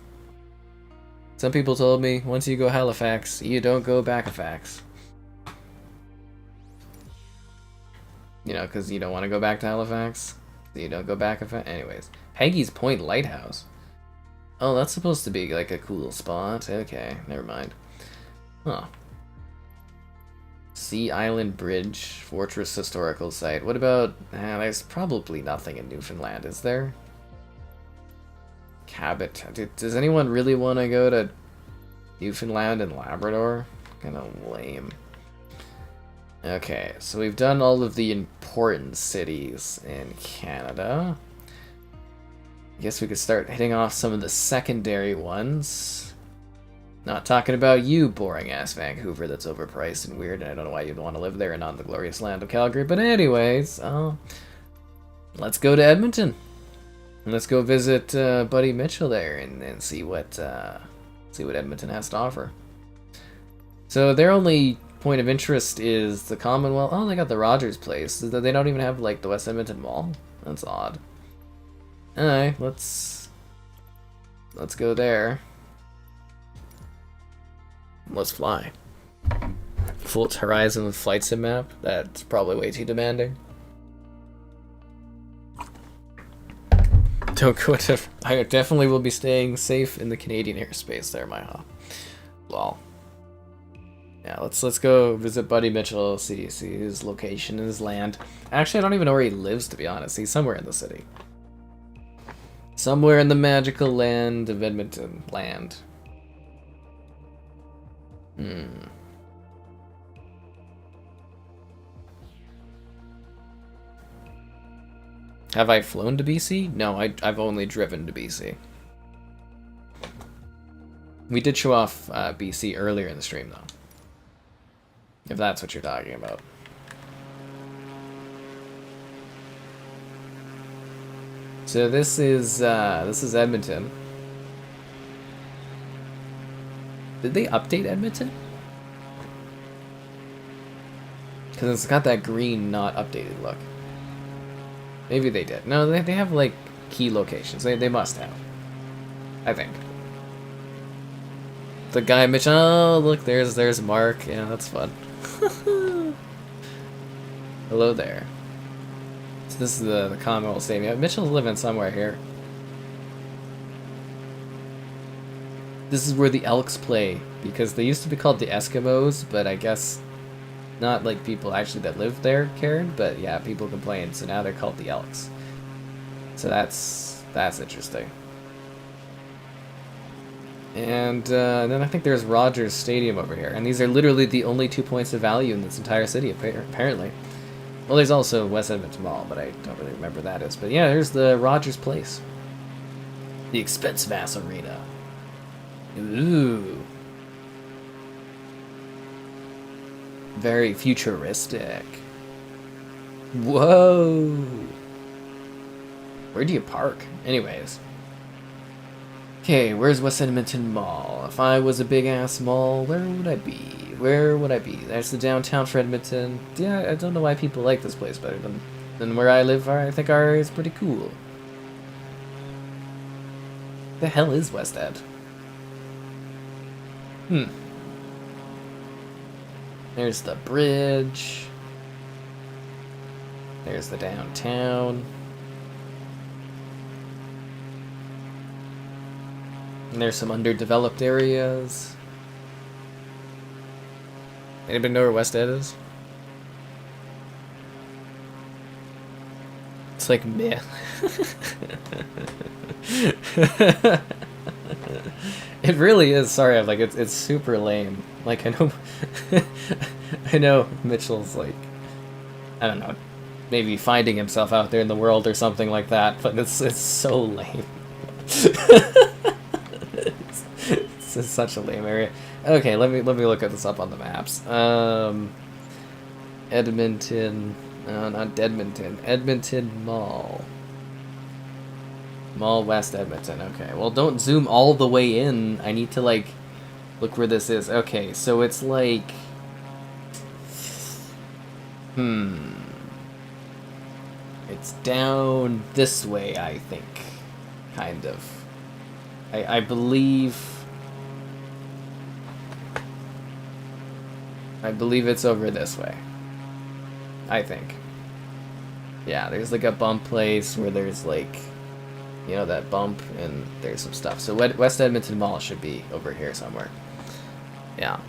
Some people told me, once you go Halifax, you don't go Backafax. You know, because you don't want to go back to Halifax. So you don't go Backafax. Anyways. Peggy's Point Lighthouse. Oh, that's supposed to be like a cool spot. Okay, never mind. Huh. Sea Island Bridge, Fortress Historical Site. What about... there's probably nothing in Newfoundland, is there? Cabot. Does anyone really want to go to Newfoundland and Labrador? Kind of lame. Okay, so we've done all of the important cities in Canada. I guess we could start hitting off some of the secondary ones. Not talking about you, boring-ass Vancouver that's overpriced and weird, and I don't know why you'd want to live there and not in the glorious land of Calgary. But anyways, let's go to Edmonton. Let's go visit Buddy Mitchell there and see what Edmonton has to offer. So their only point of interest is the Commonwealth. Oh, they got the Rogers Place. They don't even have like the West Edmonton Mall. That's odd. Alright, let's go there. Let's fly. Full Horizon with flight sim map. That's probably way too demanding. Don't go to... I definitely will be staying safe in the Canadian airspace there, Maiha. Lol. Yeah, let's go visit Buddy Mitchell, see his location and his land. Actually, I don't even know where he lives, to be honest. He's somewhere in the city. Somewhere in the magical land of Edmonton. Land. Have I flown to BC? No, I've only driven to BC. We did show off BC earlier in the stream, though. If that's what you're talking about. So this is Edmonton. Did they update Edmonton? Because it's got that green, not updated look. Maybe they did. No, they have like key locations. They must have. I think. The guy Mitch. Oh, look, there's Mark. Yeah, that's fun. Hello there. So this is the Commonwealth Stadium. Yeah, Mitchell's living somewhere here. This is where the Elks play, because they used to be called the Eskimos, but I guess not like people actually that live there cared, but yeah, people complained, so now they're called the Elks. So that's interesting. And then I think there's Rogers Stadium over here. And these are literally the only 2 points of value in this entire city, apparently. Well, there's also West Edmonton Mall, but I don't really remember what that is. But yeah, there's the Rogers Place. The expensive ass arena. Ooh. Very futuristic. Whoa. Where do you park? Anyways. Okay, where's West Edmonton Mall? If I was a big-ass mall, where would I be? Where would I be? There's the downtown for Edmonton. Yeah, I don't know why people like this place better than where I live. I think our area is pretty cool. The hell is West Ed? There's the bridge. There's the downtown. And there's some underdeveloped areas. Anybody know where West Ed is? It's like meh. It really is. Sorry, I'm like it's super lame. Like I know, I know Mitchell's like, I don't know, maybe finding himself out there in the world or something like that. But it's so lame. It's such a lame area. Okay, let me look at this up on the maps. Edmonton, no, not Edmonton. Edmonton Mall. Mall West Edmonton. Okay, well don't zoom all the way in. I need to like look where this is. Okay, so it's like it's down this way, I think. Kind of. I believe it's over this way. I think. Yeah, there's like a bump place where there's like, you know, that bump, and there's some stuff. So West Edmonton Mall should be over here somewhere. Yeah.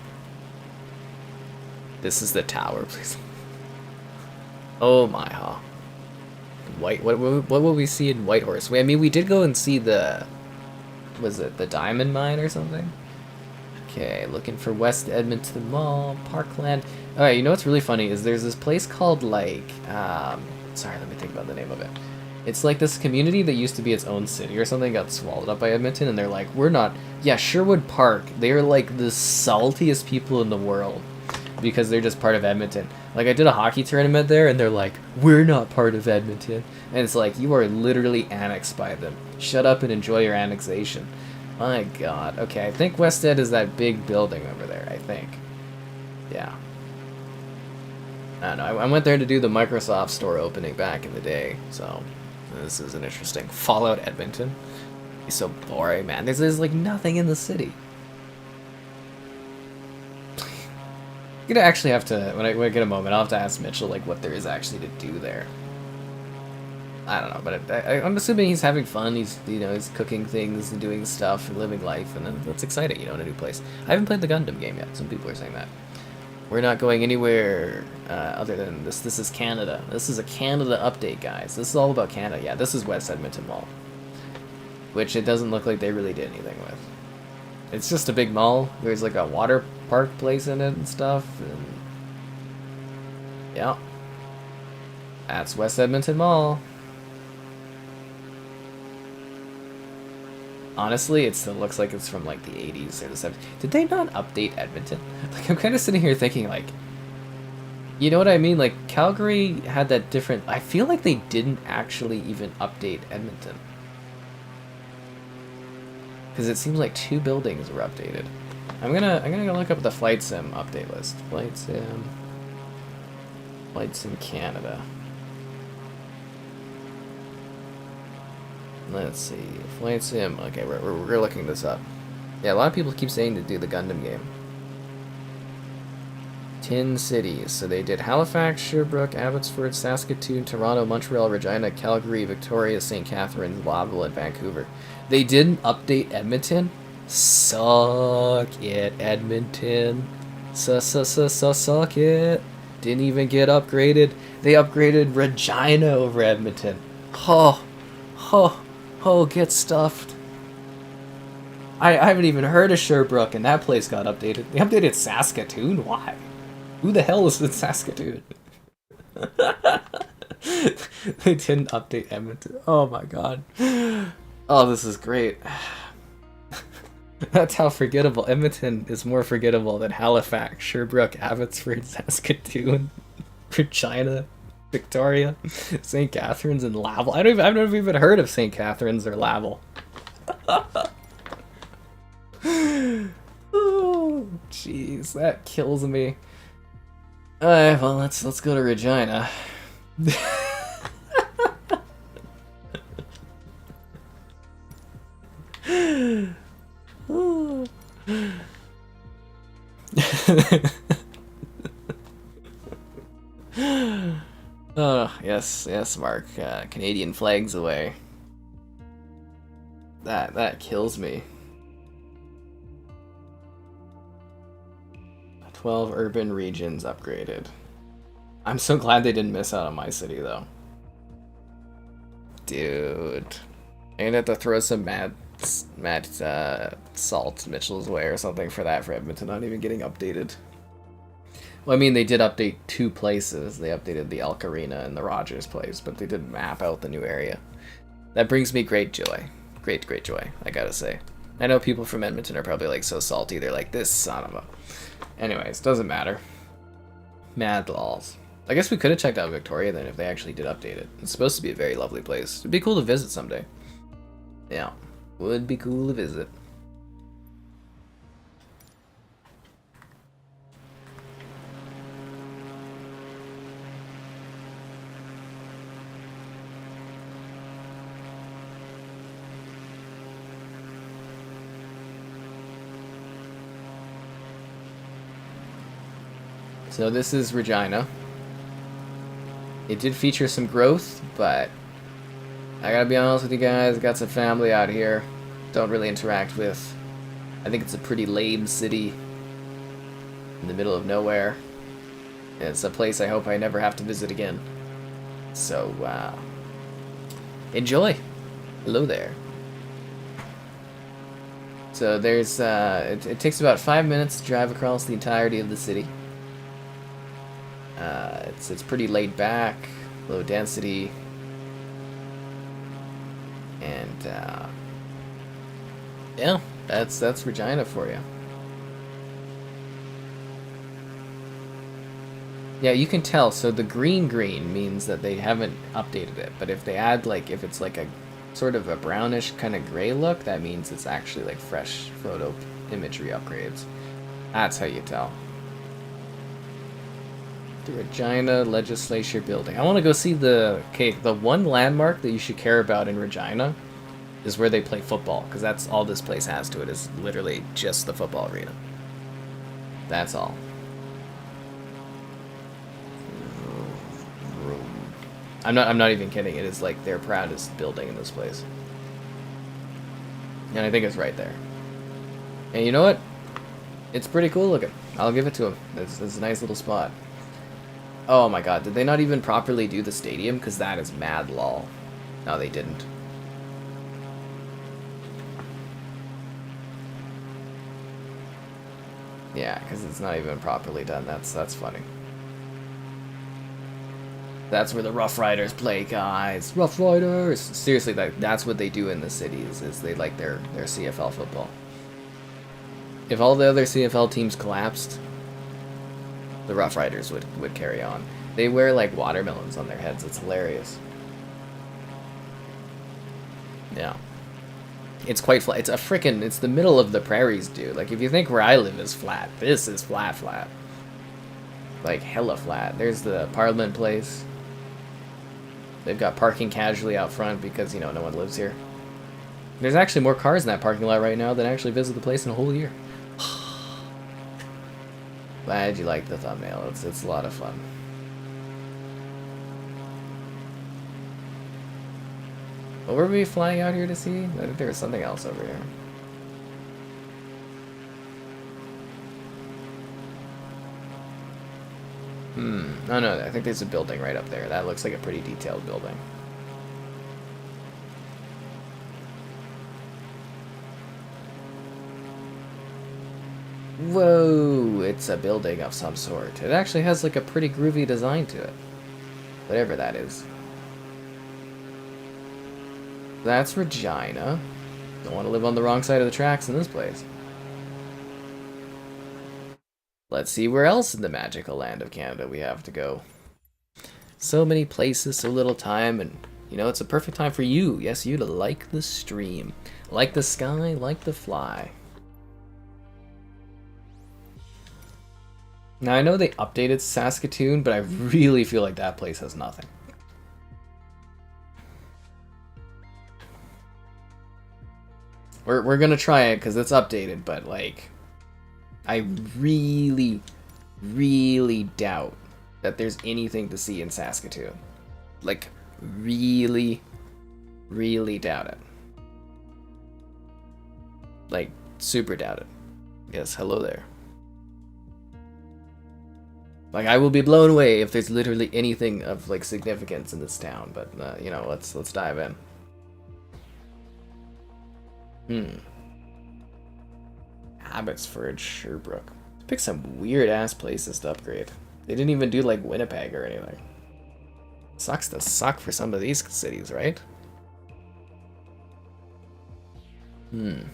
This is the tower, please. Oh my, huh. What will we see in Whitehorse? I mean, we did go and see the, was it the diamond mine or something? Okay, looking for West Edmonton Mall, Parkland. Alright, you know what's really funny is there's this place called like, sorry, let me think about the name of it. It's like this community that used to be its own city or something, got swallowed up by Edmonton, and they're like, we're not, yeah, Sherwood Park, they're like the saltiest people in the world because they're just part of Edmonton. Like, I did a hockey tournament there, and they're like, we're not part of Edmonton. And it's like, you are literally annexed by them. Shut up and enjoy your annexation. My god. Okay, I think West Ed is that big building over there, I think. Yeah. I don't know, I went there to do the Microsoft store opening back in the day, so this is an interesting. Fallout Edmonton. It's so boring, man. There's like nothing in the city. I'm gonna actually have to, when I get a moment, I'll have to ask Mitchell like what there is actually to do there. I don't know, but I'm assuming he's having fun. He's, you know, he's cooking things and doing stuff and living life, and then that's exciting, you know, in a new place. I haven't played the Gundam game yet. Some people are saying that. We're not going anywhere other than this. This is Canada. This is a Canada update, guys. This is all about Canada. Yeah, this is West Edmonton Mall, which it doesn't look like they really did anything with. It's just a big mall. There's like a water park place in it and stuff. And yeah, that's West Edmonton Mall. Honestly, it still looks like it's from like the 80s or the 70s. Did they not update Edmonton? Like, I'm kind of sitting here thinking, like, you know what I mean? Like, Calgary had that different... I feel like they didn't actually even update Edmonton. Because it seems like 2 buildings were updated. I'm gonna go look up the Flight Sim update list. Flight Sim Canada. Let's see, Flight Sim. Okay, we're looking this up. Yeah, a lot of people keep saying to do the Gundam game. 10 cities. So they did Halifax, Sherbrooke, Abbotsford, Saskatoon, Toronto, Montreal, Regina, Calgary, Victoria, St. Catharines, Laval, and Vancouver. They didn't update Edmonton? Suck it, Edmonton. Suck it. Didn't even get upgraded. They upgraded Regina over Edmonton. Oh, get stuffed. I haven't even heard of Sherbrooke, and that place got updated. They updated Saskatoon? Why? Who the hell is in Saskatoon? They didn't update Edmonton. Oh my god. Oh, this is great. That's how forgettable. Edmonton is more forgettable than Halifax, Sherbrooke, Abbotsford, Saskatoon, Regina, Victoria, St. Catharines, and Laval. I've never even heard of St. Catharines or Laval. Oh, jeez, that kills me. Alright, well, let's go to Regina. Oh, yes, Mark. Canadian flags away. That kills me. 12 urban regions upgraded. I'm so glad they didn't miss out on my city, though. Dude. I'm gonna have to throw some mad salt Mitchell's way or something for that, for Edmonton not even getting updated. Well, I mean, they did update 2 places. They updated the Elk Arena and the Rogers place, but they didn't map out the new area. That brings me great joy. Great joy, I gotta say. I know people from Edmonton are probably like so salty. They're like, this son of a... Anyways, doesn't matter. Mad lols. I guess we could have checked out Victoria then if they actually did update it. It's supposed to be a very lovely place. It'd be cool to visit someday. Yeah, would be cool to visit. So this is Regina. It did feature some growth, but I gotta be honest with you guys, got some family out here. Don't really interact with. I think it's a pretty lame city in the middle of nowhere. And it's a place I hope I never have to visit again. So, enjoy. Hello there. So there's, it takes about 5 minutes to drive across the entirety of the city. It's pretty laid back, low density, and yeah, that's Regina for you. Yeah, you can tell. So the green means that they haven't updated it, but if they add if it's like a sort of a brownish kind of gray look, that means it's actually like fresh photo imagery upgrades. That's how you tell. The Regina Legislature Building. I want to go see the one landmark that you should care about in Regina is where they play football, because that's all this place has to it, is literally just the football arena. That's all. I'm not even kidding. It is like their proudest building in this place. And I think it's right there. And you know what? It's pretty cool looking. I'll give it to them. It's a nice little spot. Oh my god, did they not even properly do the stadium? Because that is mad lol. No, they didn't. Yeah, because it's not even properly done. That's funny. That's where the Rough Riders play, guys. Rough Riders! Seriously, that's what they do in the cities, is they like their CFL football. If all the other CFL teams collapsed, the Rough Riders would carry on. They wear like watermelons on their heads. It's hilarious. Yeah. It's quite flat. It's it's the middle of the prairies, dude. Like, if you think where I live is flat, this is flat. Like, hella flat. There's the Parliament Place. They've got parking casually out front because, you know, no one lives here. There's actually more cars in that parking lot right now than actually visit the place in a whole year. Glad you like the thumbnail. It's a lot of fun. What were we flying out here to see? I think there was something else over here. Oh no, I think there's a building right up there. That looks like a pretty detailed building. Whoa, it's a building of some sort. It actually has like a pretty groovy design to it. Whatever that is. That's Regina. Don't want to live on the wrong side of the tracks in this place. Let's see where else in the magical land of Canada we have to go. So many places, so little time, and you know, it's a perfect time for you, yes, you, to like the stream. Like the sky, like the fly. Now, I know they updated Saskatoon, but I really feel like that place has nothing. We're gonna try it because it's updated, but like, I really doubt that there's anything to see in Saskatoon. Like, really doubt it. Like, super doubt it. Yes, hello there. Like, I will be blown away if there's literally anything of like significance in this town. But you know, let's dive in. Abbotsford, Sherbrooke. Pick some weird ass places to upgrade. They didn't even do like Winnipeg or anything. Sucks to suck for some of these cities, right? Don't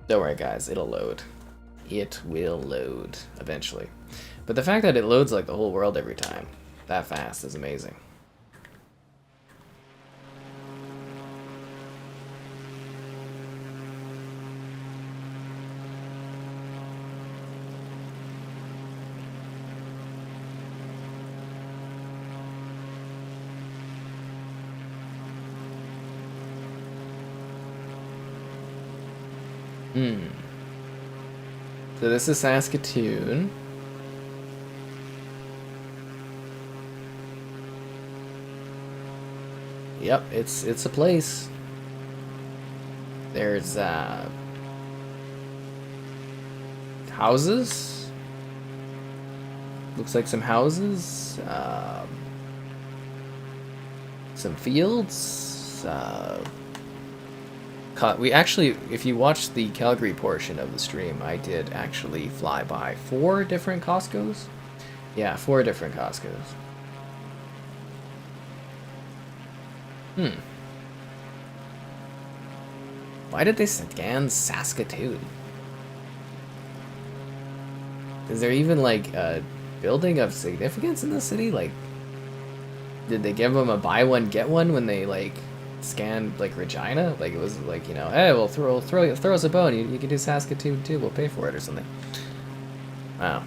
worry, guys. It'll load. It will load eventually. But the fact that it loads like the whole world every time, that fast, is amazing. So this is Saskatoon. Yep, it's a place. There's houses. Looks like some houses. Some fields. We actually, if you watch the Calgary portion of the stream, I did actually fly by 4 different Costcos. Yeah, 4 different Costcos. Why did they scan Saskatoon? Is there even like a building of significance in the city? Like, did they give them a buy one get one when they like scanned like Regina? Like, it was like, you know, hey, we'll throw us a bone. You can do Saskatoon too. We'll pay for it or something. Wow.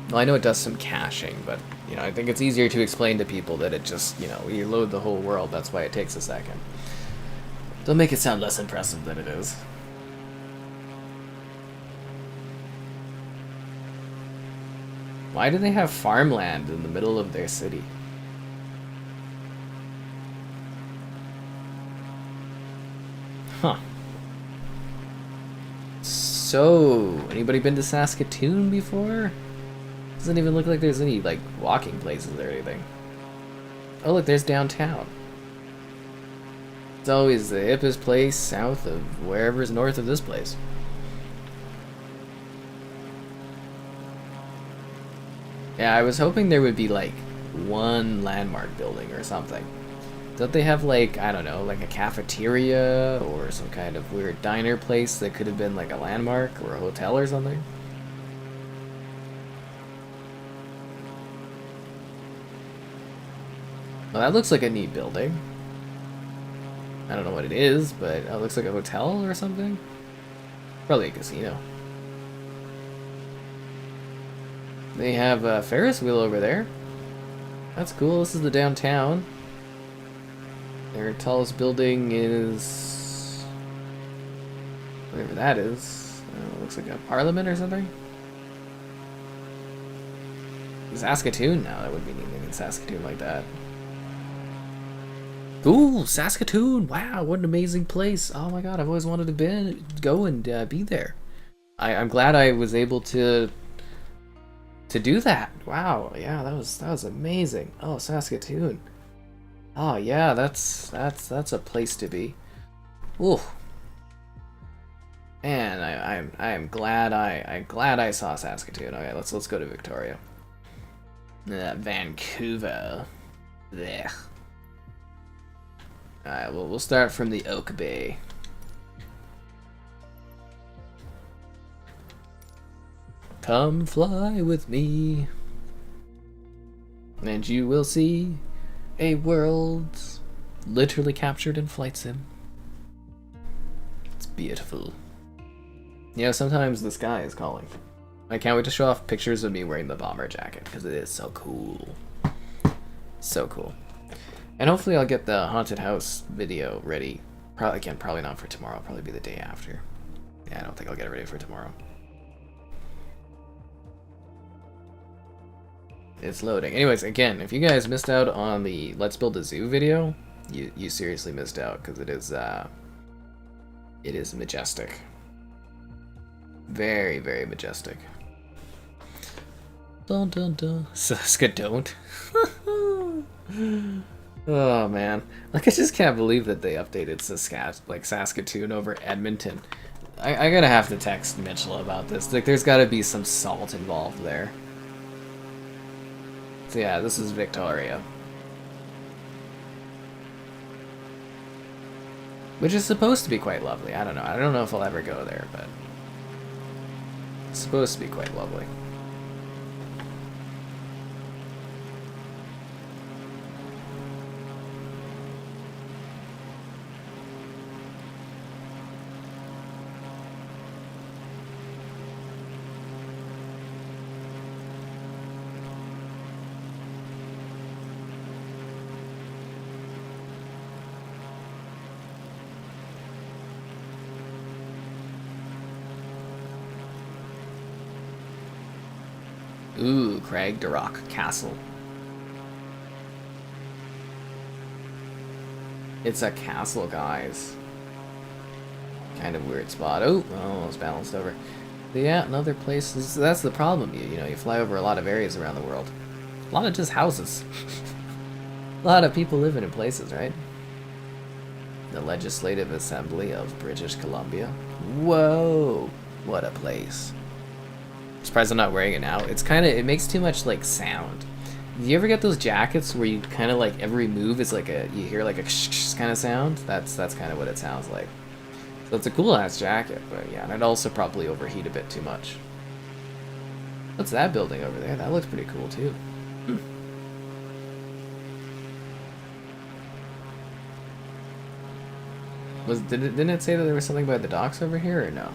Well, I know it does some caching, but you know, I think it's easier to explain to people that it just, you know, you load the whole world. That's why it takes a second. Don't make it sound less impressive than it is. Why do they have farmland in the middle of their city? Huh. So, anybody been to Saskatoon before? Doesn't even look like there's any, like, walking places or anything. Oh, look, there's downtown. It's always the hippest place south of wherever's north of this place. Yeah, I was hoping there would be, like, one landmark building or something. Don't they have, like, I don't know, like a cafeteria or some kind of weird diner place that could have been, like, a landmark or a hotel or something? Well, that looks like a neat building. I don't know what it is, but it looks like a hotel or something. Probably a casino. They have a Ferris wheel over there. That's cool. This is the downtown. Their tallest building is... whatever that is. Looks like a parliament or something. Saskatoon now. That would be anything in Saskatoon like that. Ooh, Saskatoon! Wow, what an amazing place! Oh my god, I've always wanted to go and be there. I'm glad I was able to do that. Wow, yeah, that was amazing. Oh, Saskatoon. Oh yeah, that's a place to be. Ooh. Man, I'm glad I saw Saskatoon. Okay, let's go to Victoria. Vancouver. Blech. Alright, well, we'll start from the Oak Bay. Come fly with me, and you will see a world literally captured in flight sim. It's beautiful. You know, sometimes the sky is calling. I can't wait to show off pictures of me wearing the bomber jacket, because it is so cool. So cool. And hopefully I'll get the haunted house video ready. Probably not for tomorrow. Probably be the day after. Yeah, I don't think I'll get it ready for tomorrow. It's loading. Anyways, again, if you guys missed out on the Let's Build a Zoo video, you seriously missed out, because it is majestic. Very, very majestic. Dun dun dun. Saskatoon. Oh man, like I just can't believe that they updated Saskatoon over Edmonton. I gotta have to text Mitchell about this. Like, there's gotta be some salt involved there. So yeah, this is Victoria, which is supposed to be quite lovely. I don't know. I don't know if I'll ever go there, but it's supposed to be quite lovely. Ooh, Craig Duroc Castle. It's a castle, guys. Kind of weird spot. Oh, almost balanced over. But yeah, another place. That's the problem. You know, you fly over a lot of areas around the world. A lot of just houses. A lot of people living in places, right? The Legislative Assembly of British Columbia. Whoa, what a place. Surprised I'm not wearing it now. It makes too much like sound. Do you ever get those jackets where you kind of like every move is like you hear like a kind of sound? That's kind of what it sounds like. So it's a cool ass jacket, but yeah, and it'd also probably overheat a bit too much. What's that building over there? That looks pretty cool too. Didn't it say that there was something by the docks over here, or no?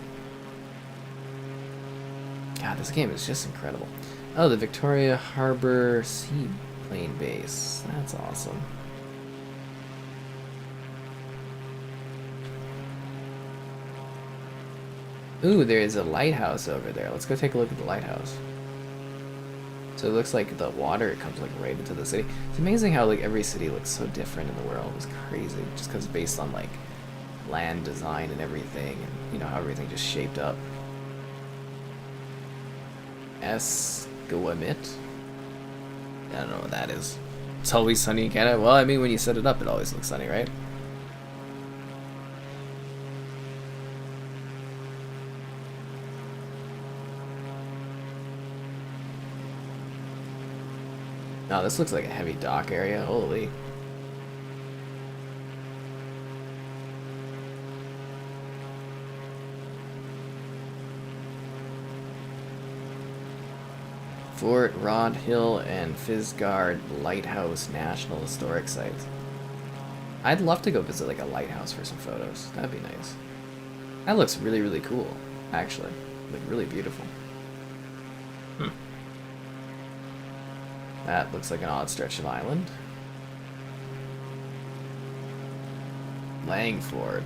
God, this game is just incredible. Oh, the Victoria Harbour Seaplane Base. That's awesome. Ooh, there is a lighthouse over there. Let's go take a look at the lighthouse. So it looks like the water comes like right into the city. It's amazing how like every city looks so different in the world. It's crazy, just because it's based on like land design and everything, and you know how everything just shaped up. Esquimalt. I don't know what that is. It's always sunny in Canada. Well, I mean, when you set it up, it always looks sunny, right? No, this looks like a heavy dock area. Holy. Fort Rod Hill and Fisgard Lighthouse National Historic Sites. I'd love to go visit like a lighthouse for some photos. That'd be nice. That looks really, really cool, actually. Like really beautiful. That looks like an odd stretch of island. Langford.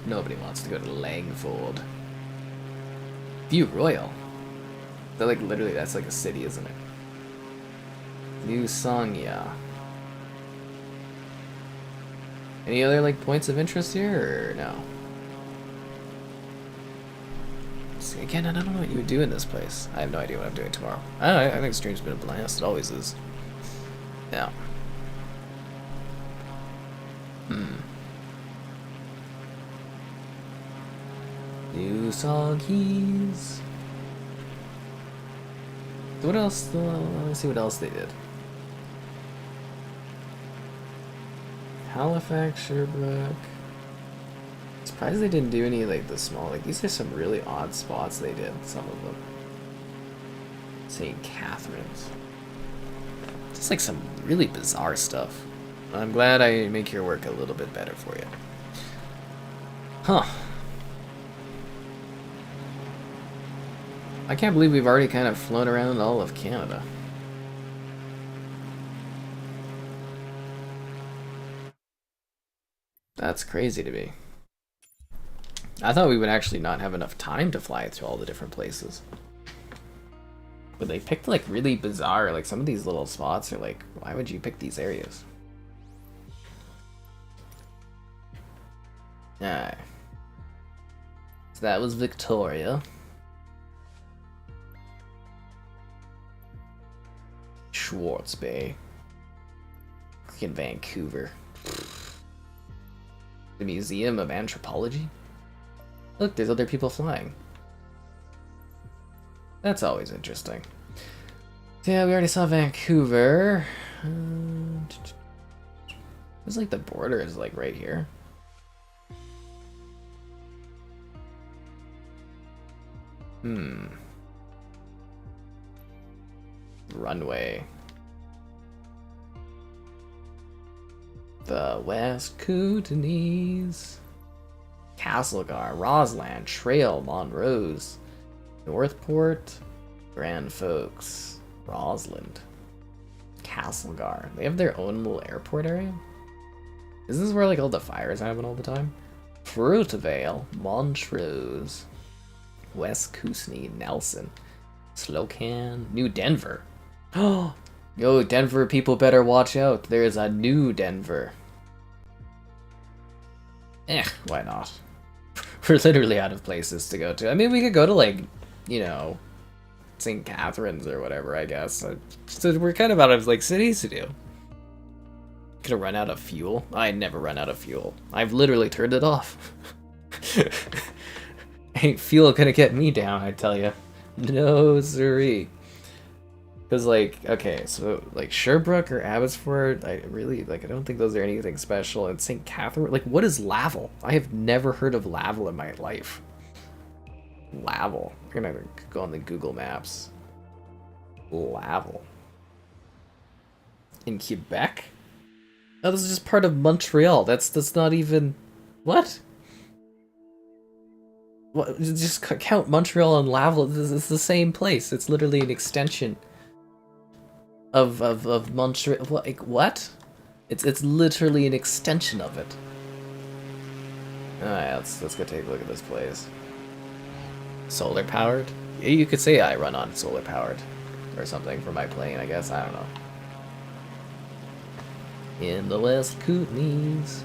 Nobody wants to go to Langford. View Royal. They're like literally, that's like a city, isn't it? New Songya. Any other like points of interest here or no? See, again, I don't know what you would do in this place. I have no idea what I'm doing tomorrow. I don't know, I think stream's been a blast. It always is. Yeah. New Songhies. What else? Let's see what else they did. Halifax, Sherbrooke. Surprised they didn't do any like the small. Like these are some really odd spots they did. Some of them. St. Catharines. Just like some really bizarre stuff. I'm glad I make your work a little bit better for you. Huh. I can't believe we've already kind of flown around all of Canada. That's crazy to me. I thought we would actually not have enough time to fly through all the different places. But they picked like really bizarre, like some of these little spots are like, why would you pick these areas? Alright. So that was Victoria. Schwartz Bay. In Vancouver. The Museum of Anthropology? Look, there's other people flying. That's always interesting. So yeah, we already saw Vancouver. It's like the border is like right here. Runway. The West Kootenays. Castlegar, Rossland, Trail, Montrose, Northport, Grand Forks, Rossland, Castlegar. They have their own little airport area? Is this where like all the fires happen all the time? Fruitvale, Montrose, West Kootenay, Nelson, Slocan, New Denver. Oh, yo, Denver people better watch out. There is a new Denver. Why not? We're literally out of places to go to. I mean, we could go to, like, you know, St. Catharines or whatever, I guess. So we're kind of out of, like, cities to do. Could have run out of fuel. I never run out of fuel. I've literally turned it off. Ain't fuel gonna get me down, I tell you. No, siree. Because, like, okay, so, like, Sherbrooke or Abbotsford, I don't think those are anything special. And St. Catharines, like, what is Laval? I have never heard of Laval in my life. Laval. I'm gonna go on the Google Maps. Laval. In Quebec? Oh, this is just part of Montreal. That's not even... What? What? Just count Montreal and Laval. It's the same place. It's literally an extension of Montreal. Like what? It's literally an extension of it. Alright, let's go take a look at this place. Solar powered? Yeah, you could say I run on solar powered. or something for my plane, I guess. I don't know. In the West Kootenays.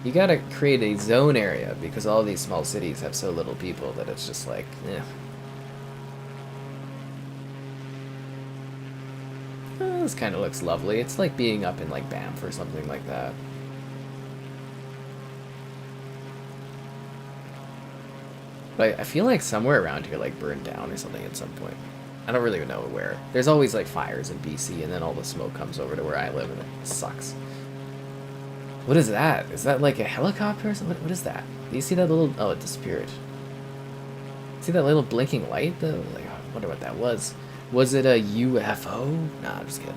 You gotta create a zone area because all these small cities have so little people that it's just like, eh. Oh, this kind of looks lovely. It's like being up in like Banff or something like that. But I feel like somewhere around here like burned down or something at some point. I don't really know where. There's always like fires in BC and then all the smoke comes over to where I live and it sucks. What is that? Is that like a helicopter or something? What is that? Do you see that little... Oh, it disappeared. See that little blinking light though? Like, I wonder what that was. Was it a UFO? Nah, I'm just kidding.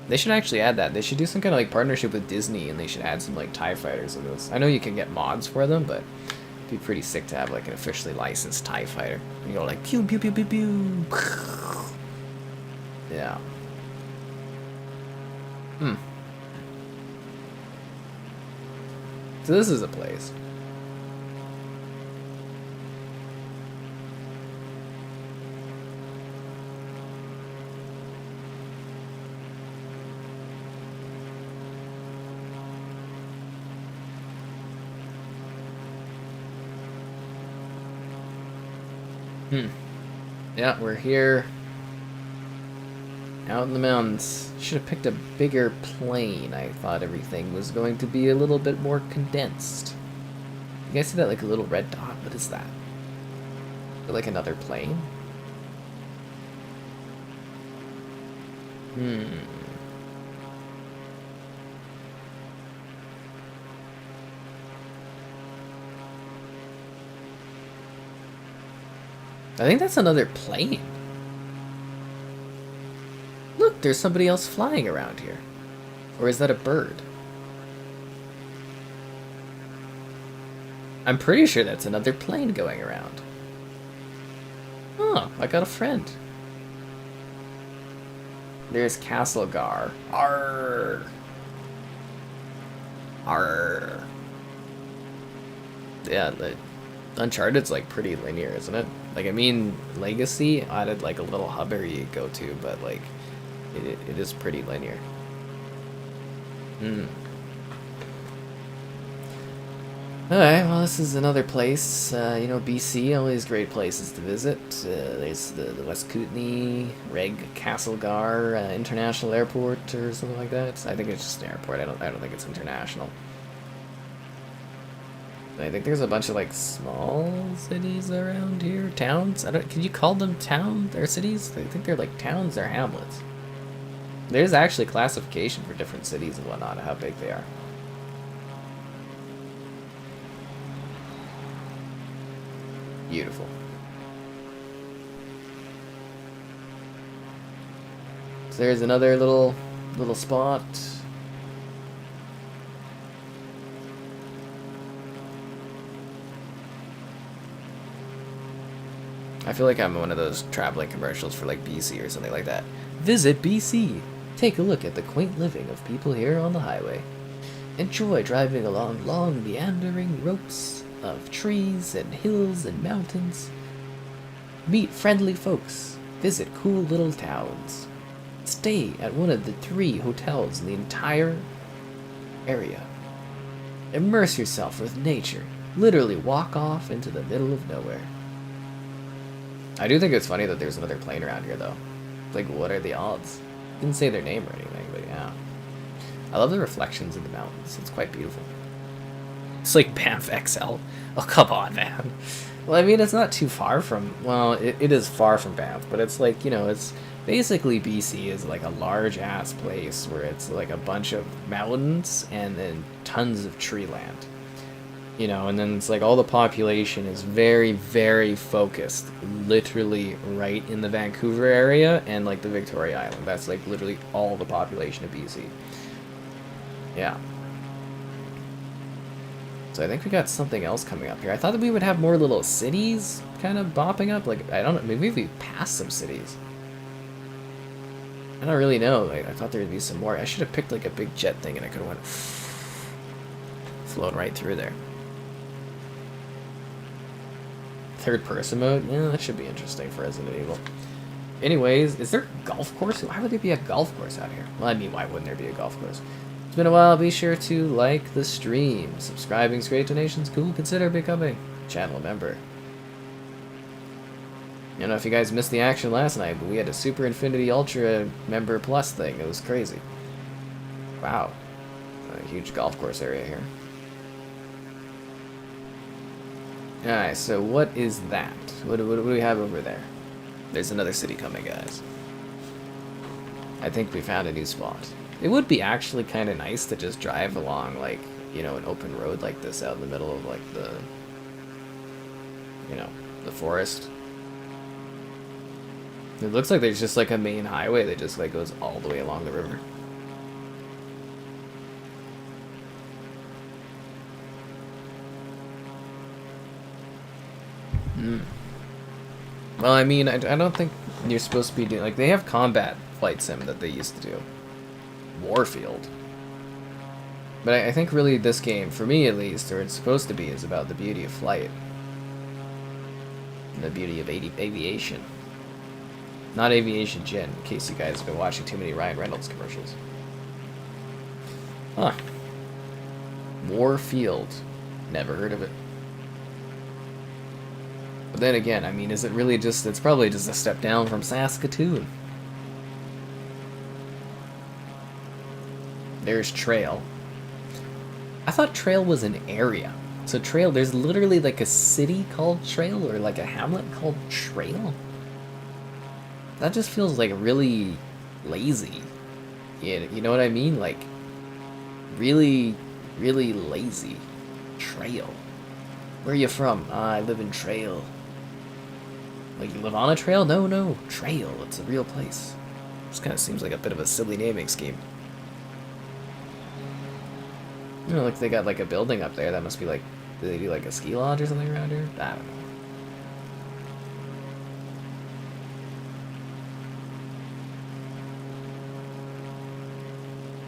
They should actually add that. They should do some kind of like partnership with Disney and they should add some like TIE fighters in those. I know you can get mods for them, but it'd be pretty sick to have like an officially licensed TIE fighter. And you go like pew pew pew pew pew. Yeah. Hmm. So this is a place. Yeah, we're here. Out in the mountains. Should have picked a bigger plane. I thought everything was going to be a little bit more condensed. You guys see that like a little red dot? What is that? Is it like another plane? I think that's another plane. Look, there's somebody else flying around here. Or is that a bird? I'm pretty sure that's another plane going around. Oh, I got a friend. There's Castlegar. Arr. Arr. Yeah, the Uncharted's like pretty linear, isn't it? Like, I mean, Legacy added like a little hub area you go to, but like, it is pretty linear. Alright, well, this is another place. You know, BC, all these great places to visit. There's the West Kootenay, Reg Castlegar International Airport or something like that. I think it's just an airport. I don't think it's international. I think there's a bunch of like small cities around here, towns. Can you call them towns or cities? I think they're like towns or hamlets. There's actually classification for different cities and whatnot, how big they are. Beautiful. So there's another little spot. I feel like I'm one of those traveling commercials for like BC or something like that. Visit BC. Take a look at the quaint living of people here on the highway. Enjoy driving along long meandering ropes of trees and hills and mountains. Meet friendly folks. Visit cool little towns. Stay at one of the 3 hotels in the entire area. Immerse yourself with nature. Literally walk off into the middle of nowhere. I do think it's funny that there's another plane around here, though. Like, what are the odds? Didn't say their name or anything, but yeah. I love the reflections in the mountains. It's quite beautiful. It's like Banff XL. Oh, come on, man. Well, I mean, it's not too far from... Well, it is far from Banff, but it's like, you know, it's... Basically, BC is like a large-ass place where it's like a bunch of mountains and then tons of tree land. You know, and then it's like all the population is very, very focused, literally right in the Vancouver area and like the Victoria Island. That's like literally all the population of BC. Yeah. So I think we got something else coming up here. I thought that we would have more little cities kind of bopping up. Like, I don't know, maybe we passed some cities. I don't really know. Like, I thought there would be some more. I should have picked like a big jet thing and I could have went flown right through there. Third person mode? Yeah, that should be interesting for Resident Evil. Anyways, is there a golf course? Why would there be a golf course out here? Well, I mean, why wouldn't there be a golf course? It's been a while. Be sure to like the stream. Subscribing's great. Donations cool. Consider becoming a channel member. I don't know if you guys missed the action last night, but we had a Super Infinity Ultra Member Plus thing. It was crazy. Wow. A huge golf course area here. Alright, so what is that? What do we have over there? There's another city coming, guys. I think we found a new spot. It would be actually kind of nice to just drive along, like, you know, an open road like this out in the middle of, like, the, you know, the forest. It looks like there's just, like, a main highway that just, like, goes all the way along the river. Well, I mean, I don't think you're supposed to be doing... Like, they have combat flight sim that they used to do. Warfield. But I think really this game, for me at least, or it's supposed to be, is about the beauty of flight. And the beauty of aviation. Not aviation gin, in case you guys have been watching too many Ryan Reynolds commercials. Huh. Warfield. Never heard of it. But then again, I mean, is it really just... It's probably just a step down from Saskatoon. There's Trail. I thought Trail was an area. So Trail, there's literally like a city called Trail, or like a hamlet called Trail. That just feels like really lazy. You know what I mean? Like, really, really lazy. Trail. Where are you from? I live in Trail. Like, you live on a trail? No, Trail. It's a real place. This kind of seems like a bit of a silly naming scheme. You know, like they got like a building up there. That must be like, do they do like a ski lodge or something around here? I don't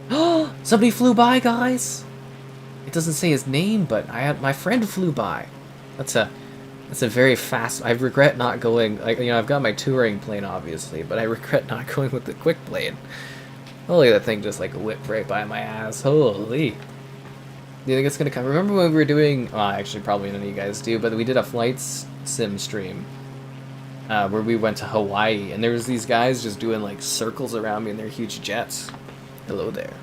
know. Somebody flew by, guys. It doesn't say his name, but my friend flew by. That's a very fast. I regret not going. Like, you know, I've got my touring plane, obviously, but I regret not going with the quick plane. Holy, that thing just like whipped right by my ass. Holy. Do you think it's gonna come? Remember when we were doing? Well, actually, probably none of you guys do, but we did a flight sim stream where we went to Hawaii, and there was these guys just doing like circles around me in their huge jets. Hello there.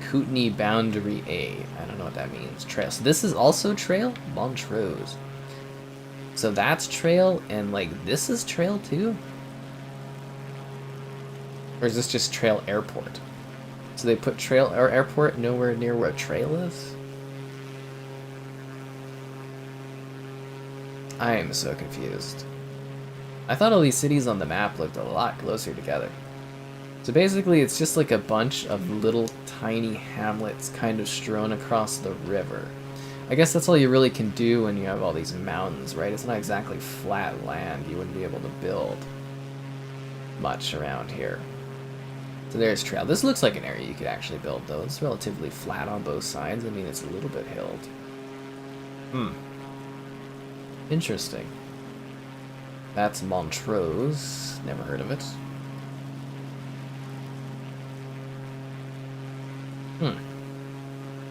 Kootenay Boundary A. I don't know what that means. Trail. So this is also Trail? Montrose. So that's Trail, and like this is Trail too? Or is this just Trail Airport? So they put Trail or Airport nowhere near where Trail is? I am so confused. I thought all these cities on the map looked a lot closer together. So basically, it's just like a bunch of little tiny hamlets kind of strewn across the river. I guess that's all you really can do when you have all these mountains, right? It's not exactly flat land. You wouldn't be able to build much around here. So there's Trail. This looks like an area you could actually build, though. It's relatively flat on both sides. I mean, it's a little bit hilled. Interesting. That's Montrose. Never heard of it.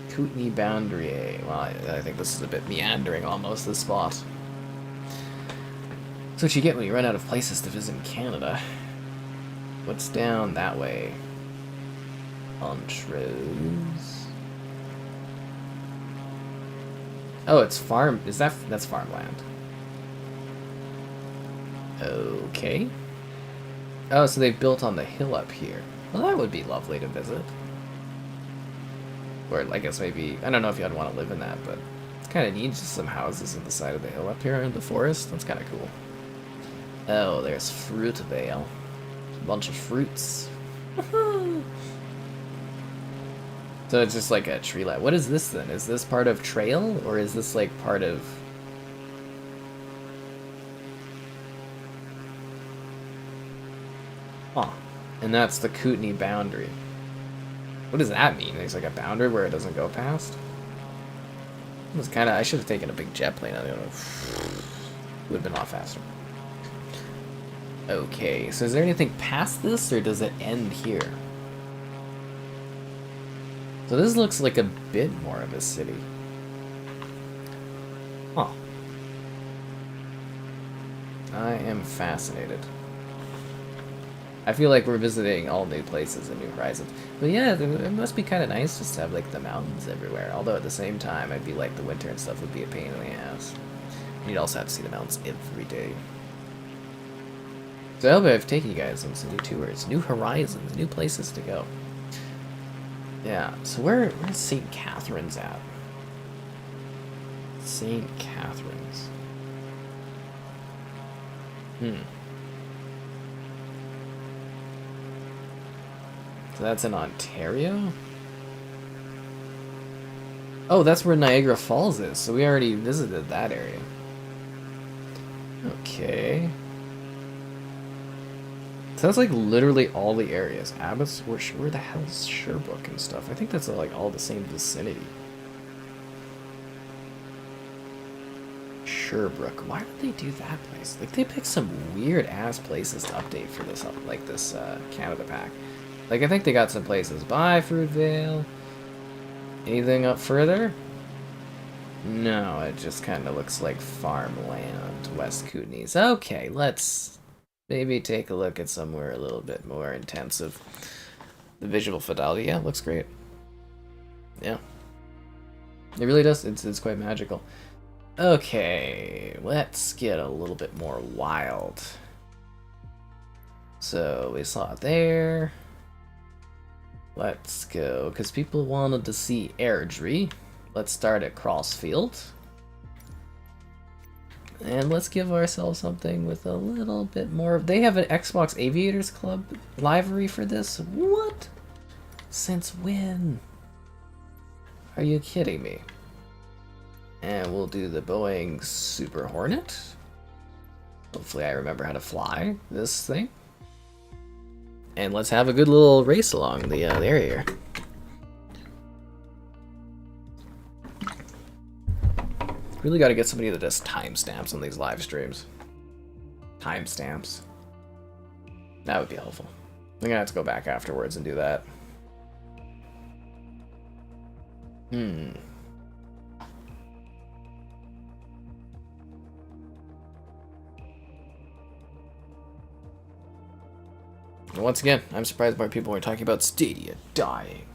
Kootenay Boundary A. Well, I think this is a bit meandering almost, this spot. That's what you get when you run out of places to visit in Canada. What's down that way? Montrose. Oh, it's farm. That's farmland? Okay. Oh, so they've built on the hill up here. Well, that would be lovely to visit. Or I guess maybe, I don't know if you'd want to live in that, but it's kind of neat, just some houses at the side of the hill up here in the forest. That's kind of cool. Oh, there's Fruitvale. A bunch of fruits. So it's just like a tree line. What is this then? Is this part of Trail, or is this like part of... Huh. And that's the Kootenay Boundary. What does that mean? There's like a boundary where it doesn't go past? It was kind of... I should have taken a big jet plane. I don't know. Would have been a lot faster. Okay, so is there anything past this, or does it end here? So this looks like a bit more of a city. Huh. I am fascinated. I feel like we're visiting all new places and new horizons. But yeah, it must be kind of nice just to have like the mountains everywhere. Although at the same time, I'd be like the winter and stuff would be a pain in the ass. You'd also have to see the mountains every day. So I hope I've taken you guys on some new tours, new horizons, new places to go. Yeah, so where's St. Catharines at? St. Catharines. So that's in Ontario? Oh, that's where Niagara Falls is, so we already visited that area. Okay. So that's like literally all the areas. Abbotsford, where the hell is Sherbrooke and stuff? I think that's like all the same vicinity. Sherbrooke. Why would they do that place? Like they picked some weird ass places to update for this, like this Canada pack. Like I think they got some places by Fruitvale. Anything up further? No, it just kind of looks like farmland, West Kootenays. Okay, let's maybe take a look at somewhere a little bit more intensive. The visual fidelity, yeah, looks great. Yeah. It really does, it's quite magical. Okay, let's get a little bit more wild. So, we saw it there. Let's go, because people wanted to see Airdrie. Let's start at Crossfield. And let's give ourselves something with a little bit more. They have an Xbox Aviators Club livery for this? What? Since when? Are you kidding me? And we'll do the Boeing Super Hornet. Hopefully I remember how to fly this thing. And let's have a good little race along the area here. Really got to get somebody that does timestamps on these live streams. Timestamps. That would be helpful. I'm gonna have to go back afterwards and do that. And once again, I'm surprised by people who are talking about Stadia dying.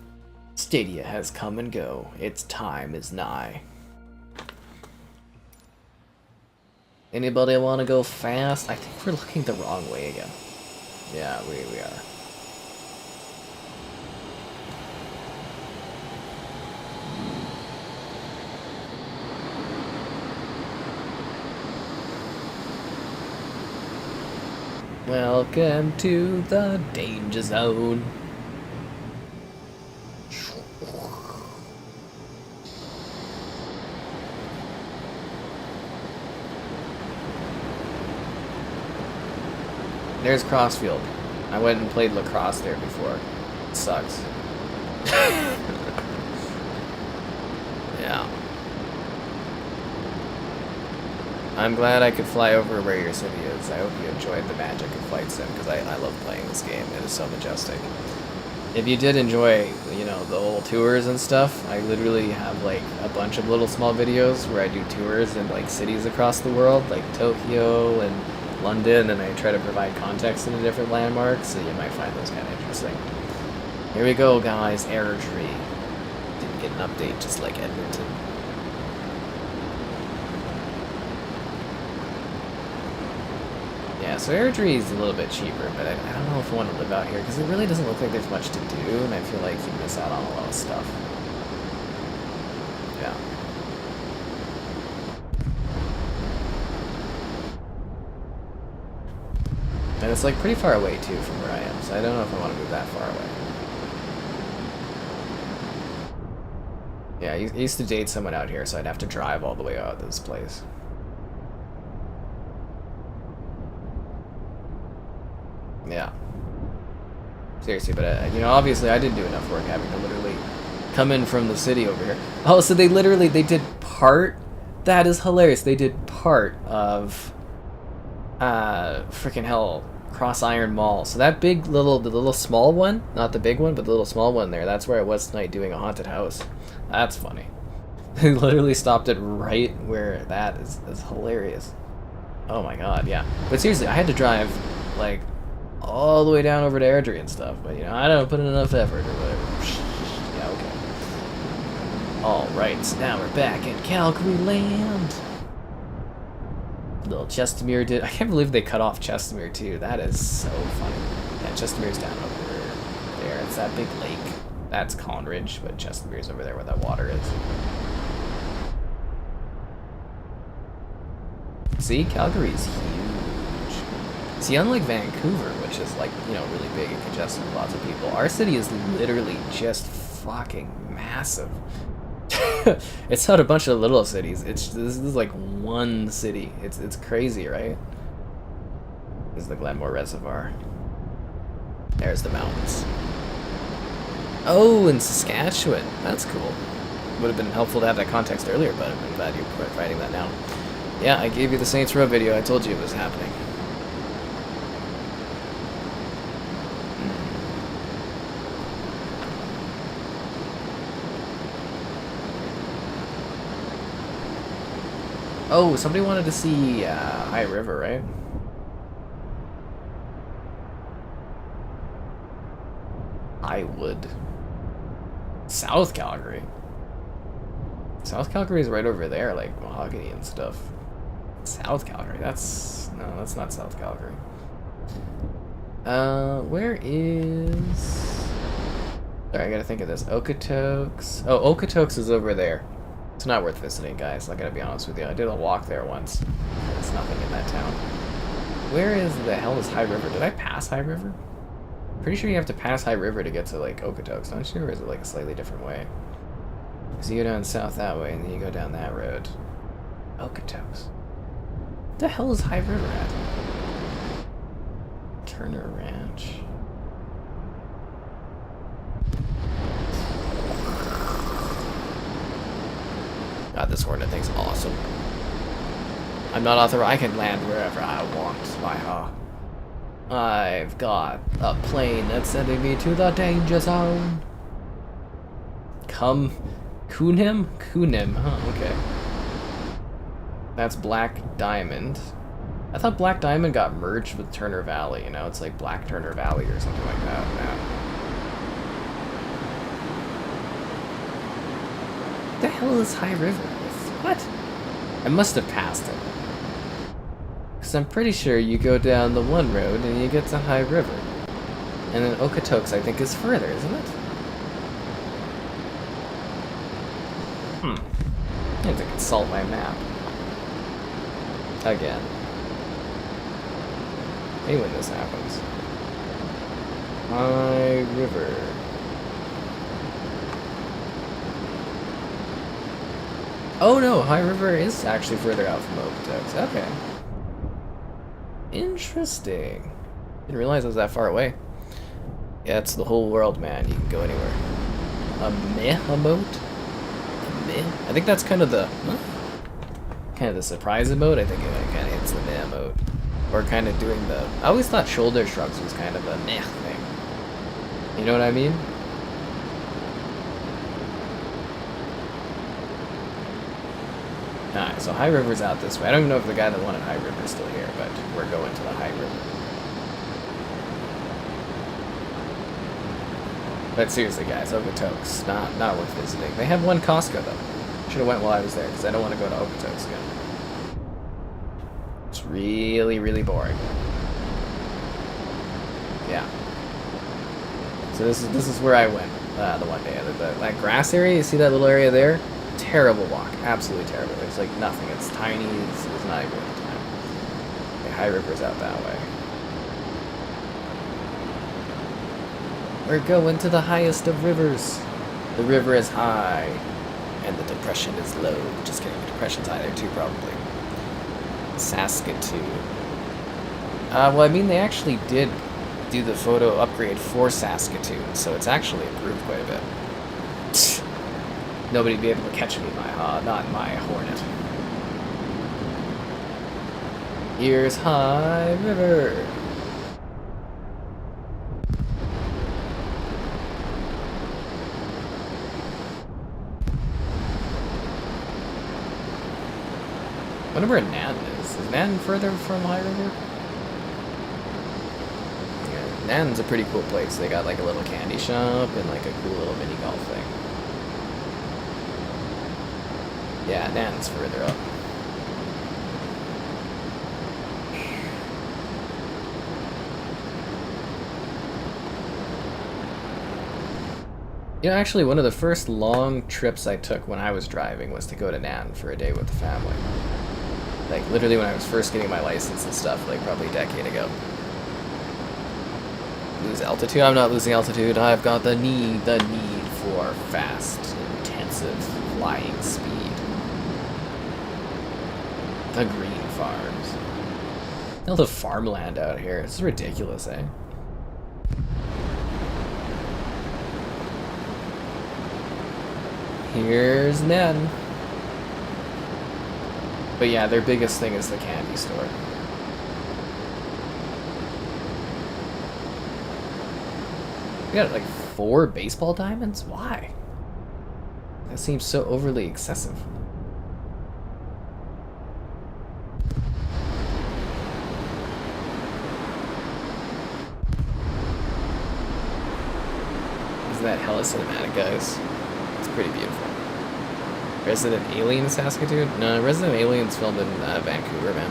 Stadia has come and go. Its time is nigh. Anybody want to go fast? I think we're looking the wrong way again. Yeah, we are. Welcome to the danger zone. There's Crossfield. I went and played lacrosse there before. It sucks. Yeah. I'm glad I could fly over where your city is. I hope you enjoyed the magic of Flight Sim, because I love playing this game. It is so majestic. If you did enjoy, you know, the whole tours and stuff, I literally have like a bunch of little small videos where I do tours in like cities across the world, like Tokyo and London, and I try to provide context in the different landmarks, so you might find those kind of interesting. Here we go, guys. Airdrie. Didn't get an update, just like Edmonton. Yeah, so Airdrie is a little bit cheaper, but I don't know if I want to live out here, because it really doesn't look like there's much to do, and I feel like you miss out on a lot of stuff. Yeah. And it's like pretty far away too from where I am, so I don't know if I want to move that far away. Yeah, I used to date someone out here, so I'd have to drive all the way out of this place. Yeah. Seriously, but you know, obviously I didn't do enough work having to literally come in from the city over here. Oh, so they did part? That is hilarious. They did part of freaking hell, Cross Iron Mall. So that the little small one, not the big one, but the little small one there, that's where I was tonight doing a haunted house. That's funny. They literally stopped it right where that is hilarious. Oh my god, yeah. But seriously, I had to drive, like, all the way down over to Airdrie and stuff, but, you know, I don't put in enough effort or whatever. Yeah, okay. Alright, so now we're back in Calgary land. Little Chestermere did. I can't believe they cut off Chestermere too. That is so funny. Yeah, Chestermere's down over there. It's that big lake. That's Conridge, but Chestermere's over there where that water is. See, Calgary's huge. See, unlike Vancouver, which is like, you know, really big and congested with lots of people, our city is literally just fucking massive. It's not a bunch of little cities. This is like one city. It's crazy, right? This is the Glenmore Reservoir. There's the mountains. Oh, in Saskatchewan. That's cool. Would have been helpful to have that context earlier, but I'm glad you're providing that now. Yeah, I gave you the Saints Row video. I told you it was happening. Oh, somebody wanted to see High River, right? I would. South Calgary. South Calgary is right over there, like Mahogany and stuff. South Calgary, no, that's not South Calgary. Where is... Sorry, I gotta think of this. Okotoks. Oh, Okotoks is over there. It's not worth visiting, guys. I gotta be honest with you. I did a walk there once. There's nothing in that town. Where is the hell is High River? Did I pass High River? Pretty sure you have to pass High River to get to, like, Okotoks. Not sure, or is it, like, a slightly different way? Because you go down south that way, and then you go down that road. Okotoks. What the hell is High River at? Turner Ranch. God, this Hornet thing's awesome. I'm not authorized. I can land wherever I want. I've got a plane that's sending me to the danger zone. Kootenay? Kootenay, huh, okay. That's Black Diamond. I thought Black Diamond got merged with Turner Valley, you know? It's like Black Turner Valley or something like that now. What the hell is High River? What? I must have passed it. Because I'm pretty sure you go down the one road and you get to High River. And then Okotoks, I think, is further, isn't it? I have to consult my map. Again. Hey, when this happens. High River. Oh no, High River is actually further out from Okotoks. Okay. Interesting. Didn't realize it was that far away. Yeah, it's the whole world, man. You can go anywhere. A meh-emote? A meh? I think that's kind of the surprise emote. I think it kind of hits the meh emote. Or kind of doing the... I always thought shoulder shrugs was kind of a meh thing. You know what I mean? Alright, so High River's out this way. I don't even know if the guy that wanted High River is still here, but we're going to the High River. But seriously, guys, Okotoks, not worth visiting. They have one Costco, though. Should have went while I was there, because I don't want to go to Okotoks again. It's really, really boring. Yeah. So this is where I went the one day. That grass area, you see that little area there? Terrible walk, absolutely terrible. There's like nothing. It's tiny. It's not even worth the time. Okay, High River's out that way. We're going to the highest of rivers. The river is high, and the depression is low. Just kidding. The depression's high there too, probably. Saskatoon. Well, I mean, they actually did do the photo upgrade for Saskatoon, so it's actually improved quite a bit. Nobody'd be able to catch me in my, not in my Hornet. Here's High River. I wonder where Nanton is. Is Nanton further from High River? Yeah, Nanton's a pretty cool place. They got like a little candy shop and like a cool little mini golf thing. Yeah, Nanton's further up. You know, actually, one of the first long trips I took when I was driving was to go to Nanton for a day with the family. Like, literally when I was first getting my license and stuff, like, probably a decade ago. Lose altitude? I'm not losing altitude. I've got the need for fast, intensive flying speed. The green farms. All the farmland out here. It's ridiculous, eh? Here's Ned. But yeah, their biggest thing is the candy store. We got like 4 baseball diamonds? Why? That seems so overly excessive. Isn't that hella cinematic, guys? It's pretty beautiful. Resident Alien Saskatoon? No, Resident Alien's filmed in Vancouver, man.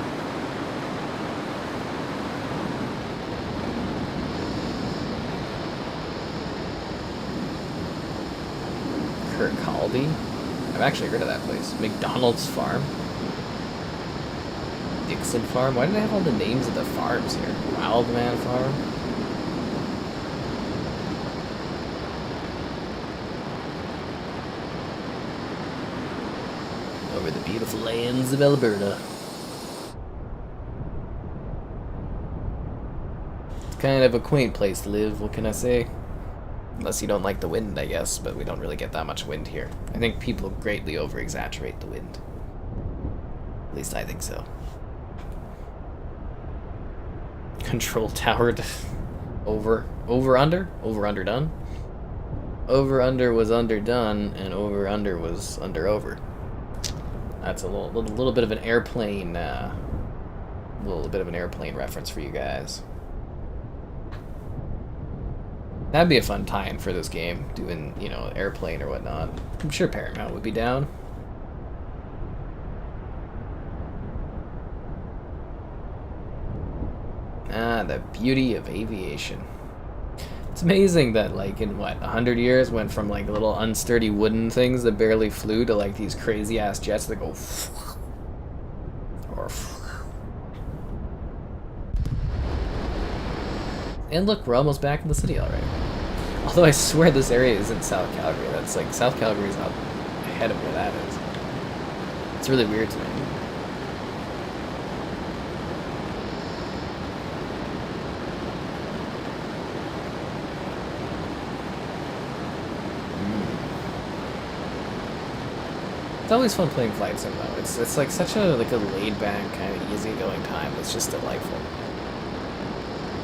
Kirkcaldy? I've actually heard of that place. McDonald's Farm? Dixon Farm? Why do they have all the names of the farms here? Wildman Farm? Over the beautiful lands of Alberta. It's kind of a quaint place to live, what can I say? Unless you don't like the wind, I guess, but we don't really get that much wind here. I think people greatly over-exaggerate the wind. At least I think so. Control tower over-under? Over-under done? Over-under was underdone, and over-under was under-over. That's a little bit of an airplane, reference for you guys. That'd be a fun tie-in for this game, doing, you know, airplane or whatnot. I'm sure Paramount would be down. Ah, the beauty of aviation. It's amazing that, like, in what, 100 years, went from, like, little unsturdy wooden things that barely flew to, like, these crazy-ass jets that go... Or... And look, we're almost back in the city already. Although I swear this area isn't South Calgary. That's, like, South Calgary's up ahead of where that is. It's really weird to me. It's always fun playing flight sim though. It's like such a laid back kind of easygoing time. It's just delightful.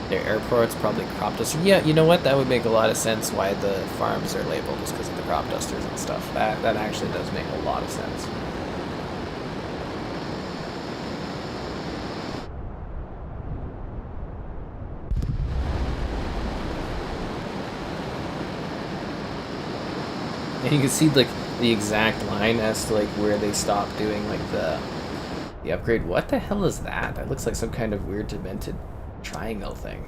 Their airports probably crop dusters. Yeah, you know what? That would make a lot of sense why the farms are labeled just because of the crop dusters and stuff. That actually does make a lot of sense. And you can see like the exact line as to like where they stopped doing like the upgrade. What the hell is that? That looks like some kind of weird demented triangle thing.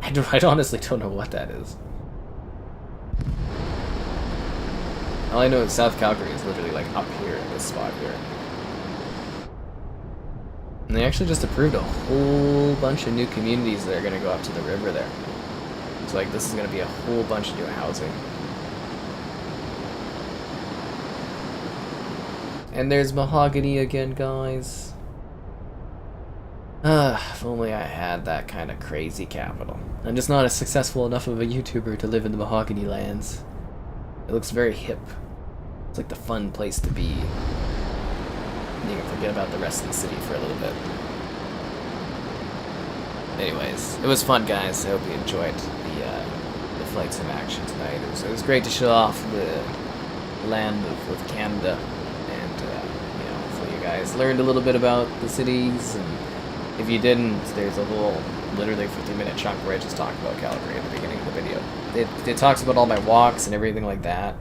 I honestly don't know what that is. All I know is South Calgary is literally like up here in this spot here. And they actually just approved a whole bunch of new communities that are going to go up to the river there. So like this is going to be a whole bunch of new housing. And there's mahogany again, guys. If only I had that kind of crazy capital. I'm just not as successful enough of a YouTuber to live in the mahogany lands. It looks very hip. It's like the fun place to be. And you can forget about the rest of the city for a little bit. Anyways, it was fun, guys. I hope you enjoyed the flight sim action tonight. It was great to show off the land of Canada. guys learned a little bit about the cities, and if you didn't, there's a whole, literally 50-minute chunk where I just talk about Calgary at the beginning of the video. It talks about all my walks and everything like that,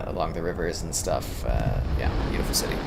along the rivers and stuff. Yeah, beautiful city.